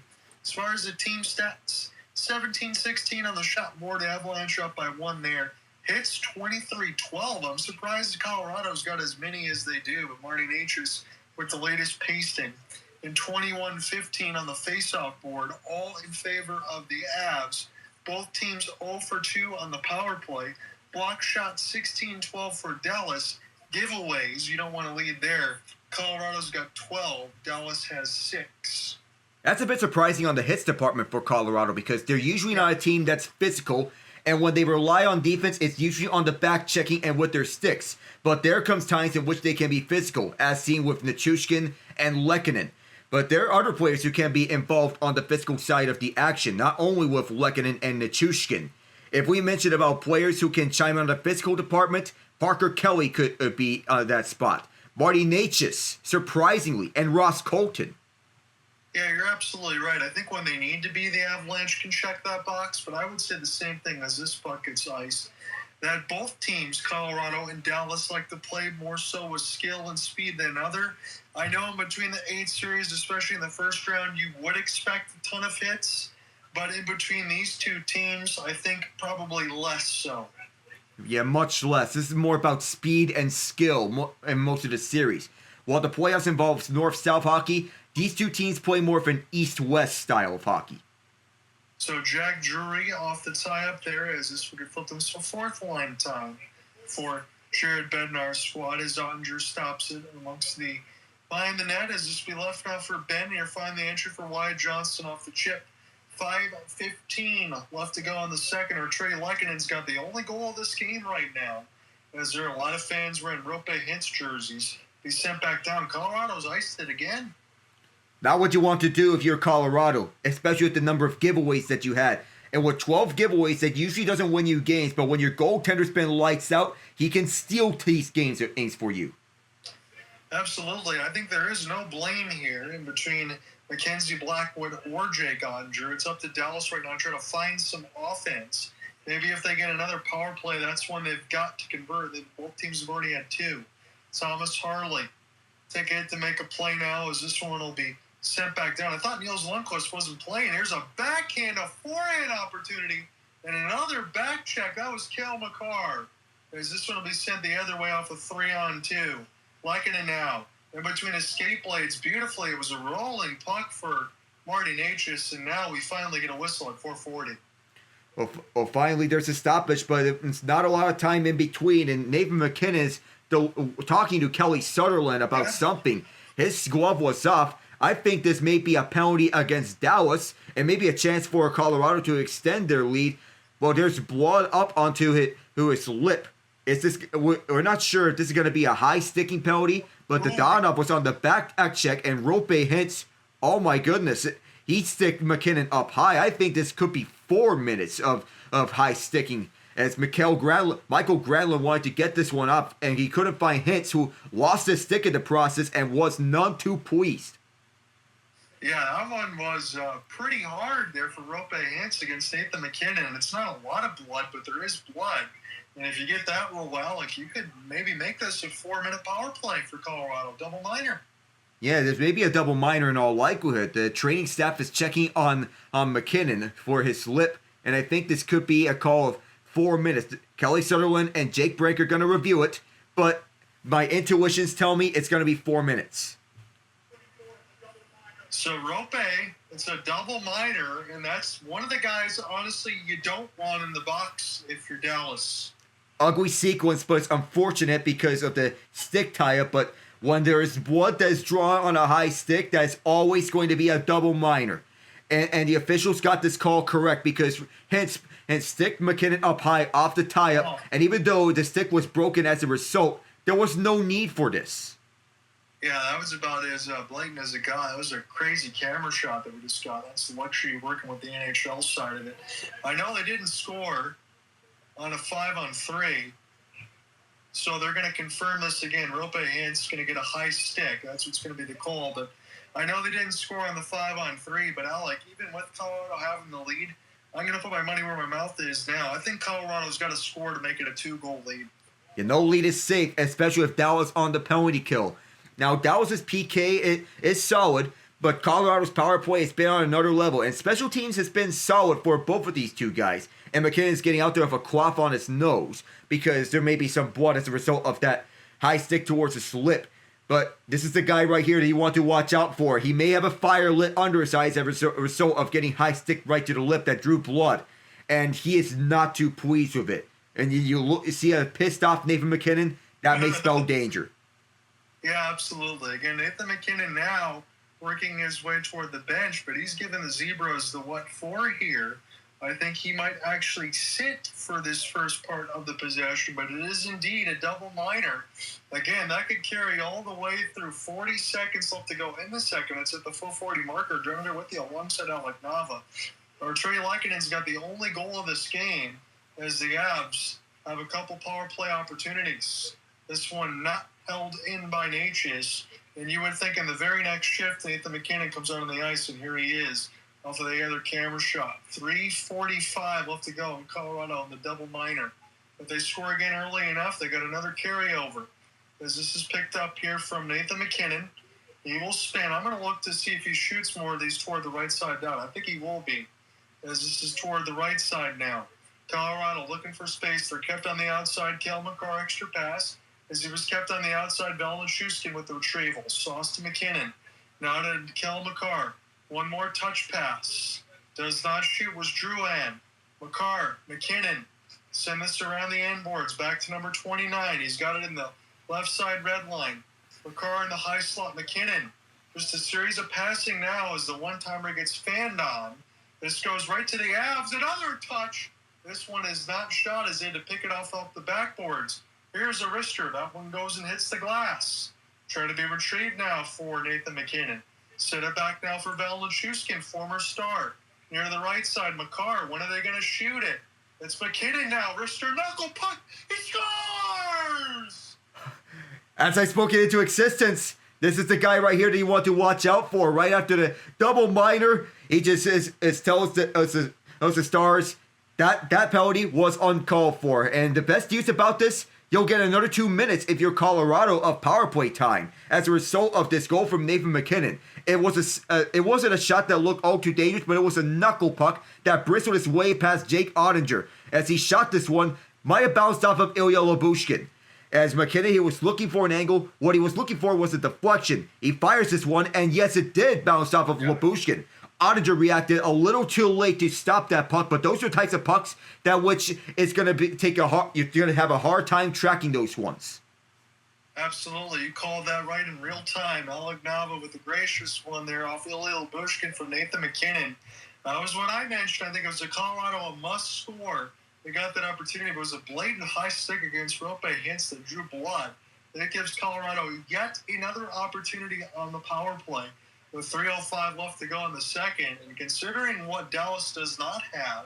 As far as the team stats, 17-16 on the shot board. The Avalanche up by 1 there. Hits 23-12. I'm surprised Colorado's got as many as they do, but Marty Necas with the latest pasting. And 21-15 on the faceoff board, all in favor of the Avs. Both teams 0 for 2 on the power play. Block shot 16-12 for Dallas. Giveaways, you don't want to lead there. Colorado's got 12. Dallas has 6. That's a bit surprising on the hits department for Colorado because they're usually not a team that's physical, and when they rely on defense, it's usually on the back checking and with their sticks. But there comes times in which they can be physical, as seen with Nichushkin and Lehkonen. But there are other players who can be involved on the physical side of the action, not only with Lehkonen and Nichushkin. If we mention about players who can chime in on the physical department, Parker Kelly could be that spot. Marty Necas, surprisingly, and Ross Colton. Yeah, you're absolutely right. I think when they need to be, the Avalanche can check that box, but I would say the same thing as this puck gets ice. That both teams, Colorado and Dallas, like to play more so with skill and speed than other. I know in between the 8 series, especially in the first round, you would expect a ton of hits, but in between these two teams, I think probably less so. Yeah, much less. This is more about speed and skill in most of the series. While the playoffs involves north-south hockey, these two teams play more of an east-west style of hockey. So Jack Drury off the tie-up there as this would flip them to fourth line time for Jared Bednar's squad as Ottinger stops it amongst the behind the net as this be left now for Ben. Here find the entry for Wyatt Johnston off the chip. 5:15 left to go on the second. Or Trey Lehkonen's got the only goal of this game right now, as there are a lot of fans wearing Rope Hintz jerseys. He's sent back down. Colorado's iced it again. Not what you want to do if you're Colorado, especially with the number of giveaways that you had. And with 12 giveaways, that usually doesn't win you games, but when your goaltender's been lights out, he can steal these games for you. Absolutely. I think there is no blame here in between Mackenzie Blackwood or Jake Ottinger. It's up to Dallas right now trying to find some offense. Maybe if they get another power play, that's when they've got to convert. Both teams have already had 2. Thomas Harley take it to make a play now as this one will be sent back down. I thought Niels Lundqvist wasn't playing. Here's a backhand, a forehand opportunity, and another back check. That was Cale Makar. As this one will be sent the other way off a 3-on-2. Lehkonen now. In between escape blades, beautifully. It was a rolling puck for Marty Necas, and now we finally get a whistle at 4:40. Well, finally there's a stoppage, but it's not a lot of time in between, and Nathan MacKinnon is talking to Kelly Sutherland about something. His glove was off. I think this may be a penalty against Dallas and maybe a chance for Colorado to extend their lead. Well, there's blood up onto his lip. We're not sure if this is going to be a high sticking penalty, but the Donov was on the back check and Rope hints. Oh my goodness, he sticked McKinnon up high. I think this could be 4 minutes of high sticking, as Michael Granlund wanted to get this one up, and he couldn't find Hintz, who lost his stick in the process and was none too pleased. Yeah, that one was pretty hard there for Rope Hintz against Nathan McKinnon. It's not a lot of blood, but there is blood. And if you get that rule well, like, you could maybe make this a 4-minute power play for Colorado, double minor. Yeah, there's maybe a double minor in all likelihood. The training staff is checking on McKinnon for his slip, and I think this could be a call of 4 minutes. Kelly Sutherland and Jake Brink are going to review it, but my intuitions tell me it's going to be 4 minutes. So Rope, it's a double minor, and that's one of the guys, honestly, you don't want in the box if you're Dallas. Ugly sequence, but it's unfortunate because of the stick tie-up, but when there is blood that is drawn on a high stick, that's always going to be a double minor. And the officials got this call correct because Hintz sticked McKinnon up high off the tie-up, and even though the stick was broken as a result, there was no need for this. Yeah, that was about as blatant as it got. That was a crazy camera shot that we just got. That's the luxury of working with the NHL side of it. I know they didn't score on a 5-on-3, so they're going to confirm this again. Rope Hintz going to get a high stick. That's what's going to be the call. But I know they didn't score on the 5-on-3, but Alec, even with Colorado having the lead, I'm going to put my money where my mouth is now. I think Colorado's got to score to make it a 2-goal lead. Yeah, no lead is safe, especially if Dallas on the penalty kill. Now, Dallas's PK is solid, but Colorado's power play has been on another level, and special teams has been solid for both of these two guys. And McKinnon's getting out there with a cloth on his nose because there may be some blood as a result of that high stick towards the slip. But this is the guy right here that you want to watch out for. He may have a fire lit under his eyes as a result of getting high stick right to the lip that drew blood. And he is not too pleased with it. And you see a pissed off Nathan McKinnon, that may spell danger. Yeah, absolutely. Again, Nathan McKinnon now working his way toward the bench, but he's given the Zebras the what for here. I think he might actually sit for this first part of the possession, but it is indeed a double minor. Again, that could carry all the way through 40 seconds left to go in the second. It's at the full 40 marker. Driving with you alongside Alec Nava. Or Trey Lakinen's got the only goal of this game as the Avs have a couple power play opportunities. This one not held in by Natchez. And you would think in the very next shift, Nathan McKinnon comes out on the ice, and here he is off of the other camera shot. 3:45 left to go in Colorado on the double minor. If they score again early enough, they got another carryover. As this is picked up here from Nathan McKinnon, he will spin. I'm going to look to see if he shoots more of these toward the right side down. I think he will be, as this is toward the right side now. Colorado looking for space. They're kept on the outside. Kel McCarr extra pass. As he was kept on the outside, Valnichuskin with the retrieval. Sauce to McKinnon. Now to Kel McCarr. One more touch pass. Does not shoot. Was Drouin. McCarr. McKinnon. Send this around the end boards. Back to number 29. He's got it in the left side red line. McCarr in the high slot. McKinnon. Just a series of passing now as the one-timer gets fanned on. This goes right to the Avs. Another touch. This one is not shot as they had to pick it off the backboards. Here's a wrister. That one goes and hits the glass. Trying to be retrieved now for Nathan McKinnon. Set it back now for Valnichuskin, former star. Near the right side, McCarr. When are they going to shoot it? It's McKinnon now. Wrister knuckle puck. He scores! As I spoke it into existence, this is the guy right here that you want to watch out for. Right after the double minor, he just tells the Stars that penalty was uncalled for. And the best news about this, you'll get another 2 minutes if you're Colorado of power play time as a result of this goal from Nathan McKinnon. It wasn't a shot that looked all too dangerous, but it was a knuckle puck that bristled its way past Jake Ottinger. As he shot this one, might have bounced off of Ilya Lyubushkin. As McKinnon, he was looking for an angle. What he was looking for was a deflection. He fires this one, and yes, it did bounce off of Lyubushkin. Ottinger reacted a little too late to stop that puck, but those are types of pucks that which is going to you're going to have a hard time tracking those ones. Absolutely. You called that right in real time. Alec Nava with the gracious one there off Ilya Lyubushkin from Nathan McKinnon. That was what I mentioned. I think it was a Colorado a must score they got that opportunity. It was a blatant high stick against Rope Hintz that drew blood. That gives Colorado yet another opportunity on the power play with 3:05 left to go in the second. And considering what Dallas does not have,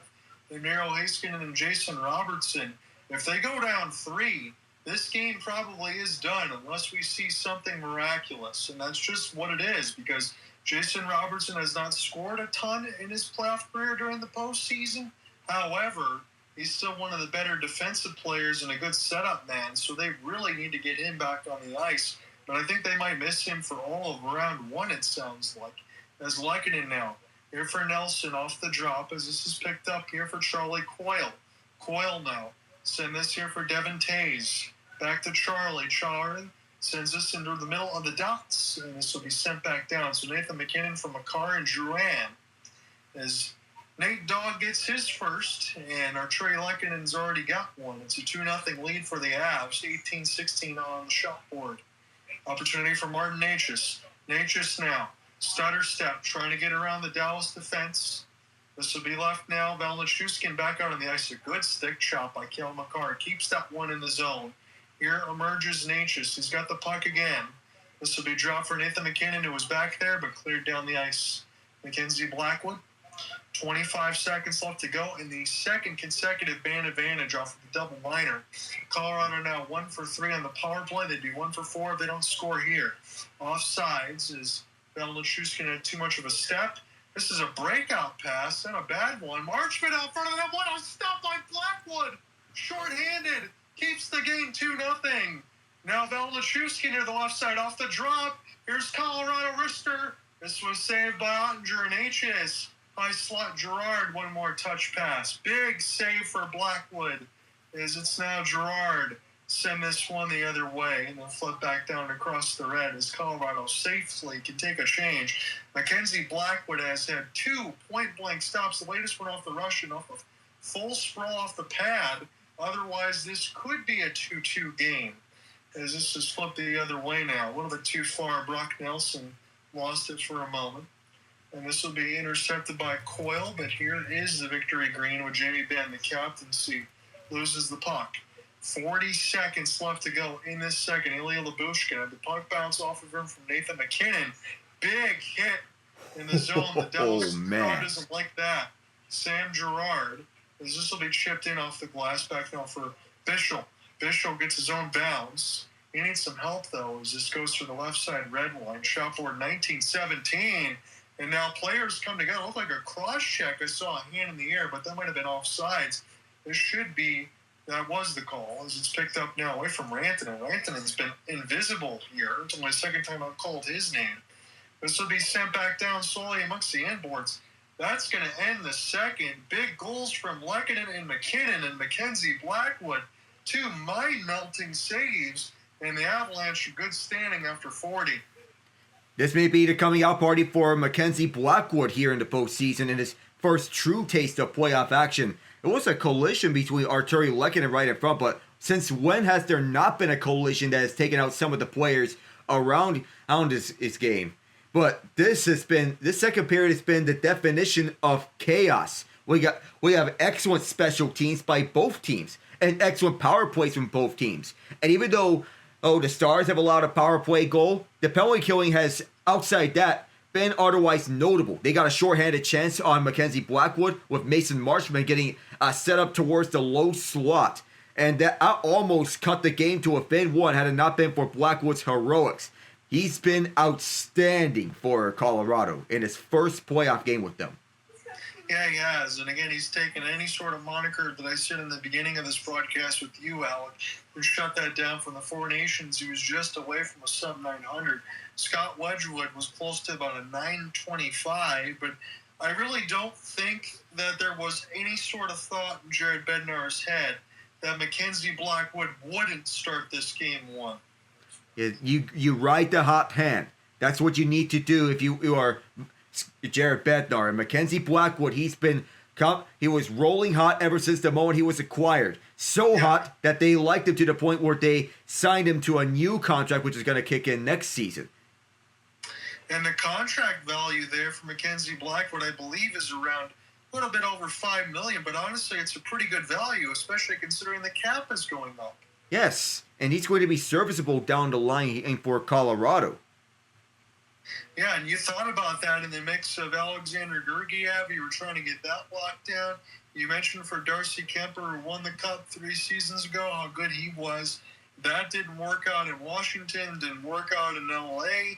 and Miro Heiskanen and Jason Robertson, if they go down 3, this game probably is done unless we see something miraculous. And that's just what it is, because Jason Robertson has not scored a ton in his playoff career during the postseason. However, he's still one of the better defensive players and a good setup man, so they really need to get him back on the ice. But I think they might miss him for all of round 1, it sounds like. As Lehkonen now. Here for Nelson off the drop as this is picked up here for Charlie Coyle. Coyle now. Send this here for Devin Tays. Back to Charlie. Charlie sends this into the middle of the dots, and this will be sent back down. So Nathan MacKinnon from Makar and Drouin as Nate Dogg gets his first, and our Trey Lehkonen's already got one. It's a 2-0 lead for the Avs, 18-16 on the shot board. Opportunity for Martin Necas. Necas now. Stutter step, trying to get around the Dallas defense. This will be left now. Valnichuskin back out on the ice. A good stick chop by Cale Makar. Keeps that one in the zone. Here emerges Necas. He's got the puck again. This will be dropped for Nathan MacKinnon, who was back there, but cleared down the ice. Mackenzie Blackwood. 25 seconds left to go in the second consecutive band advantage off of the double liner. Colorado now 1 for 3 on the power play. They'd be 1 for 4 if they don't score here. Offsides is Valnichuskin had too much of a step. This is a breakout pass and a bad one. Marchment out front of them. What a stop by Blackwood. Short-handed. Keeps the game 2-0. Now Valnichuskin near the left side off the drop. Here's Colorado wrister. This was saved by Ottinger and H's. High slot Gerard, one more touch pass. Big save for Blackwood as it's now Gerard. Send this one the other way and then flip back down across the red as Colorado safely can take a change. Mackenzie Blackwood has had 2 point-blank stops. The latest one off the Russian, off a full sprawl off the pad. Otherwise, this could be a 2-2 game as this is flipped the other way now. A little bit too far. Brock Nelson lost it for a moment. And this will be intercepted by Coyle, but here is the victory green with Jamie Benn, the captaincy, loses the puck. 40 seconds left to go in this second. Ilya Lyubushkin had the puck bounce off of him from Nathan MacKinnon. Big hit in the zone. The Devils doesn't like that. Sam Gerard, as this will be chipped in off the glass back now for Bischel. Bischel gets his own bounce. He needs some help, though, as this goes to the left side red line. Shot board 19-17. And now players come together. It looked like a cross check. I saw a hand in the air, but that might have been offsides. This should be, that was the call, as it's picked up now away from Rantanen. Rantanen's been invisible here. It's my second time I've called his name. This will be sent back down solely amongst the inboards. That's going to end the second. Big goals from Lehkonen and MacKinnon and Mackenzie Blackwood. 2 mind-melting saves, and the Avalanche in good standing after 40. This may be the coming out party for Mackenzie Blackwood here in the postseason in his first true taste of playoff action. It was a collision between Artturi Lehkonen right in front, but since when has there not been a collision that has taken out some of the players around his game? But this second period has been the definition of chaos. We have excellent special teams by both teams and excellent power plays from both teams. And even though the Stars have allowed a power play goal, the penalty killing has, outside that, been otherwise notable. They got a shorthanded chance on Mackenzie Blackwood with Mason Marchment getting set up towards the low slot. And that almost cut the game to a thin one had it not been for Blackwood's heroics. He's been outstanding for Colorado in his first playoff game with them. Yeah, he has. And again, he's taken any sort of moniker that I said in the beginning of this broadcast with you, Alec, who shut that down from the Four Nations. He was just away from a sub-900. Scott Wedgwood was close to about a 925, but I really don't think that there was any sort of thought in Jared Bednar's head that Mackenzie Blackwood wouldn't start this game 1. You ride the hot hand. That's what you need to do if you are Jared Bednar. And Mackenzie Blackwood, he was rolling hot ever since the moment he was acquired. So hot that they liked him to the point where they signed him to a new contract, which is going to kick in next season. And the contract value there for Mackenzie Blackwood, I believe, is around a little bit over $5 million, but honestly, it's a pretty good value, especially considering the cap is going up. Yes, and he's going to be serviceable down the line for Colorado. Yeah, and you thought about that in the mix of Alexander Georgiev. You were trying to get that locked down. You mentioned for Darcy Kemper, who won the Cup 3 seasons ago, how good he was. That didn't work out in Washington, didn't work out in LA.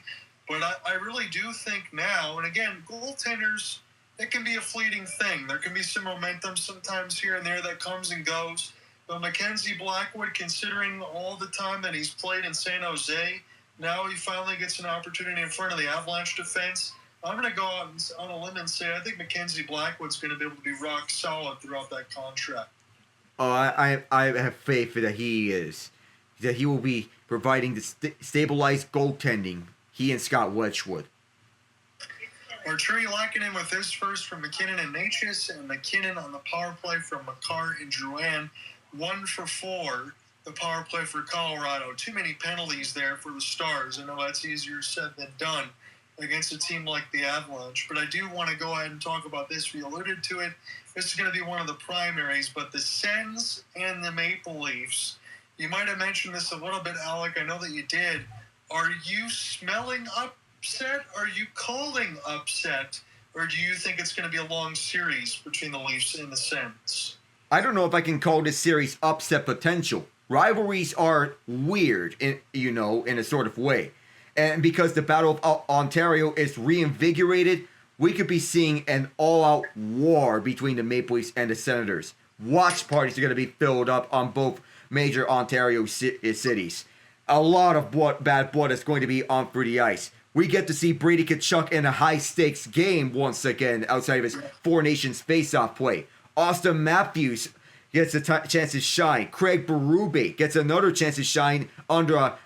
But I really do think now, and again, goaltenders, it can be a fleeting thing. There can be some momentum sometimes here and there that comes and goes. But Mackenzie Blackwood, considering all the time that he's played in San Jose, now he finally gets an opportunity in front of the Avalanche defense. I'm going to go out on a limb and say I think Mackenzie Blackwood's going to be able to be rock solid throughout that contract. Oh, I have faith that he will be providing the stabilized goaltending. He and Scott Wedgwood. Arturi Lehkonen with his first from McKinnon and Natchez, and McKinnon on the power play from Makar and Drouin. 1 for 4, the power play for Colorado. Too many penalties there for the Stars. I know that's easier said than done against a team like the Avalanche. But I do want to go ahead and talk about this. We alluded to it. This is going to be one of the primaries. But the Sens and the Maple Leafs, you might have mentioned this a little bit, Alec. I know that you did. Are you smelling upset? Are you calling upset? Or do you think it's going to be a long series between the Leafs and the Sens? I don't know if I can call this series upset potential. Rivalries are weird, in a sort of way. And because the Battle of Ontario is reinvigorated, we could be seeing an all-out war between the Maple Leafs and the Senators. Watch parties are going to be filled up on both major Ontario cities. A lot of bad blood is going to be on for the ice. We get to see Brady Tkachuk in a high-stakes game once again outside of his Four Nations face-off play. Austin Matthews gets a chance to shine. Craig Berube gets another chance to shine under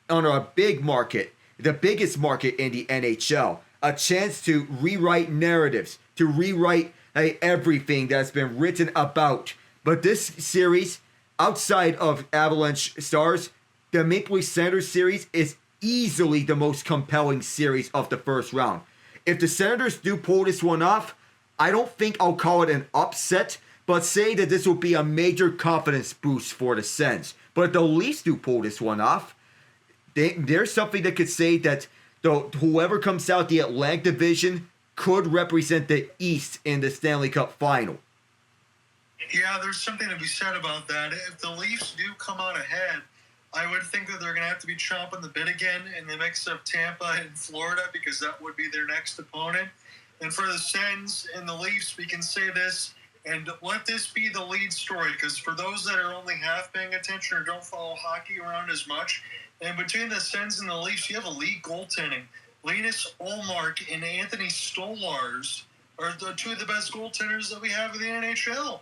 a big market, the biggest market in the NHL. A chance to rewrite narratives, to rewrite everything that's been written about. But this series, outside of Avalanche Stars, the Maple Leafs Senators series is easily the most compelling series of the first round. If the Senators do pull this one off, I don't think I'll call it an upset, but say that this will be a major confidence boost for the Sens. But if the Leafs do pull this one off, there's something that could say that whoever comes out the Atlantic Division could represent the East in the Stanley Cup Final. Yeah, there's something to be said about that. If the Leafs do come out ahead, I would think that they're going to have to be chomping the bit again in the mix of Tampa and Florida, because that would be their next opponent. And for the Sens and the Leafs, we can say this, and let this be the lead story, because for those that are only half paying attention or don't follow hockey around as much, and between the Sens and the Leafs, you have elite goaltending. Linus Ullmark and Anthony Stolarz are the two of the best goaltenders that we have in the NHL.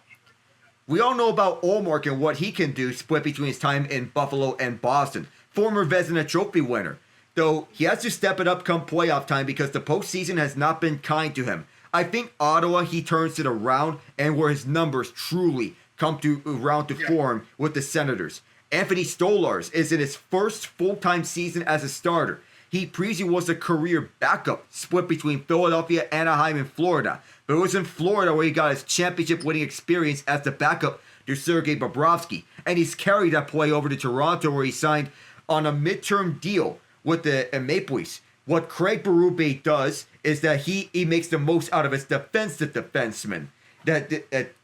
We all know about Ullmark and what he can do split between his time in Buffalo and Boston. Former Vezina Trophy winner. Though he has to step it up come playoff time because the postseason has not been kind to him. I think Ottawa, he turns it around and where his numbers truly come around to form with the Senators. Anthony Stolarz is in his first full-time season as a starter. He previously was a career backup split between Philadelphia, Anaheim, and Florida. But it was in Florida where he got his championship-winning experience as the backup to Sergei Bobrovsky. And he's carried that play over to Toronto where he signed on a midterm deal with the Maple Leafs. What Craig Berube does is that he makes the most out of his defensive defenseman. That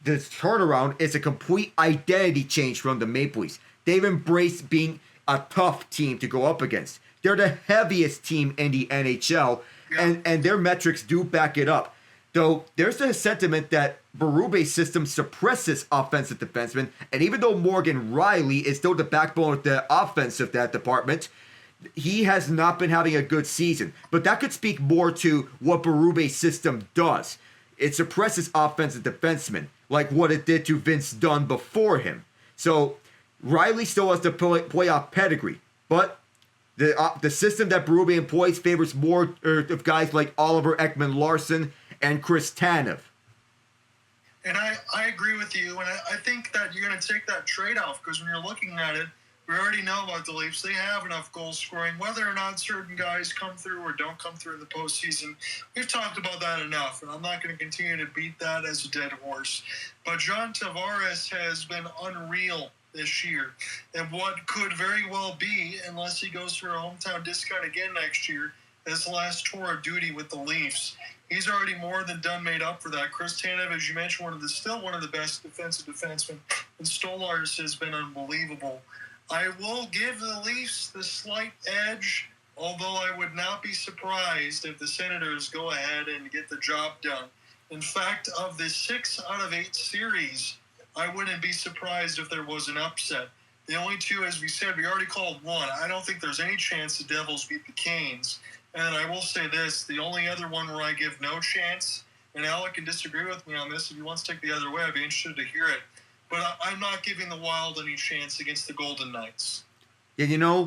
this turnaround is a complete identity change from the Maple Leafs. They've embraced being a tough team to go up against. They're the heaviest team in the NHL, and their metrics do back it up. Though there's a sentiment that Berube's system suppresses offensive defensemen, and even though Morgan Riley is still the backbone of the offensive that department, he has not been having a good season. But that could speak more to what Berube's system does. It suppresses offensive defensemen, like what it did to Vince Dunn before him. So Riley still has the playoff pedigree, but the system that Berube employs favors more of guys like Oliver Ekman-Larsson and Chris Tanev. And I agree with you, and I think that you're going to take that trade-off, because when you're looking at it, We already know about the Leafs. They have enough goal scoring. Whether or not certain guys come through or don't come through in the postseason, we've talked about that enough, and I'm not going to continue to beat that as a dead horse. But John Tavares has been unreal this year, and what could very well be, unless he goes for a hometown discount again next year, his last tour of duty with the Leafs. He's already more than done made up for that. Chris Tanev, as you mentioned, still one of the best defensive defensemen, and Stolarz has been unbelievable. I will give the Leafs the slight edge, although I would not be surprised if the Senators go ahead and get the job done. In fact, of the 6 out of 8 series, I wouldn't be surprised if there was an upset. The only two, as we said, we already called one. I don't think there's any chance the Devils beat the Canes. And I will say this, the only other one where I give no chance, and Alec can disagree with me on this, if he wants to take the other way, I'd be interested to hear it. But I'm not giving the Wild any chance against the Golden Knights. Yeah,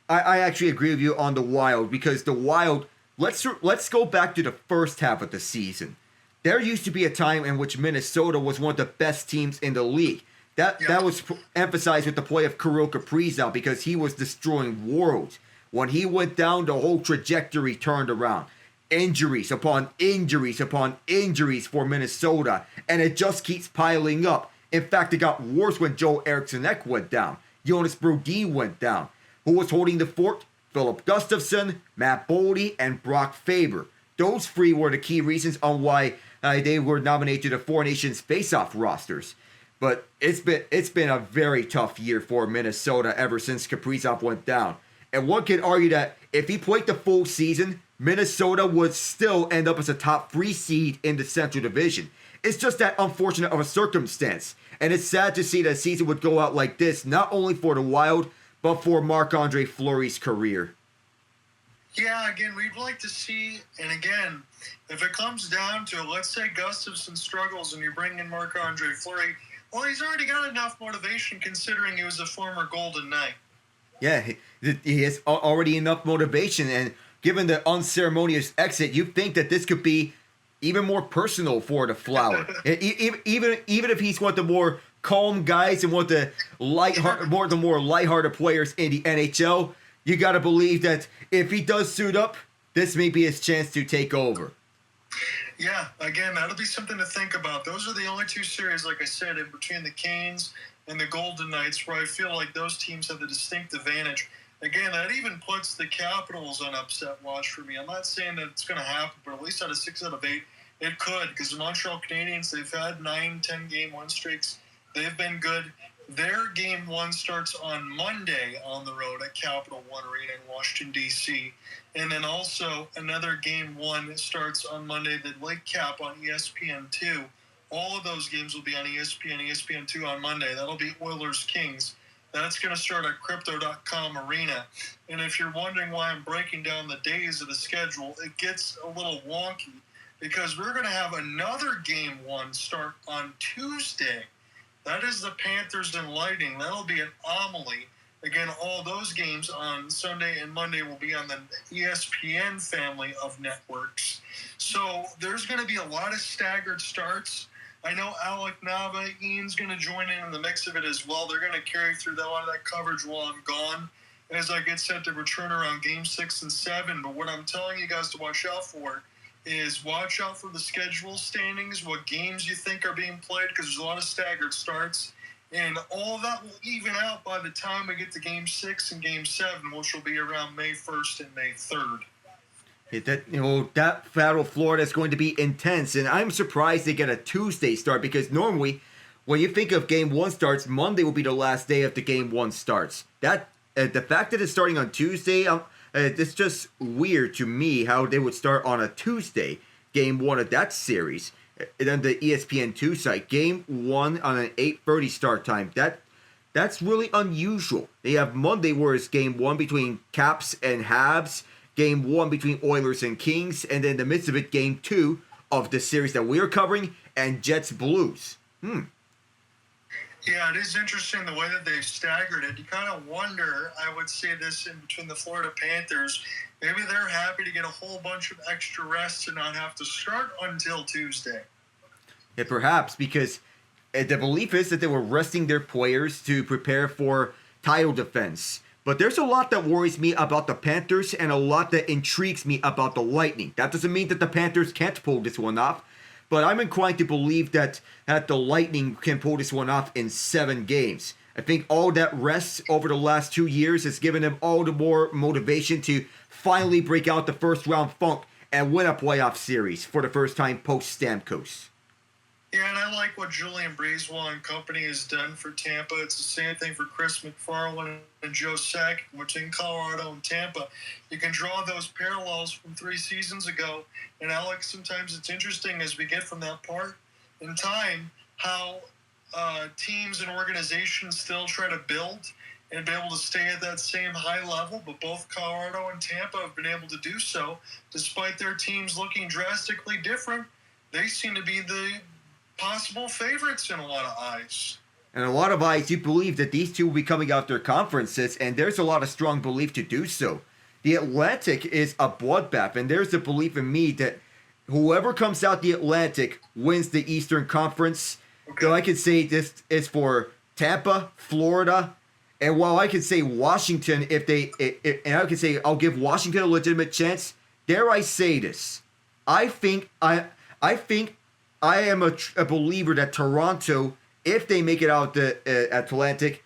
I actually agree with you on the Wild, because the Wild, let's go back to the first half of the season. There used to be a time in which Minnesota was one of the best teams in the league. That was emphasized with the play of Kirill Kaprizov, because he was destroying worlds. When he went down, the whole trajectory turned around. Injuries upon injuries upon injuries for Minnesota, and it just keeps piling up. In fact, it got worse when Joe Eriksson Ek went down. Jonas Brodin went down. Who was holding the fort? Philip Gustafsson, Matt Boldy, and Brock Faber. Those three were the key reasons on why they were nominated to the Four Nations face-off rosters. But it's been a very tough year for Minnesota ever since Kaprizov went down. And one could argue that if he played the full season, Minnesota would still end up as a top 3 seed in the Central Division. It's just that unfortunate of a circumstance. And it's sad to see that a season would go out like this, not only for the Wild, but for Marc-Andre Fleury's career. Yeah, again, we'd like to see, and again, if it comes down to, let's say Gustafsson struggles and you bring in Marc-Andre Fleury, well, he's already got enough motivation considering he was a former Golden Knight. Yeah, he has already enough motivation, and given the unceremonious exit, you'd think that this could be even more personal for the Flower. even if he's one of the more calm guys and one of the more lighthearted players in the NHL, you got to believe that if he does suit up, this may be his chance to take over. Yeah, again, that'll be something to think about. Those are the only 2 series, like I said, in between the Canes and the Golden Knights, where I feel like those teams have the distinct advantage. Again, that even puts the Capitals on upset watch for me. I'm not saying that it's going to happen, but at least out of 6 out of 8, it could, because the Montreal Canadiens, they've had 9-10 game win streaks. They've been good. Their game 1 starts on Monday on the road at Capital One Arena in Washington, D.C. And then also another game 1 starts on Monday, the Lake Cap on ESPN2. All of those games will be on ESPN2 on Monday. That'll be Oilers Kings. That's going to start at Crypto.com Arena. And if you're wondering why I'm breaking down the days of the schedule, it gets a little wonky because we're going to have another game 1 start on Tuesday. That is the Panthers and Lightning. That'll be an anomaly. Again, all those games on Sunday and Monday will be on the ESPN family of networks. So there's going to be a lot of staggered starts. I know Alec Nava, Ian's going to join in the mix of it as well. They're going to carry through a lot of that coverage while I'm gone as I get set to return around Game 6 and 7. But what I'm telling you guys to watch out for is watch out for the schedule standings, what games you think are being played, because there's a lot of staggered starts. And all of that will even out by the time we get to Game 6 and Game 7, which will be around May 1st and May 3rd. That battle Florida is going to be intense, and I'm surprised they get a Tuesday start, because normally when you think of Game 1 starts, Monday will be the last day of the Game 1 starts. The fact that it's starting on Tuesday, it's just weird to me how they would start on a Tuesday, Game 1 of that series. And then the ESPN2 site, Game 1 on an 8:30 start time. That's really unusual. They have Monday where it's Game 1 between Caps and Habs, Game 1 between Oilers and Kings, and then in the midst of it, Game 2 of the series that we're covering, and Jets Blues. Yeah, it is interesting the way that they've staggered it. You kind of wonder, I would say this in between the Florida Panthers, maybe they're happy to get a whole bunch of extra rest and not have to start until Tuesday. Yeah, perhaps, because the belief is that they were resting their players to prepare for title defense. But there's a lot that worries me about the Panthers and a lot that intrigues me about the Lightning. That doesn't mean that the Panthers can't pull this one off, but I'm inclined to believe that the Lightning can pull this one off in 7 games. I think all that rest over the last 2 years has given them all the more motivation to finally break out the first round funk and win a playoff series for the first time post-Stamkos. Yeah, and I like what Julian Breezewell and company has done for Tampa. It's the same thing for Chris McFarland and Joe Sakic, which in Colorado and Tampa. You can draw those parallels from 3 seasons ago. And Alex, sometimes it's interesting as we get from that part in time how teams and organizations still try to build and be able to stay at that same high level, but both Colorado and Tampa have been able to do so. Despite their teams looking drastically different, they seem to be the possible favorites in a lot of eyes. And a lot of eyes do believe that these two will be coming out their conferences, and there's a lot of strong belief to do so. The Atlantic is a bloodbath, and there's a belief in me that whoever comes out the Atlantic wins the Eastern Conference. Okay. So I could say this is for Tampa, Florida, and while I could say Washington, and I could say I'll give Washington a legitimate chance, dare I say this? I think I am a believer that Toronto, if they make it out the Atlantic,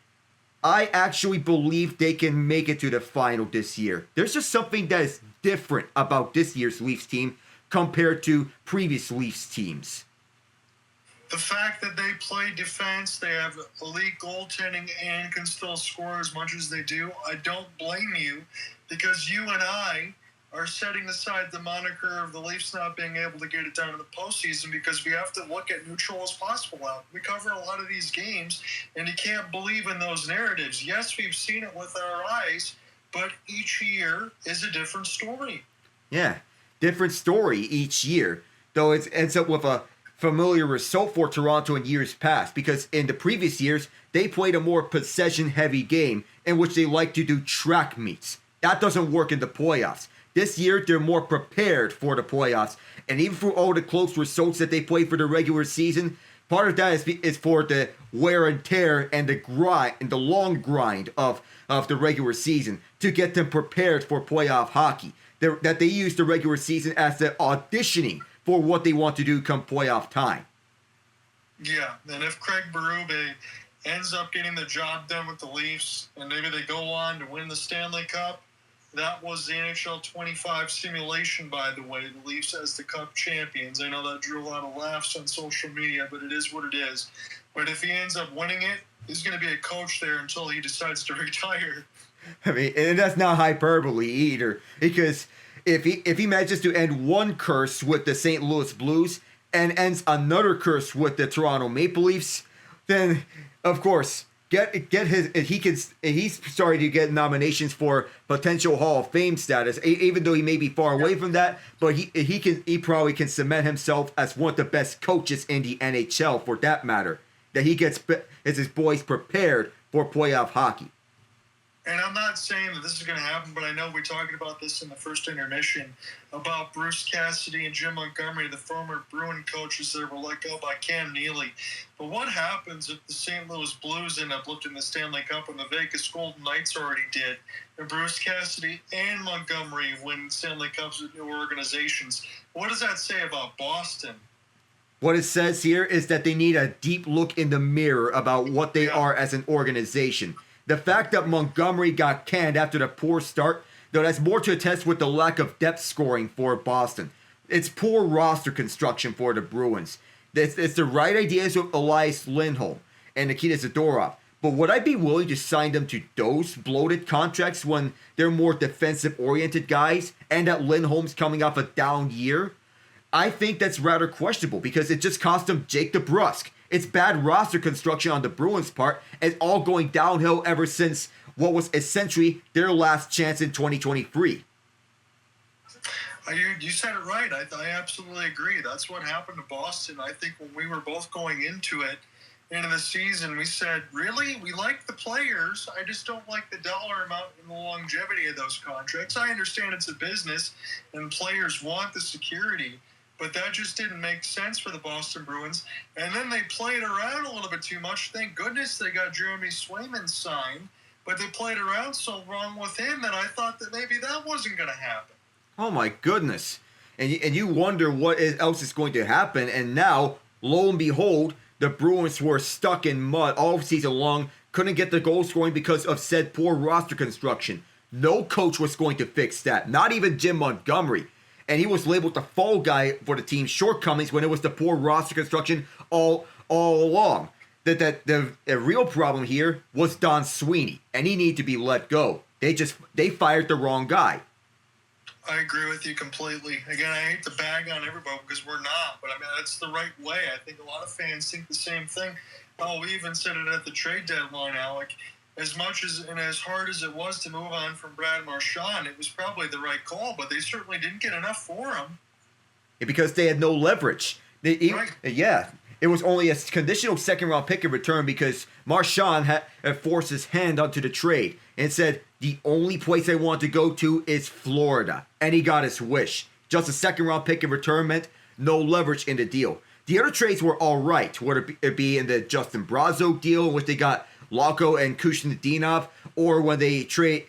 I actually believe they can make it to the final this year. There's just something that is different about this year's Leafs team compared to previous Leafs teams. The fact that they play defense, they have elite goaltending, and can still score as much as they do, I don't blame you, because you and I are setting aside the moniker of the Leafs not being able to get it down in the postseason because we have to look at neutral as possible out. We cover a lot of these games, and you can't believe in those narratives. Yes, we've seen it with our eyes, but each year is a different story. Yeah, different story each year, though it ends up with a familiar result for Toronto in years past, because in the previous years, they played a more possession-heavy game in which they like to do track meets. That doesn't work in the playoffs. This year, they're more prepared for the playoffs, and even for all the close results that they played for the regular season, part of that is for the wear and tear and the grind and the long grind of the regular season to get them prepared for playoff hockey. That they use the regular season as the auditioning for what they want to do come playoff time. Yeah, and if Craig Berube ends up getting the job done with the Leafs, and maybe they go on to win the Stanley Cup, that was the NHL 25 simulation, by the way, the Leafs as the Cup champions. I know that drew a lot of laughs on social media, but it is what it is. But if he ends up winning it, he's going to be a coach there until he decides to retire. I mean, and that's not hyperbole either, because if he manages to end one curse with the St. Louis Blues and ends another curse with the Toronto Maple Leafs, then of course he's starting to get nominations for potential Hall of Fame status, even though he may be far away from that. But he probably can cement himself as one of the best coaches in the NHL, for that matter. That he gets his boys prepared for playoff hockey. And I'm not saying that this is going to happen, but I know we talked about this in the first intermission about Bruce Cassidy and Jim Montgomery, the former Bruin coaches that were let go by Cam Neely. But what happens if the St. Louis Blues end up lifting the Stanley Cup and the Vegas Golden Knights already did? And Bruce Cassidy and Montgomery win Stanley Cups with new organizations. What does that say about Boston? What it says here is that they need a deep look in the mirror about what they are as an organization. The fact that Montgomery got canned after the poor start, though, that's more to attest with the lack of depth scoring for Boston. It's poor roster construction for the Bruins. It's the right ideas with Elias Lindholm and Nikita Zadorov. But would I be willing to sign them to those bloated contracts when they're more defensive-oriented guys and that Lindholm's coming off a down year? I think that's rather questionable because it just cost them Jake DeBrusk. It's bad roster construction on the Bruins' part, and all going downhill ever since what was essentially their last chance in 2023. You said it right. I absolutely agree. That's what happened to Boston. I think when we were both going into the season, we said, really? We like the players. I just don't like the dollar amount and the longevity of those contracts. I understand it's a business, and players want the security. But that just didn't make sense for the Boston Bruins. And then they played around a little bit too much. Thank goodness they got Jeremy Swayman signed. but they played around so wrong with him that I thought that maybe that wasn't going to happen. Oh my goodness. And you wonder what else is going to happen. And now, lo and behold, the Bruins were stuck in mud all season long. Couldn't get the goal scoring because of said poor roster construction. No coach was going to fix that. Not even Jim Montgomery. And he was labeled the fall guy for the team's shortcomings when it was the poor roster construction all along. The real problem here was Don Sweeney. And he needed to be let go. They fired the wrong guy. I agree with you completely. Again, I hate to bag on everybody because we're not, but I mean, that's the right way. I think a lot of fans think the same thing. Oh, we even said it at the trade deadline, Alec. As much as and as hard as it was to move on from Brad Marchand, it was probably the right call, but they certainly didn't get enough for him. Because they had no leverage. Right. Yeah. It was only a conditional second-round pick in return because Marchand had forced his hand onto the trade and said the only place I want to go to is Florida. And he got his wish. Just a second-round pick in return meant no leverage in the deal. The other trades were all right, whether it be in the Justin Brazeau deal, in which they got Lauko and Kuznetsov, or when they trade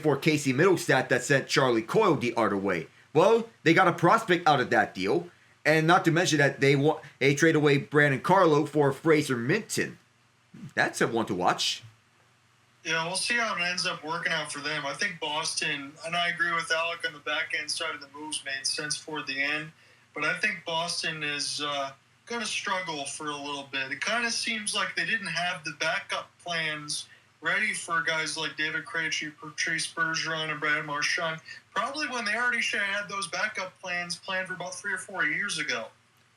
for Casey Middlestat that sent Charlie Coyle the other way. Well, they got a prospect out of that deal. And not to mention that they trade away Brandon Carlo for Fraser Minton. That's a one to watch. Yeah, we'll see how it ends up working out for them. I think Boston, and I agree with Alec on the back end side of the moves made sense for the end. But I think Boston is going to struggle for a little bit. It kind of seems like they didn't have the backup plans ready for guys like David Krejci, Patrice Bergeron, and Brad Marchand. Probably when they already should have had those backup plans planned for about 3 or 4 years ago.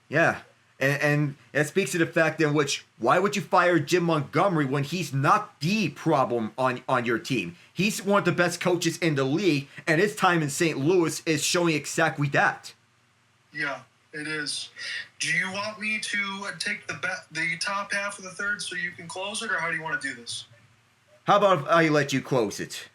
Yeah, and it speaks to the fact in which, why would you fire Jim Montgomery when he's not the problem on your team? He's one of the best coaches in the league, and his time in St. Louis is showing exactly that. Yeah, it is. Do you want me to take the top half of the third so you can close it, or how do you want to do this? How about if I let you close it?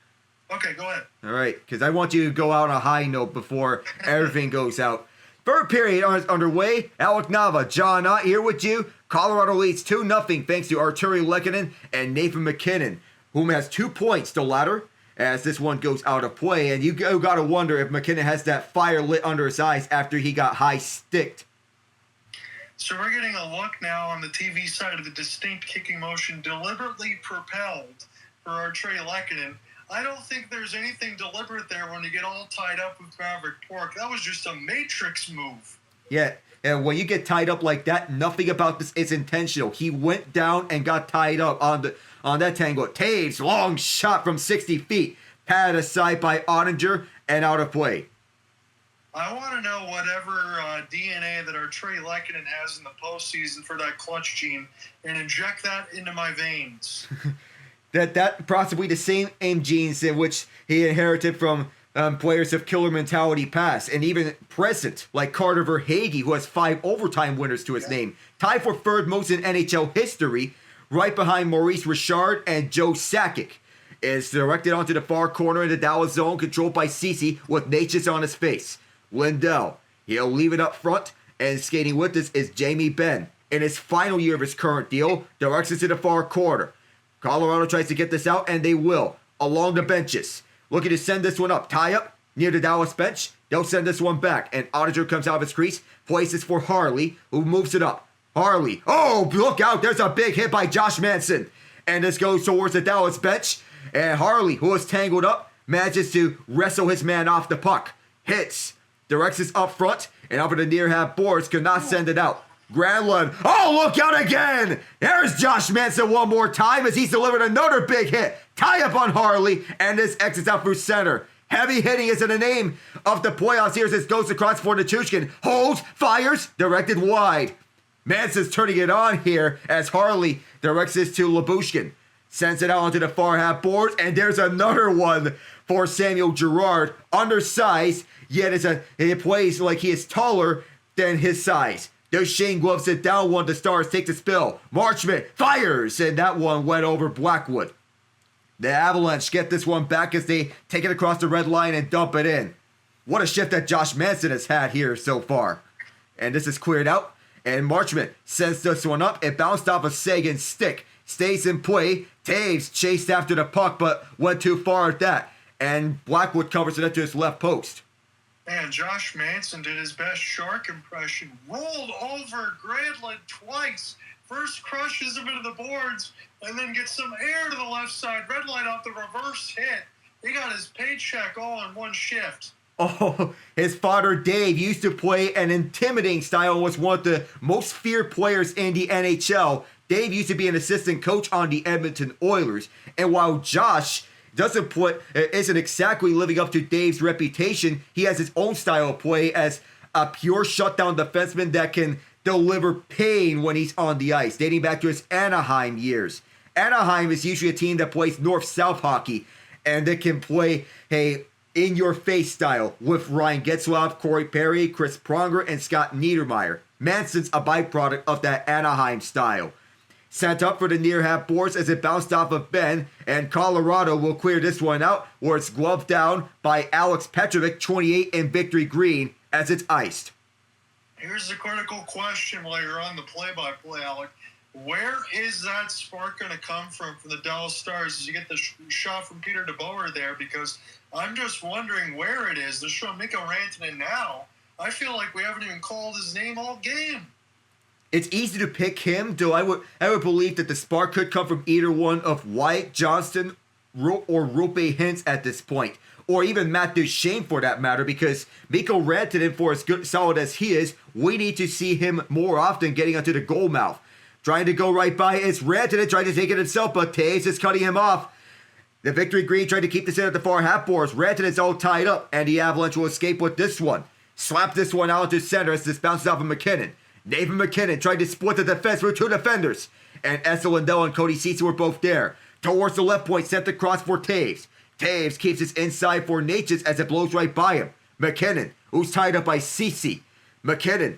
Okay, go ahead. All right, because I want you to go out on a high note before everything goes out. Third period is underway. Alec Nava, John Ott here with you. Colorado leads 2-0 thanks to Arturi Lehkonen and Nathan MacKinnon, whom has 2 points, the latter, as this one goes out of play. And you got to wonder if MacKinnon has that fire lit under his eyes after he got high-sticked. So we're getting a look now on the TV side of the distinct kicking motion deliberately propelled for Arturi Lehkonen. I don't think there's anything deliberate there when you get all tied up with Maverick Pork. That was just a matrix move. Yeah, and when you get tied up like that, nothing about this is intentional. He went down and got tied up on that tangle. Taves, long shot from 60 feet, patted aside by Ottinger and out of play. I want to know whatever DNA that Arturi Lehkonen has in the postseason for that clutch gene and inject that into my veins. That possibly the same aim genes in which he inherited from players of killer mentality past and even present, like Carter Verhaeghe, who has 5 overtime winners to his name, tied for third most in NHL history, right behind Maurice Richard and Joe Sakic. It's directed onto the far corner in the Dallas zone, controlled by Ceci with Natchez on his face. Lindell, he'll leave it up front, and skating with us is Jamie Benn. In his final year of his current deal, directs it to the far corner. Colorado tries to get this out, and they will, along the benches. Looking to send this one up. Tie up near the Dallas bench. They'll send this one back, and Ottinger comes out of his crease, places for Harley, who moves it up. Harley, oh, look out, there's a big hit by Josh Manson. And this goes towards the Dallas bench, and Harley, who is tangled up, manages to wrestle his man off the puck. Hits, directs this up front, and up in the near half boards, could not send it out. Granlund, oh, look out again! There's Josh Manson one more time as he's delivered another big hit. Tie up on Harley, and this exits out through center. Heavy hitting is in the name of the playoffs here as this goes across for Nichushkin. Holds, fires, directed wide. Manson's turning it on here as Harley directs this to Lyubushkin. Sends it out onto the far half boards, and there's another one for Samuel Girard. Undersized, yet it plays like he is taller than his size. Duchesne gloves it down one. The Stars take the spill. Marchment fires, and that one went over Blackwood. The Avalanche get this one back as they take it across the red line and dump it in. What a shift that Josh Manson has had here so far. And this is cleared out, and Marchment sends this one up. It bounced off of Sagan's stick. stays in play. Taves chased after the puck, but went too far at that. And Blackwood covers it up to his left post. And Josh Manson did his best shark impression. Rolled over Gradlin twice. First crushes him into the boards, and then gets some air to the left side. Red light off the reverse hit. He got his paycheck all in one shift. Oh, his father Dave used to play an intimidating style and was one of the most feared players in the NHL. Dave used to be an assistant coach on the Edmonton Oilers. And while Josh isn't exactly living up to Dave's reputation, he has his own style of play as a pure shutdown defenseman that can deliver pain when he's on the ice, dating back to his Anaheim years. Anaheim is usually a team that plays north-south hockey, and they can play a in-your-face style with Ryan Getzlaf, Corey Perry, Chris Pronger, and Scott Niedermayer. Manson's a byproduct of that Anaheim style. Sent up for the near half boards as it bounced off of Ben, and Colorado will clear this one out, where it's gloved down by Alex Petrovic, 28 in victory green, as it's iced. Here's the critical question while you're on the play-by-play, Alec. Where is that spark going to come from the Dallas Stars as you get the shot from Peter DeBoer there? Because I'm just wondering where it is. They're showing Mikko Rantanen now. I feel like we haven't even called his name all game. It's easy to pick him, though I would believe that the spark could come from either one of Wyatt Johnston or Rupe Hintz at this point. Or even Matt Duchene for that matter, because Mikko Rantanen, for as good solid as he is, we need to see him more often getting onto the goal mouth. Trying to go right by it's Rantanen, trying to take it himself, but Taves is cutting him off. The victory green trying to keep this in at the far half boards. Rantanen's all tied up, and the Avalanche will escape with this one. Slap this one out to center as this bounces off of McKinnon. Nathan McKinnon tried to split the defense with two defenders, and Esa Lindell and Cody Ceci were both there. Towards the left point, sent across for Taves. Taves keeps his inside for Natchez as it blows right by him. McKinnon, who's tied up by Ceci. McKinnon,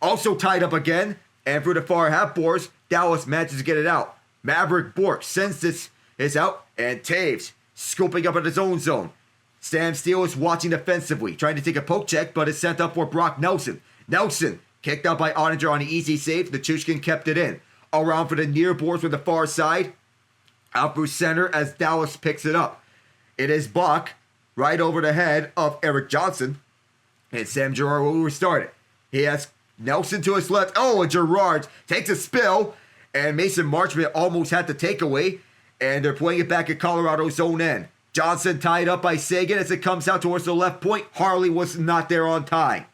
also tied up again, and through the far half boards, Dallas manages to get it out. Maverick Bork sends this out, and Taves scooping up in his own zone. Sam Steele is watching defensively, trying to take a poke check, but is sent up for Brock Nelson. Nelson kicked out by Ottinger on the easy save. The Chushkin kept it in. Around for the near boards from the far side. Out through center as Dallas picks it up. It is Bach right over the head of Eric Johnson. And Sam Girard will restart it. He has Nelson to his left. Oh, and Girard takes a spill. And Mason Marchment almost had the takeaway. And they're playing it back at Colorado's own end. Johnson tied up by Sagan as it comes out towards the left point. Harley was not there on time.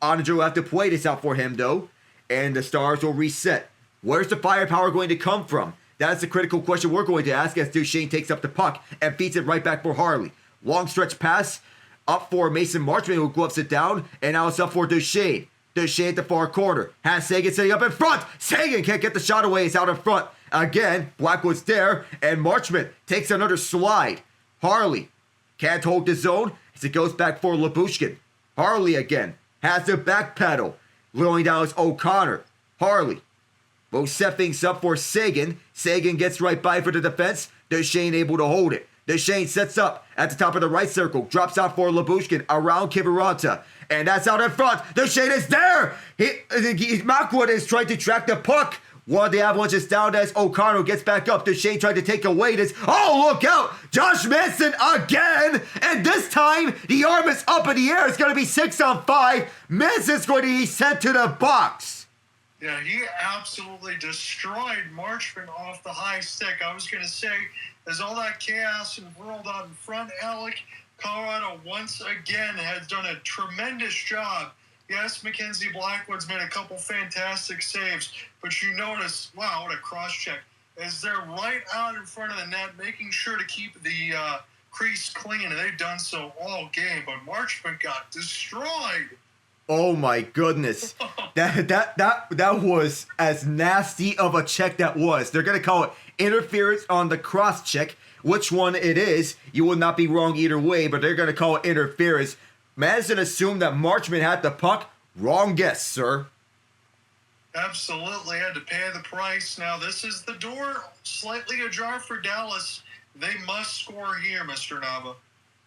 Ottinger will have to play this out for him, though. And the Stars will reset. Where's the firepower going to come from? That's the critical question we're going to ask as Duchene takes up the puck and feeds it right back for Harley. Long stretch pass up for Mason Marchment, who gloves it down, and now it's up for Duchene. Duchene at the far corner. Has Sagan setting up in front. Sagan can't get the shot away. It's out in front. Again, Blackwood's there, and Marchment takes another slide. Harley can't hold the zone as it goes back for Lyubushkin. Harley again has the back pedal. Lowering down is O'Connor. Harley will set things up for Sagan. Sagan gets right by for the defense. Duchene able to hold it. Duchene sets up at the top of the right circle. Drops out for Lyubushkin around Kiviranta. And that's out in front. Duchene is there. Makwood is trying to track the puck. One of the Avalanche is down as O'Connor gets back up. Duchene tried to take away this. Oh, look out. Josh Manson again. And this time, the arm is up in the air. It's going to be 6-on-5. Manson's going to be sent to the box. Yeah, he absolutely destroyed Marchment off the high stick. I was going to say, as all that chaos rolled out in front, Alec, Colorado once again has done a tremendous job. Yes, Mackenzie Blackwood's made a couple fantastic saves, but you notice, wow, what a cross-check. As they're right out in front of the net, making sure to keep the crease clean, and they've done so all game, but Marchment got destroyed. Oh my goodness. That was as nasty of a check that was. They're going to call it interference on the cross check. Which one it is, you will not be wrong either way, but they're going to call it interference. Madison assumed that Marchment had the puck. Wrong guess, sir. Absolutely, had to pay the price. Now, this is the door slightly ajar for Dallas. They must score here, Mr. Nava.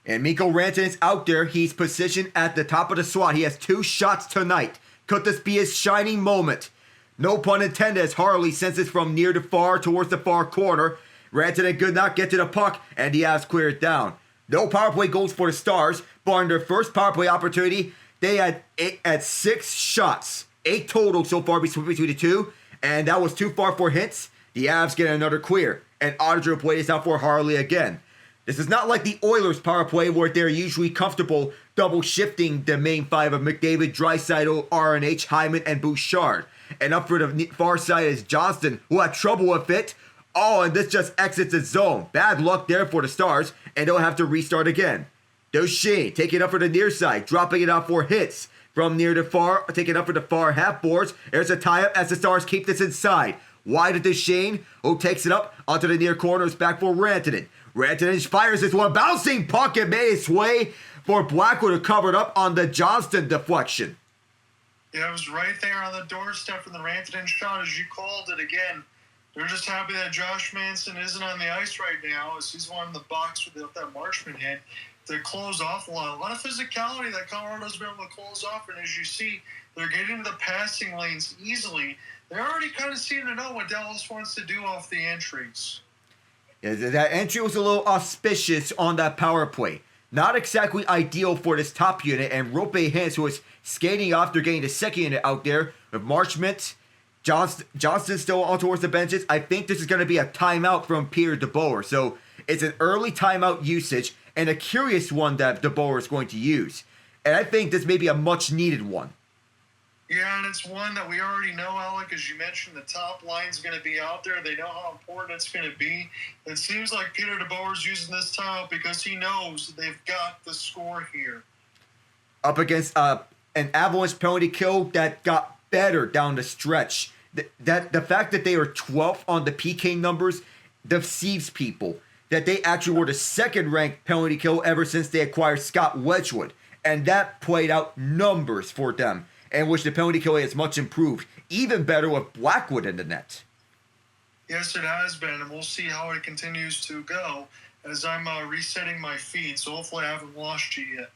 And Mikko Rantanen is out there. He's positioned at the top of the slot. He has 2 shots tonight. Could this be his shining moment? No pun intended, as Harley sends it from near to far towards the far corner. Rantanen could not get to the puck, and the Avs clear it down. No power play goals for the Stars, but on their first power play opportunity, they had 6 shots. 8 total so far between the two, and that was too far for Hintz. The Avs get another clear, and Oettinger plays out for Harley again. This is not like the Oilers' power play where they're usually comfortable double shifting the main 5 of McDavid, Draisaitl, RNH, Hyman, and Bouchard. And up for the far side is Johnston, who had trouble with it. Oh, and this just exits its zone. Bad luck there for the Stars, and they'll have to restart again. Duchesne taking it up for the near side, dropping it out for Hintz. From near to far, taking up for the far half boards. There's a tie-up as the Stars keep this inside. Wide to Duchesne, who takes it up onto the near corners, back for Rantanen. Rantanen fires this one, bouncing puck and made its way for Blackwood, who covered up on the Johnston deflection. Yeah, it was right there on the doorstep from the Rantanen shot, as you called it again. They're just happy that Josh Manson isn't on the ice right now, as he's one in the box with that Marchman hit. They close off a lot of physicality that Colorado's been able to close off, and as you see, they're getting to the passing lanes easily. They already kind of seem to know what Dallas wants to do off the entries. Yeah, that entry was a little auspicious on that power play. Not exactly ideal for this top unit, and Rope Hintz, who was skating off, they're getting the second unit out there with Marchment. Johnston still on towards the benches. I think this is going to be a timeout from Peter DeBoer. So it's an early timeout usage, and a curious one that DeBoer is going to use. And I think this may be a much-needed one. Yeah, and it's one that we already know, Alec. As you mentioned, the top line's going to be out there. They know how important it's going to be. It seems like Peter DeBoer's using this timeout because he knows they've got the score here. Up against an Avalanche penalty kill that got better down the stretch. The fact that they are 12th on the PK numbers deceives people. That they actually were the second-ranked penalty kill ever since they acquired Scott Wedgwood. And that played out numbers for them, in which the penalty kill has much improved. Even better with Blackwood in the net. Yes, it has been, and we'll see how it continues to go as I'm resetting my feed, so hopefully I haven't lost you yet.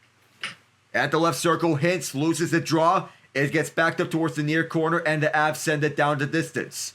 At the left circle, Hintz loses the draw. It gets backed up towards the near corner, and the Avs send it down the distance.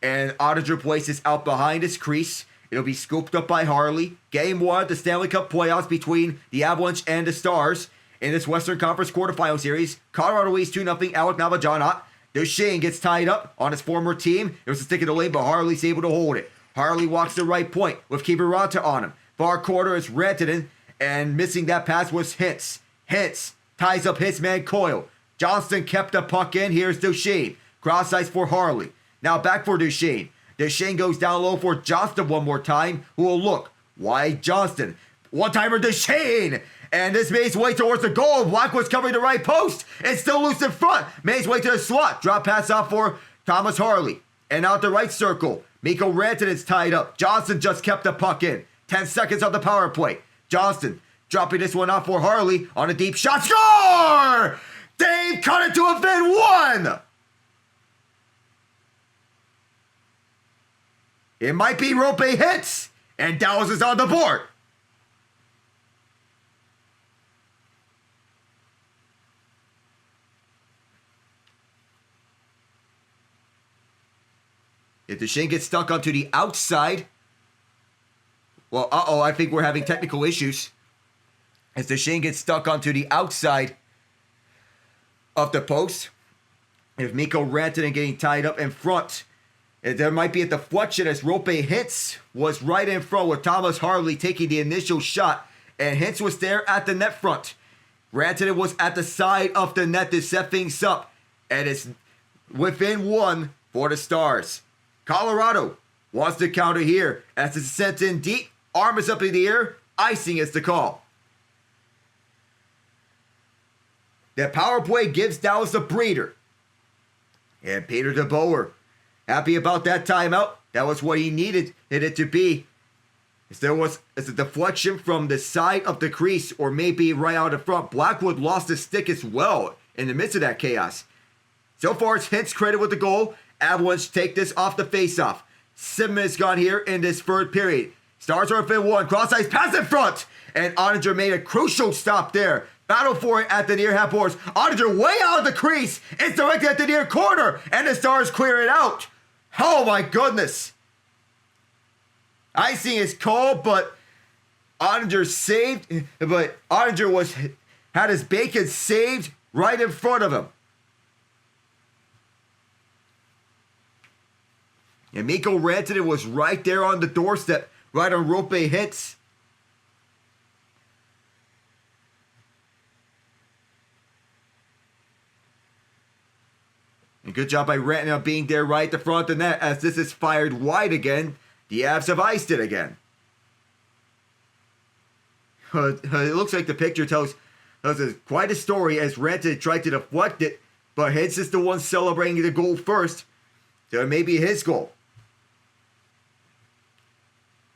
And Oettinger places out behind his crease. It'll be scooped up by Harley. Game 1 of the Stanley Cup playoffs between the Avalanche and the Stars. In this Western Conference quarterfinal series, Colorado leads 2-0. Alec Nava, John Ott. Duchesne gets tied up on his former team. It was a stick in the lane, but Harley's able to hold it. Harley walks the right point with keeper Ranta on him. Far corner is Rantanen, and missing that pass was Hintz. Hintz ties up his man Coyle. Johnston kept the puck in. Here's Duchesne. Cross ice for Harley. Now back for Duchesne. Duchesne goes down low for Johnston one more time, who will look. Wide Johnston. One-timer Duchesne. And this made his way towards the goal. Blackwood's covering the right post. It's still loose in front. Made his way to the slot. Drop pass out for Thomas Harley. And out the right circle. Mikko Rantanen's tied up. Johnston just kept the puck in. 10 seconds on the power play. Johnston dropping this one out for Harley on a deep shot. Score! They've cut it to within 1! It might be Rope Hintz. And Dallas is on the board. If Duchesne gets stuck onto the outside, well, I think we're having technical issues. As Duchesne gets stuck onto the outside of the post, if Mikko Rantanen getting tied up in front, there might be a deflection as Rope Hintz was right in front with Thomas Harley taking the initial shot, and Hintz was there at the net front. Rantanen was at the side of the net to set things up, and it's within 1 for the Stars. Colorado wants to counter here as it's sent in deep. Arm is up in the air. Icing is the call. The power play gives Dallas a breather. And Peter DeBoer, happy about that timeout. That was what he needed it to be. As there was a deflection from the side of the crease or maybe right out in front. Blackwood lost his stick as well in the midst of that chaos. So far, it's Hintz credit with the goal. Avalanche take this off the faceoff. 7 minutes gone here in this third period. Stars are within 1. Cross ice pass in front. And Oettinger made a crucial stop there Battle for it at the near half boards. Ottinger way out of the crease. It's directed at the near corner. And the Stars clear it out. Oh my goodness. Icing is called, but Ottinger saved. But Ottinger had his bacon saved right in front of him. And Mikko Rantanen was right there on the doorstep, right on Rope hits. And good job by Rantanen being there right at the front of the net as this is fired wide again. The Avs have iced it again. It looks like the picture tells us quite a story as Rantanen tried to deflect it, but Hitz is the one celebrating the goal first. So it may be his goal.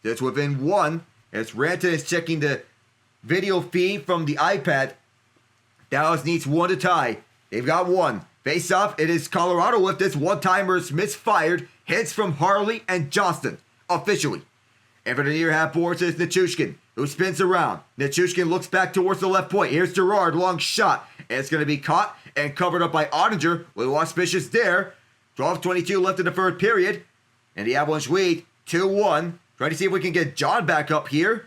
Just within one, as Rantanen is checking the video feed from the iPad. Dallas needs one to tie. They've got one. Face off, it is Colorado with this one-timers misfired. Hits from Harley and Johnston, officially. And for the near half boards is Nichushkin, who spins around. Nichushkin looks back towards the left point. Here's Gerard, long shot. And it's going to be caught and covered up by Ottinger. Little auspicious there. 12:22 left in the third period. And the Avalanche lead 2-1. Try to see if we can get John back up here.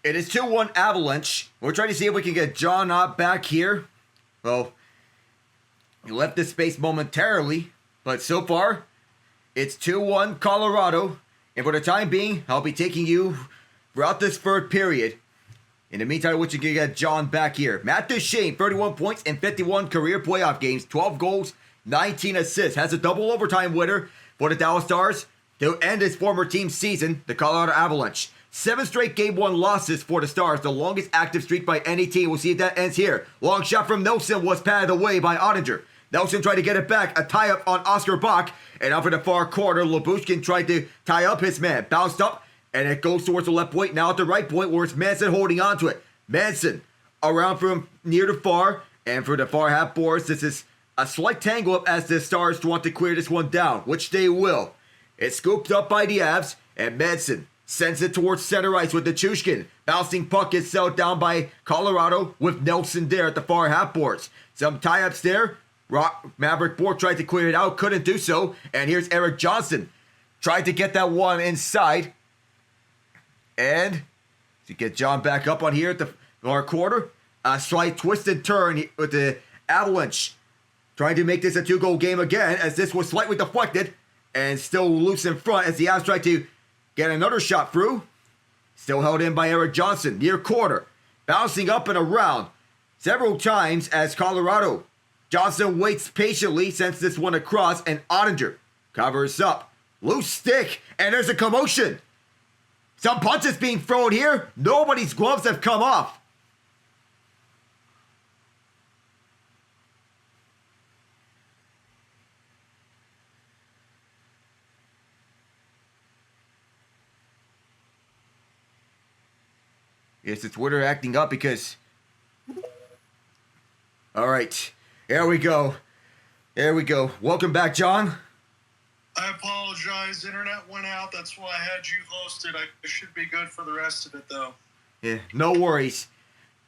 It is 2-1 Avalanche. We're trying to see if we can get John Ott back here. Well, he left this space momentarily, but so far, it's 2-1 Colorado. And for the time being, I'll be taking you throughout this third period. In the meantime, we can get John back here. Matt Duchene, 31 points in 51 career playoff games, 12 goals, 19 assists. Has a double overtime winner for the Dallas Stars to end his former team's season, the Colorado Avalanche. 7 straight Game 1 losses for the Stars, the longest active streak by any team. We'll see if that ends here. Long shot from Nelson was patted away by Ottinger. Nelson tried to get it back, a tie-up on Oscar Bach, and out in the far corner, Lyubushkin tried to tie up his man. Bounced up, and it goes towards the left point, now at the right point, where it's Manson holding on to it. Manson around from near to far, and for the far half boards, this is a slight tangle up as the Stars want to clear this one down, which they will. It's scooped up by the Avs, and Manson sends it towards center ice with Nichushkin. Bouncing puck is settled down by Colorado with Nelson there at the far half boards. Some tie-ups there. Maverick Bork tried to clear it out, couldn't do so. And here's Erik Johnson. Tried to get that one inside. And to get John back up on here at the far quarter. A slight twisted turn with the Avalanche. Trying to make this a 2-goal game again as this was slightly deflected. And still loose in front as the Avs tried to get another shot through. Still held in by Erik Johnson near quarter. Bouncing up and around several times as Colorado. Johnson waits patiently, sends this one across, and Ottinger covers up. Loose stick, and there's a commotion. Some punches being thrown here. Nobody's gloves have come off. Is the Twitter acting up because... All right. There we go. There we go. Welcome back, John. I apologize. Internet went out. That's why I had you hosted. I should be good for the rest of it, though. Yeah, no worries.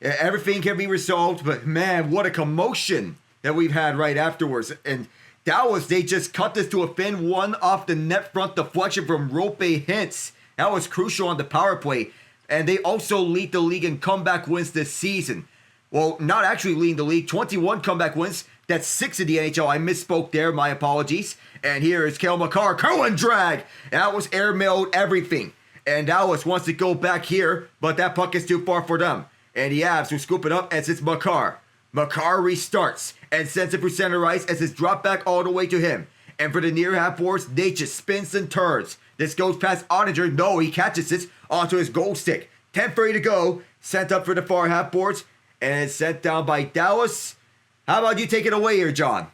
Everything can be resolved, but man, what a commotion that we've had right afterwards. And Dallas, they just cut this to a thin one off the net front deflection from Rope Hintz. That was crucial on the power play. And they also lead the league in comeback wins this season. Well, not actually leading the league. 21 comeback wins. That's 6 in the NHL. I misspoke there. My apologies. And here is Cale Makar. Cohen drag. That was airmailed everything. And Dallas wants to go back here, but that puck is too far for them. And the Avs will scoop it up as it's Makar. Makar restarts and sends it for center ice as it's dropped back all the way to him. And for the near half boards, they just spins and turns. This goes past Ottinger. No, he catches it onto his goal stick. 10:30 to go. Sent up for the far half boards. And it's sent down by Dallas. How about you take it away here, John?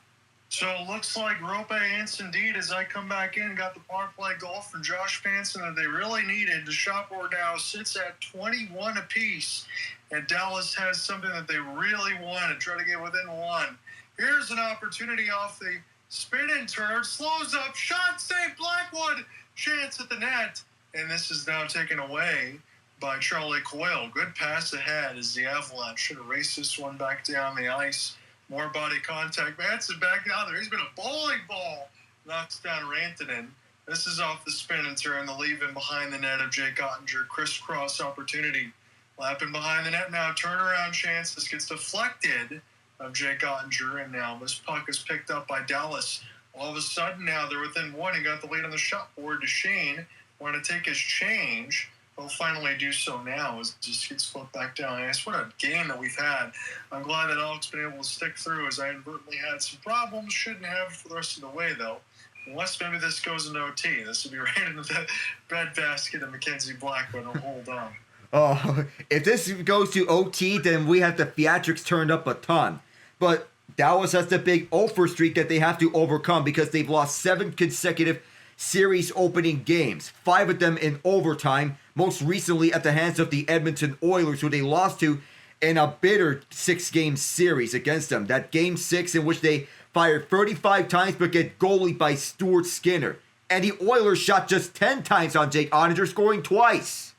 So it looks like Rope Hintz, indeed, as I come back in, got the power play goal from Josh Manson that they really needed. The shot board now sits at 21 apiece, and Dallas has something that they really want to try to get within one. Here's an opportunity off the spin and turn, slows up, shot save, Blackwood, chance at the net, and this is now taken away by Charlie Coyle. Good pass ahead as the Avalanche should erase this one back down the ice. More body contact. Manson back down there. He's been a bowling ball. Knocks down Rantanen. This is off the spin and turn. The leave in behind the net of Jake Ottinger. Crisscross opportunity. Lapping behind the net now. Turnaround chance. This gets deflected of Jake Ottinger. And now this puck is picked up by Dallas. All of a sudden now they're within one. He got the lead on the shot board to Shane. Want to take his change. He'll finally do so now as it just gets flipped back down. Ice. What a game that we've had. I'm glad that Alex been able to stick through as I inadvertently had some problems. Shouldn't have for the rest of the way, though. Unless maybe this goes into OT. This will be right into the breadbasket of Mackenzie Blackwood. I'll hold on. Oh, if this goes to OT, then we have the theatrics turned up a ton. But Dallas has the big offer streak that they have to overcome because they've lost 7 consecutive series opening games, 5 of them in overtime, most recently at the hands of the Edmonton Oilers, who they lost to in a bitter 6-game series against them. That game 6 in which they fired 35 times but get goalied by Stuart Skinner. And the Oilers shot just 10 times on Jake Ottinger, scoring twice.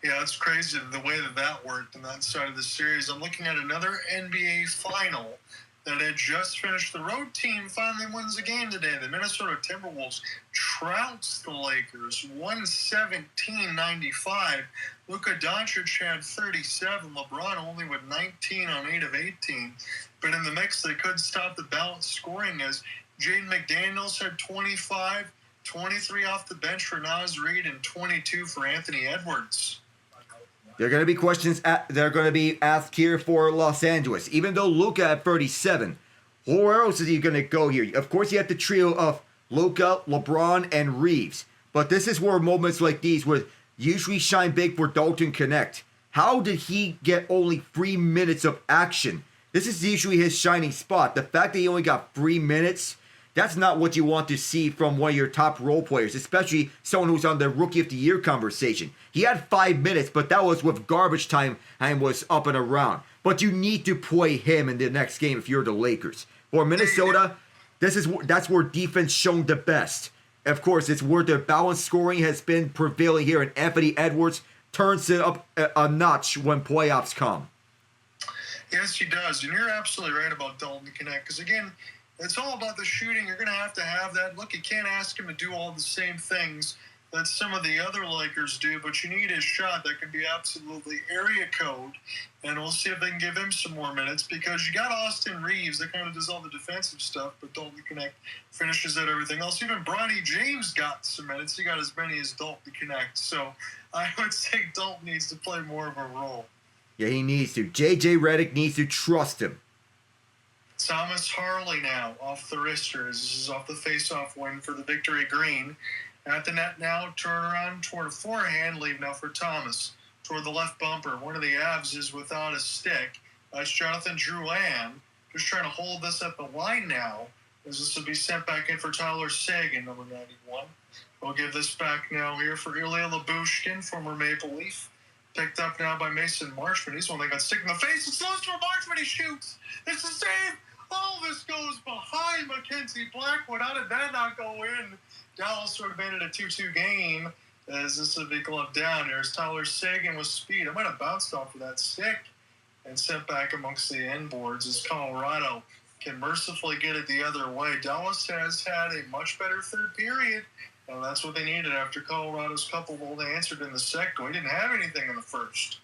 Yeah, it's crazy the way that worked on that side of the series. I'm looking at another NBA final that had just finished. The road team finally wins the game today. The Minnesota Timberwolves trounced the Lakers 117-95. Luka Doncic had 37. LeBron only with 19 on 8 of 18. But in the mix, they could stop the balanced scoring as Jaden McDaniels had 25, 23 off the bench for Naz Reid, and 22 for Anthony Edwards. There are going to be questions they're going to be asked here for Los Angeles. Even though Luka at 37, where else is he going to go here? Of course, you have the trio of Luka, LeBron, and Reeves. But this is where moments like these would usually shine big for Dalton Connect. How did he get only 3 minutes of action? This is usually his shining spot. The fact that he only got 3 minutes, that's not what you want to see from one of your top role players, especially someone who's on the Rookie of the Year conversation. He had 5 minutes, but that was with garbage time and was up and around. But you need to play him in the next game if you're the Lakers. For Minnesota, that's where defense shown the best. Of course, it's where the balanced scoring has been prevailing here, and Anthony Edwards turns it up a notch when playoffs come. Yes, he does. And you're absolutely right about Dalton Connect. Because, again, it's all about the shooting. You're going to have that. Look, you can't ask him to do all the same things that some of the other Lakers do, but you need his shot. That can be absolutely area code. And we'll see if they can give him some more minutes because you got Austin Reeves that kind of does all the defensive stuff, but Dalton Connect finishes out everything else. Even Bronny James got some minutes. He got as many as Dalton Connect. So I would say Dalton needs to play more of a role. Yeah, he needs to. J.J. Redick needs to trust him. Thomas Harley now off the wristers. This is off the face-off win for the Victory Green. At the net now, turn around toward a forehand, leave now for Thomas. Toward the left bumper. One of the Avs is without a stick. That's Jonathan Drouin. Just trying to hold this at the line now, as this will be sent back in for Tyler Seguin, number 91. We'll give this back now here for Ilya Lyubushkin, former Maple Leaf. Picked up now by Mason Marchment. He's one that got stick in the face. It's loose for Marchment. He shoots. It's a save. Oh, this goes behind Mackenzie Blackwood. How did that not go in? Dallas sort of made it a 2-2 game as this would be gloved down. There's Tyler Sagan with speed. I might have bounced off of that stick and sent back amongst the end boards as Colorado can mercifully get it the other way. Dallas has had a much better third period, and that's what they needed after Colorado's couple goal they answered in the second. We didn't have anything in the first,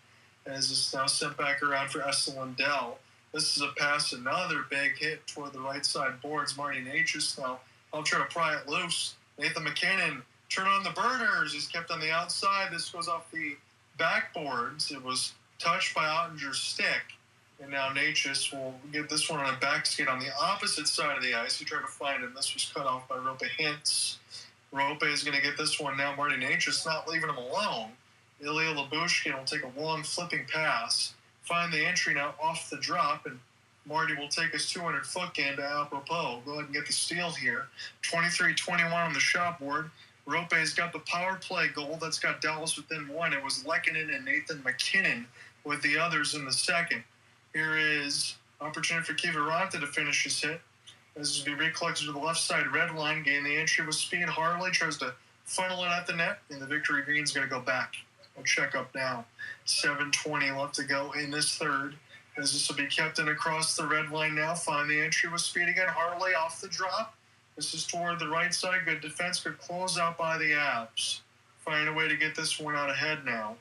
as it's now sent back around for Esther Lindell. This is a pass, another big hit toward the right side boards. Marty Natchez now, I'll try to pry it loose. Nathan McKinnon, turn on the burners. He's kept on the outside. This goes off the backboards. It was touched by Ottinger's stick. And now Natchez will get this one on a back skate on the opposite side of the ice. He tried to find him. This was cut off by Rope Hintz. Rope is going to get this one now. Marty Natchez not leaving him alone. Ilya Labushkin will take a long flipping pass. Find the entry now off the drop, and Marty will take his 200-foot game to apropos. Go ahead and get the steal here. 23-21 on the shot board. Rope's got the power play goal. That's got Dallas within one. It was Lehkonen and Nathan McKinnon with the others in the second. Here is opportunity for Mikko Rantanen to finish his hit. This is to be recollected to the left side red line. Gain the entry with speed. Harley tries to funnel it at the net, and the victory green's going to go back. We'll check up now. 7:20 left to go in this third. As this will be kept in across the red line now. Find the entry with speed again. Harley off the drop. This is toward the right side. Good defense. Good close out by the Avs. Find a way to get this one out ahead now.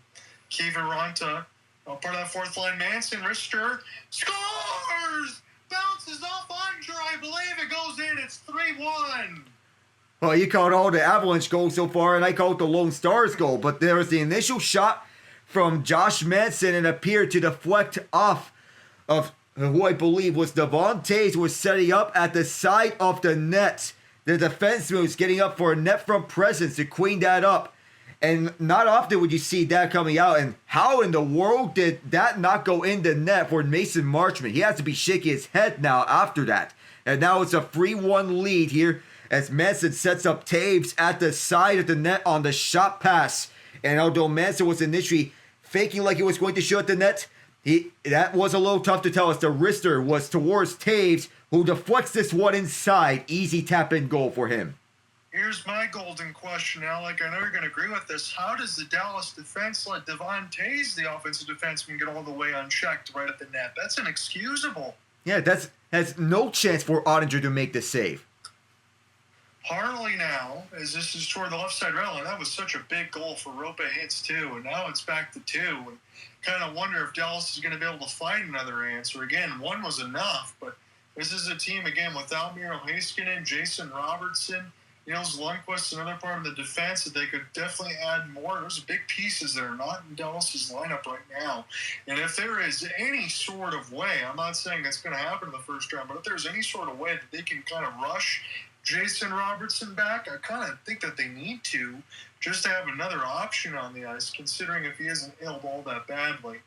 Kiviranta, part of that fourth line. Manson, wrister, scores! Bounces off Andre. I believe it goes in. It's 3-1. Well, you called all the Avalanche goals so far, and I called the Lone Stars goal. But there was the initial shot from Josh Manson and appeared to deflect off of who I believe was Devon Toews, was setting up at the side of the net. The defenseman was getting up for a net front presence to clean that up. And not often would you see that coming out. And how in the world did that not go in the net for Mason Marchment? He has to be shaking his head now after that. And now it's a 3-1 lead here as Manson sets up Toews at the side of the net on the shot pass. And although Manson was initially faking like he was going to shoot the net, that was a little tough to tell as the wrister was towards Toews, who deflects this one inside. Easy tap-in goal for him. Here's my golden question, Alec. I know you're going to agree with this. How does the Dallas defense let Devon Toews, the offensive defenseman, get all the way unchecked right at the net? That's inexcusable. Yeah, has no chance for Ottinger to make the save. Harley now, as this is toward the left side rail, and that was such a big goal for Rope Hintz too, and now it's back to 2. And kind of wonder if Dallas is going to be able to find another answer. Again, 1 was enough, but this is a team, again, without Miro Heiskanen, Jason Robertson, Niels Lundqvist, another part of the defense that they could definitely add more. There's big pieces that are not in Dallas's lineup right now. And if there is any sort of way, I'm not saying it's going to happen in the first round, but if there's any sort of way that they can kind of rush Jason Robertson back, I kind of think that they need to, just to have another option on the ice, considering if he isn't ill all that badly.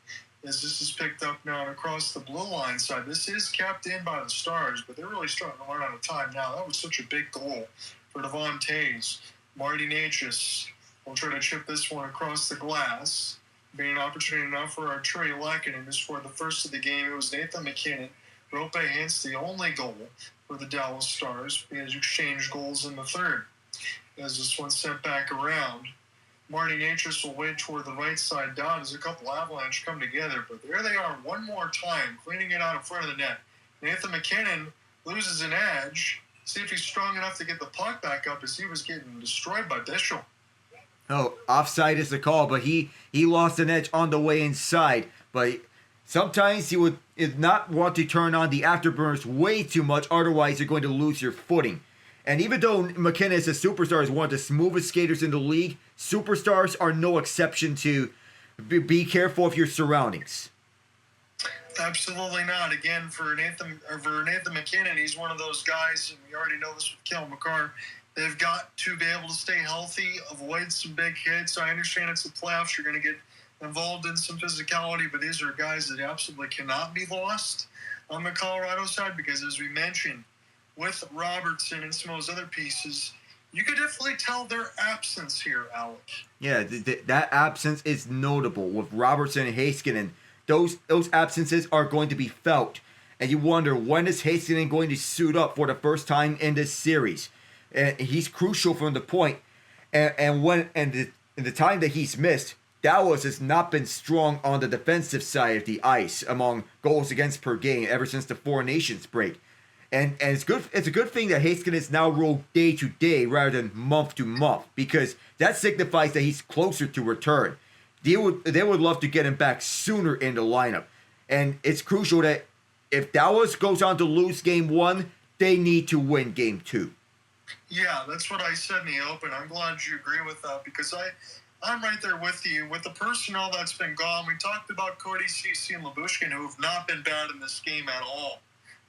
As this is picked up now and across the blue line side. This is kept in by the Stars, but they're really starting to run out of time now. That was such a big goal for Devon Toews. Marty Natchez will try to chip this one across the glass. Being an opportunity now for our Trey Lehkonen. This for the first of the game. It was Nathan McKinnon. Rope Hintz, the only goal for the Dallas Stars. He has exchanged goals in the third. As this one sent back around. Marty Natchez will wait toward the right side dot as a couple Avalanche come together. But there they are one more time, cleaning it out in front of the net. Nathan McKinnon loses an edge. See if he's strong enough to get the puck back up as he was getting destroyed by Bishop. Oh, offside is the call, but he lost an edge on the way inside. But sometimes he would not want to turn on the afterburners way too much, otherwise you're going to lose your footing. And even though McKinnon is a superstar, is one of the smoothest skaters in the league, superstars are no exception to be careful of your surroundings. Absolutely not. Again, for Nathan McKinnon, he's one of those guys, and we already know this with Kel McCarr. They've got to be able to stay healthy, avoid some big hits. I understand it's the playoffs. You're going to get involved in some physicality, but these are guys that absolutely cannot be lost on the Colorado side because, as we mentioned, with Robertson and some of those other pieces, you could definitely tell their absence here, Alex. Yeah, that absence is notable with Robertson and Heiskanen. Those absences are going to be felt. And you wonder, when is Heiskanen going to suit up for the first time in this series? And he's crucial from the point. And the time that he's missed, Dallas has not been strong on the defensive side of the ice among goals against per game ever since the Four Nations break. And it's good. It's a good thing that Heiskanen is now rolled day to day rather than month to month, because that signifies that he's closer to return. They would love to get him back sooner in the lineup, and it's crucial that if Dallas goes on to lose Game 1, they need to win Game 2. Yeah, that's what I said in the open. I'm glad you agree with that, because I'm right there with you. With the personnel that's been gone, we talked about Cody, Ceci, and Labushkin, who have not been bad in this game at all,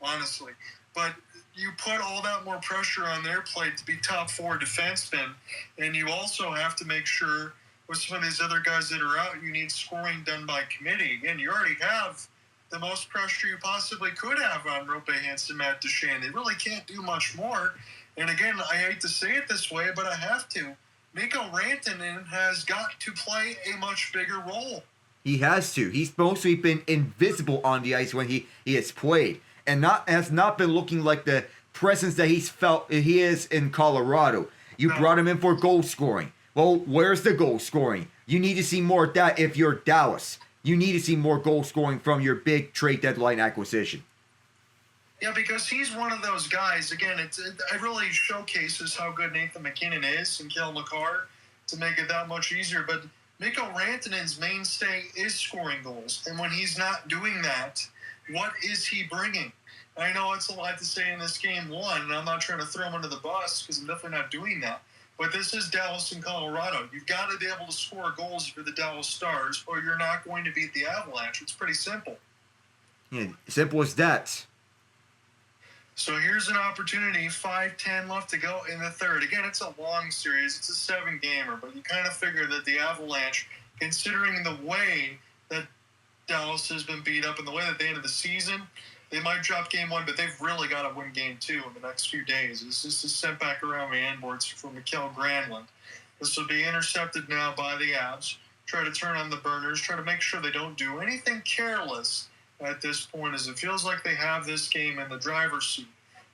honestly. But you put all that more pressure on their plate to be top four defensemen, and you also have to make sure with some of these other guys that are out, you need scoring done by committee. Again, you already have the most pressure you possibly could have on Rope Hansen, Matt Duchene. They really can't do much more. And again, I hate to say it this way, but I have to. Mikko Rantanen has got to play a much bigger role. He has to. He's mostly been invisible on the ice when he has played, and has not been looking like the presence that he is in Colorado. You brought him in for goal scoring. Well, where's the goal scoring? You need to see more of that if you're Dallas. You need to see more goal scoring from your big trade deadline acquisition. Yeah, because he's one of those guys. Again, it really showcases how good Nathan MacKinnon is and Kel McCarr to make it that much easier. But Mikko Rantanen's mainstay is scoring goals. And when he's not doing that, what is he bringing? I know it's a lot to say in this Game 1, and I'm not trying to throw him under the bus because I'm definitely not doing that. But this is Dallas and Colorado. You've got to be able to score goals for the Dallas Stars, or you're not going to beat the Avalanche. It's pretty simple. Yeah, simple as that. So here's an opportunity, 5:10 left to go in the third. Again, it's a long series. It's a 7-gamer, but you kind of figure that the Avalanche, considering the way that Dallas has been beat up and the way that they ended the season, they might drop Game 1, but they've really got to win Game 2 in the next few days. This is sent back around the end boards from Mikael Granlund. This will be intercepted now by the Avs. Try to turn on the burners, try to make sure they don't do anything careless at this point, as it feels like they have this game in the driver's seat.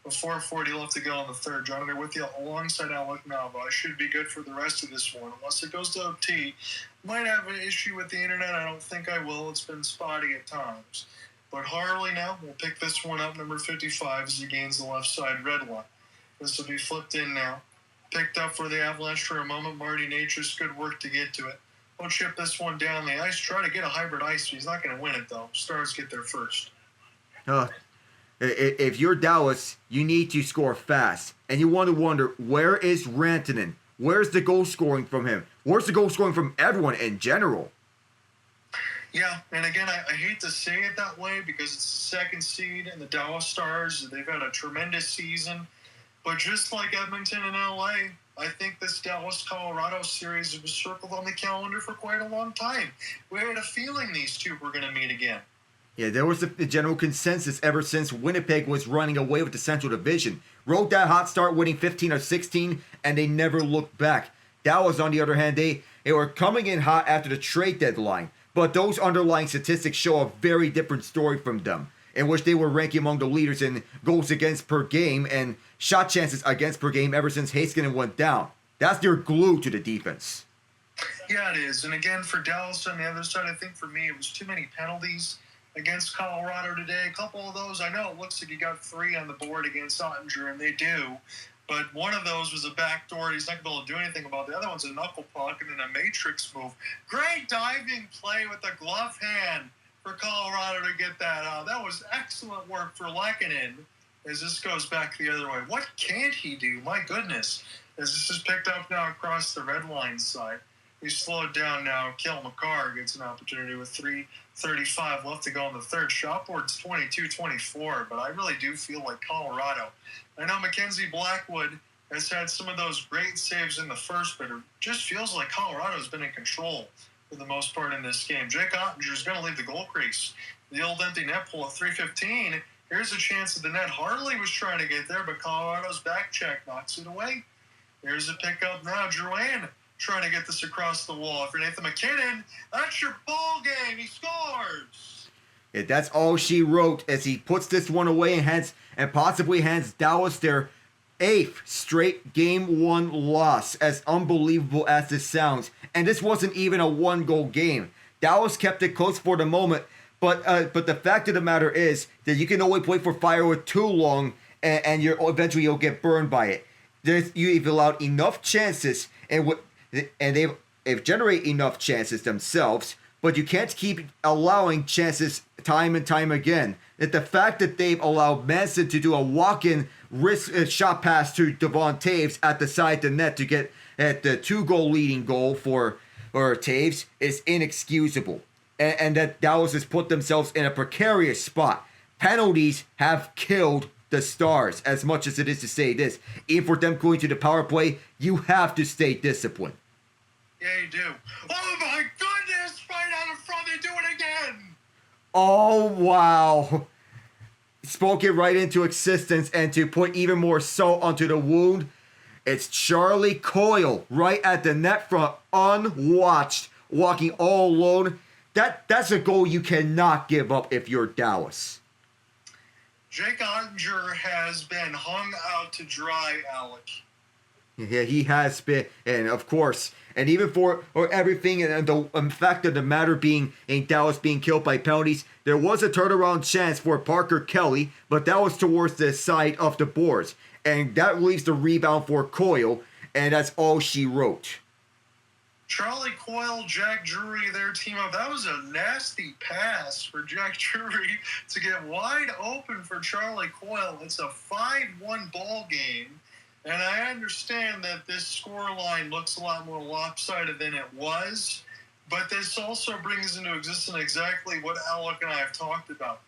With 4:40 left to go in the third. John, they're with you alongside Alec Nava. I should be good for the rest of this one, unless it goes to OT. Might have an issue with the internet. I don't think I will. It's been spotty at times. But Harley now will pick this one up, number 55, as he gains the left side red line. This will be flipped in now. Picked up for the Avalanche for a moment. Marty Natchez, good work to get to it. We'll chip this one down the ice. Try to get a hybrid ice. He's not going to win it, though. Stars get there first. If you're Dallas, you need to score fast. And you want to wonder, where is Rantanen? Where's the goal scoring from him? Where's the goal scoring from everyone in general? Yeah, and again, I hate to say it that way because it's the second seed and the Dallas Stars. They've had a tremendous season. But just like Edmonton and LA, I think this Dallas-Colorado series was circled on the calendar for quite a long time. We had a feeling these two were going to meet again. Yeah, there was the general consensus ever since Winnipeg was running away with the Central Division. Rode that hot start, winning 15 or 16, and they never looked back. Dallas, on the other hand, they were coming in hot after the trade deadline. But those underlying statistics show a very different story from them, in which they were ranking among the leaders in goals against per game and shot chances against per game ever since Heiskanen went down. That's their glue to the defense. Yeah, it is. And again, for Dallas on the other side, I think for me it was too many penalties against Colorado today. A couple of those, I know it looks like you got 3 on the board against Ottinger, and they do. But one of those was a backdoor. He's not going to be able to do anything about it. The other one's a knuckle puck and then a matrix move. Great diving play with the glove hand for Colorado to get that out. That was excellent work for Lehkonen as this goes back the other way. What can't he do? My goodness. As this is picked up now across the red line side. He's slowed down now. Kel McCarr gets an opportunity with 3:35 left to go in the third. Shot board's 22-24, but I really do feel like Colorado. I know Mackenzie Blackwood has had some of those great saves in the first, but it just feels like Colorado's been in control for the most part in this game. Jake Ottinger is going to leave the goal crease. The old empty net pull at 3:15. Here's a chance at the net. Harley was trying to get there, but Colorado's back check knocks it away. Here's a pickup now. Drouin trying to get this across the wall. For Nathan McKinnon, that's your ball game. He scores. Yeah, that's all she wrote as he puts this one away and possibly hands Dallas their 8th straight Game 1 loss, as unbelievable as this sounds. And this wasn't even a 1-goal game. Dallas kept it close for the moment, but the fact of the matter is that you can only play for fire with too long, and eventually you'll get burned by it. You've allowed enough chances, and they've generated enough chances themselves, but you can't keep allowing chances time and time again. That the fact that they've allowed Manson to do a walk-in shot pass to Devon Taves at the side of the net to get at the 2-goal leading goal for Taves is inexcusable. And that Dallas has put themselves in a precarious spot. Penalties have killed the Stars, as much as it is to say this. Even for them going to the power play, you have to stay disciplined. Yeah, you do. Oh my goodness! Right out in front, they do it again! Oh, wow. Spoke it right into existence, and to put even more salt onto the wound, it's Charlie Coyle right at the net front, unwatched, walking all alone. That's a goal you cannot give up if you're Dallas. Jake Ottinger has been hung out to dry, Alec. Yeah, he has been, and of course, and even for everything, and the fact of the matter being in Dallas being killed by penalties, there was a turnaround chance for Parker Kelly, but that was towards the side of the boards, and that leaves the rebound for Coyle, and that's all she wrote. Charlie Coyle, Jack Drury, their team up. That was a nasty pass for Jack Drury to get wide open for Charlie Coyle. It's a 5-1 ball game. And I understand that this scoreline looks a lot more lopsided than it was, but this also brings into existence exactly what Alec and I have talked about.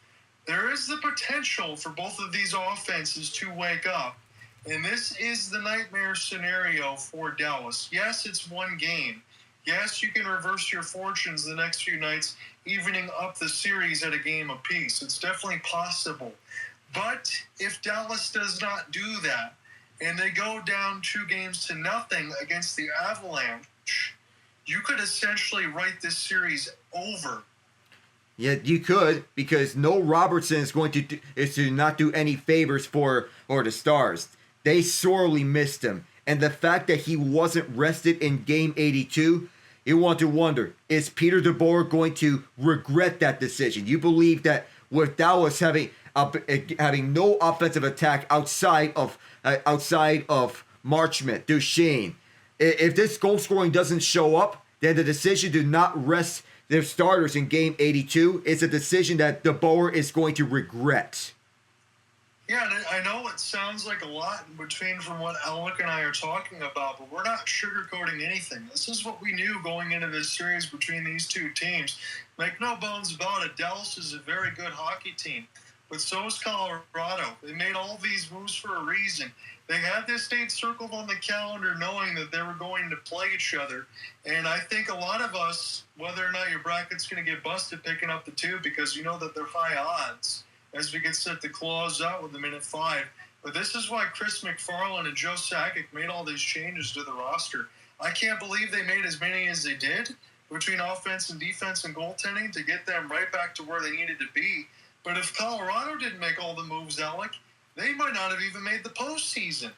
There is the potential for both of these offenses to wake up, and this is the nightmare scenario for Dallas. Yes, it's one game. Yes, you can reverse your fortunes the next few nights, evening up the series at a game apiece. It's definitely possible. But if Dallas does not do that, and they go down 2-0 against the Avalanche, you could essentially write this series over. Yeah, you could, because no Robertson is going to not do any favors for the Stars. They sorely missed him, and the fact that he wasn't rested in Game 82, you want to wonder, is Peter DeBoer going to regret that decision? You believe that with Dallas having no offensive attack outside of Marchment, Duchesne, if this goal scoring doesn't show up, then the decision to not rest their starters in Game 82 is a decision that DeBoer is going to regret. Yeah, and I know it sounds like a lot in between from what Alec and I are talking about, but we're not sugarcoating anything. This is what we knew going into this series between these two teams. Make no bones about it, Dallas is a very good hockey team, but so is Colorado. They made all these moves for a reason. They had this date circled on the calendar knowing that they were going to play each other, and I think a lot of us, whether or not your bracket's going to get busted picking up the two, because you know that they're high odds as we get set to close out with the minute 5. But this is why Chris McFarland and Joe Sakic made all these changes to the roster. I can't believe they made as many as they did between offense and defense and goaltending to get them right back to where they needed to be. But if Colorado didn't make all the moves, Alec, they might not have even made the postseason.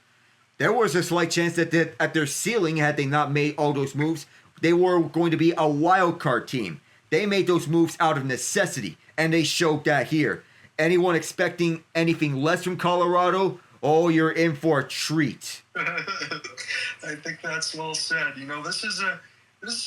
There was a slight chance that at their ceiling, had they not made all those moves, they were going to be a wild card team. They made those moves out of necessity, and they showed that here. Anyone expecting anything less from Colorado, oh, you're in for a treat. I think that's well said. You know, this is a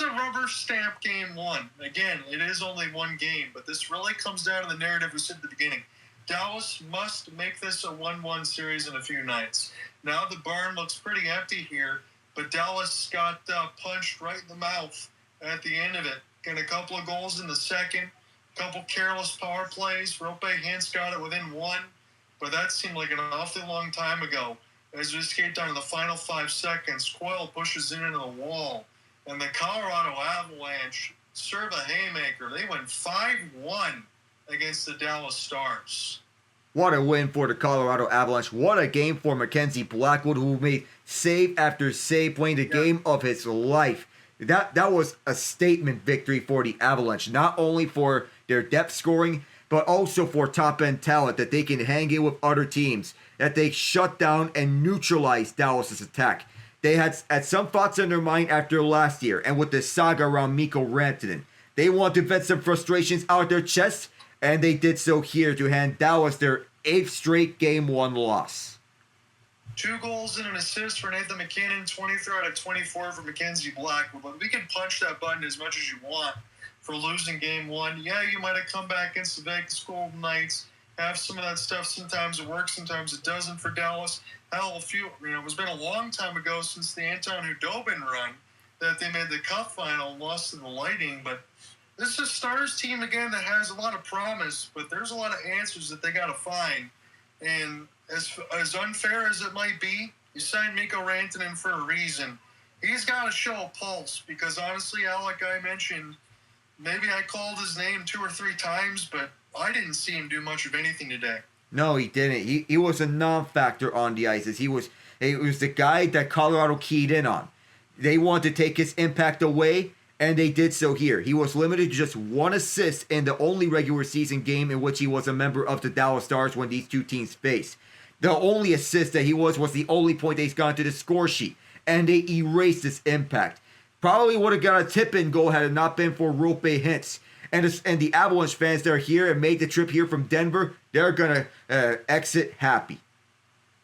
rubber stamp Game 1. Again, it is only one game, but this really comes down to the narrative we said at the beginning. Dallas must make this a 1-1 series in a few nights. Now the barn looks pretty empty here, but Dallas got punched right in the mouth at the end of it. Got a couple of goals in the second. Couple careless power plays. Rope Hintz got it within 1, but that seemed like an awfully long time ago. As we skate down to the final 5 seconds, Coyle pushes it into the wall, and the Colorado Avalanche serve a haymaker. They went 5-1 against the Dallas Stars. What a win for the Colorado Avalanche. What a game for Mackenzie Blackwood, who made save after save, playing the game of his life. That was a statement victory for the Avalanche, not only for their depth scoring, but also for top-end talent that they can hang in with other teams, that they shut down and neutralized Dallas' attack. They had some thoughts in their mind after last year, and with the saga around Mikko Rantanen. They want to vent some frustrations out of their chests, and they did so here to hand Dallas their 8th straight Game 1 loss. 2 goals and an assist for Nathan McKinnon, 23 out of 24 for Mackenzie Blackwood. But we can punch that button as much as you want for losing Game 1. Yeah, you might have come back against the Vegas Golden Knights, have some of that stuff. Sometimes it works, sometimes it doesn't for Dallas. Hell, it's been a long time ago since the Anton Hudobin run that they made the Cup final and lost to the Lightning. But this is a Stars team, again, that has a lot of promise, but there's a lot of answers that they got to find. And as unfair as it might be, you signed Mikko Rantanen for a reason. He's got to show a pulse because, honestly, Alec, I mentioned, maybe I called his name 2 or 3 times, but I didn't see him do much of anything today. No, he didn't. He was a non-factor on the ice. He was the guy that Colorado keyed in on. They wanted to take his impact away, and they did so here. He was limited to just 1 assist in the only regular season game in which he was a member of the Dallas Stars when these two teams faced. The only assist that he was the only point that he's gone to the score sheet, and they erased his impact. Probably would have got a tip-in goal had it not been for Rope Hintz. And the Avalanche fans that are here and made the trip here from Denver, they're going to exit happy.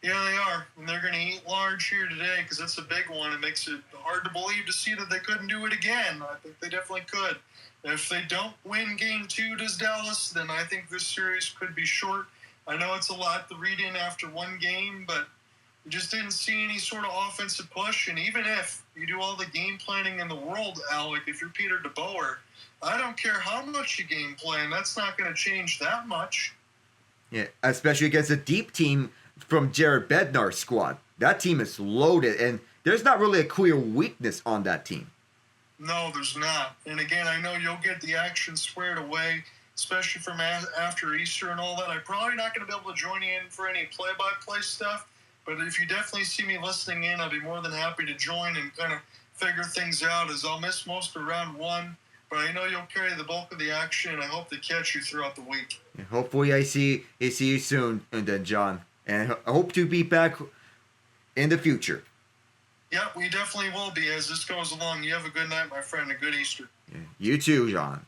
Yeah, they are. And they're going to eat large here today because that's a big one. It makes it hard to believe to see that they couldn't do it again. I think they definitely could. If they don't win Game 2, does Dallas, then I think this series could be short. I know it's a lot to read in after 1 game, but we just didn't see any sort of offensive push. And even if you do all the game planning in the world, Alec, if you're Peter DeBoer, I don't care how much you game plan. That's not going to change that much. Yeah, especially against a deep team from Jared Bednar's squad. That team is loaded, and there's not really a clear weakness on that team. No, there's not. And again, I know you'll get the action squared away, especially from after Easter and all that. I'm probably not going to be able to join you in for any play-by-play stuff, but if you definitely see me listening in, I'll be more than happy to join and kind of figure things out, as I'll miss most of round 1. But I know you'll carry the bulk of the action, and I hope to catch you throughout the week. Yeah, hopefully I see you soon, and then John. And I hope to be back in the future. Yeah, we definitely will be as this goes along. You have a good night, my friend, a good Easter. Yeah, you too, John.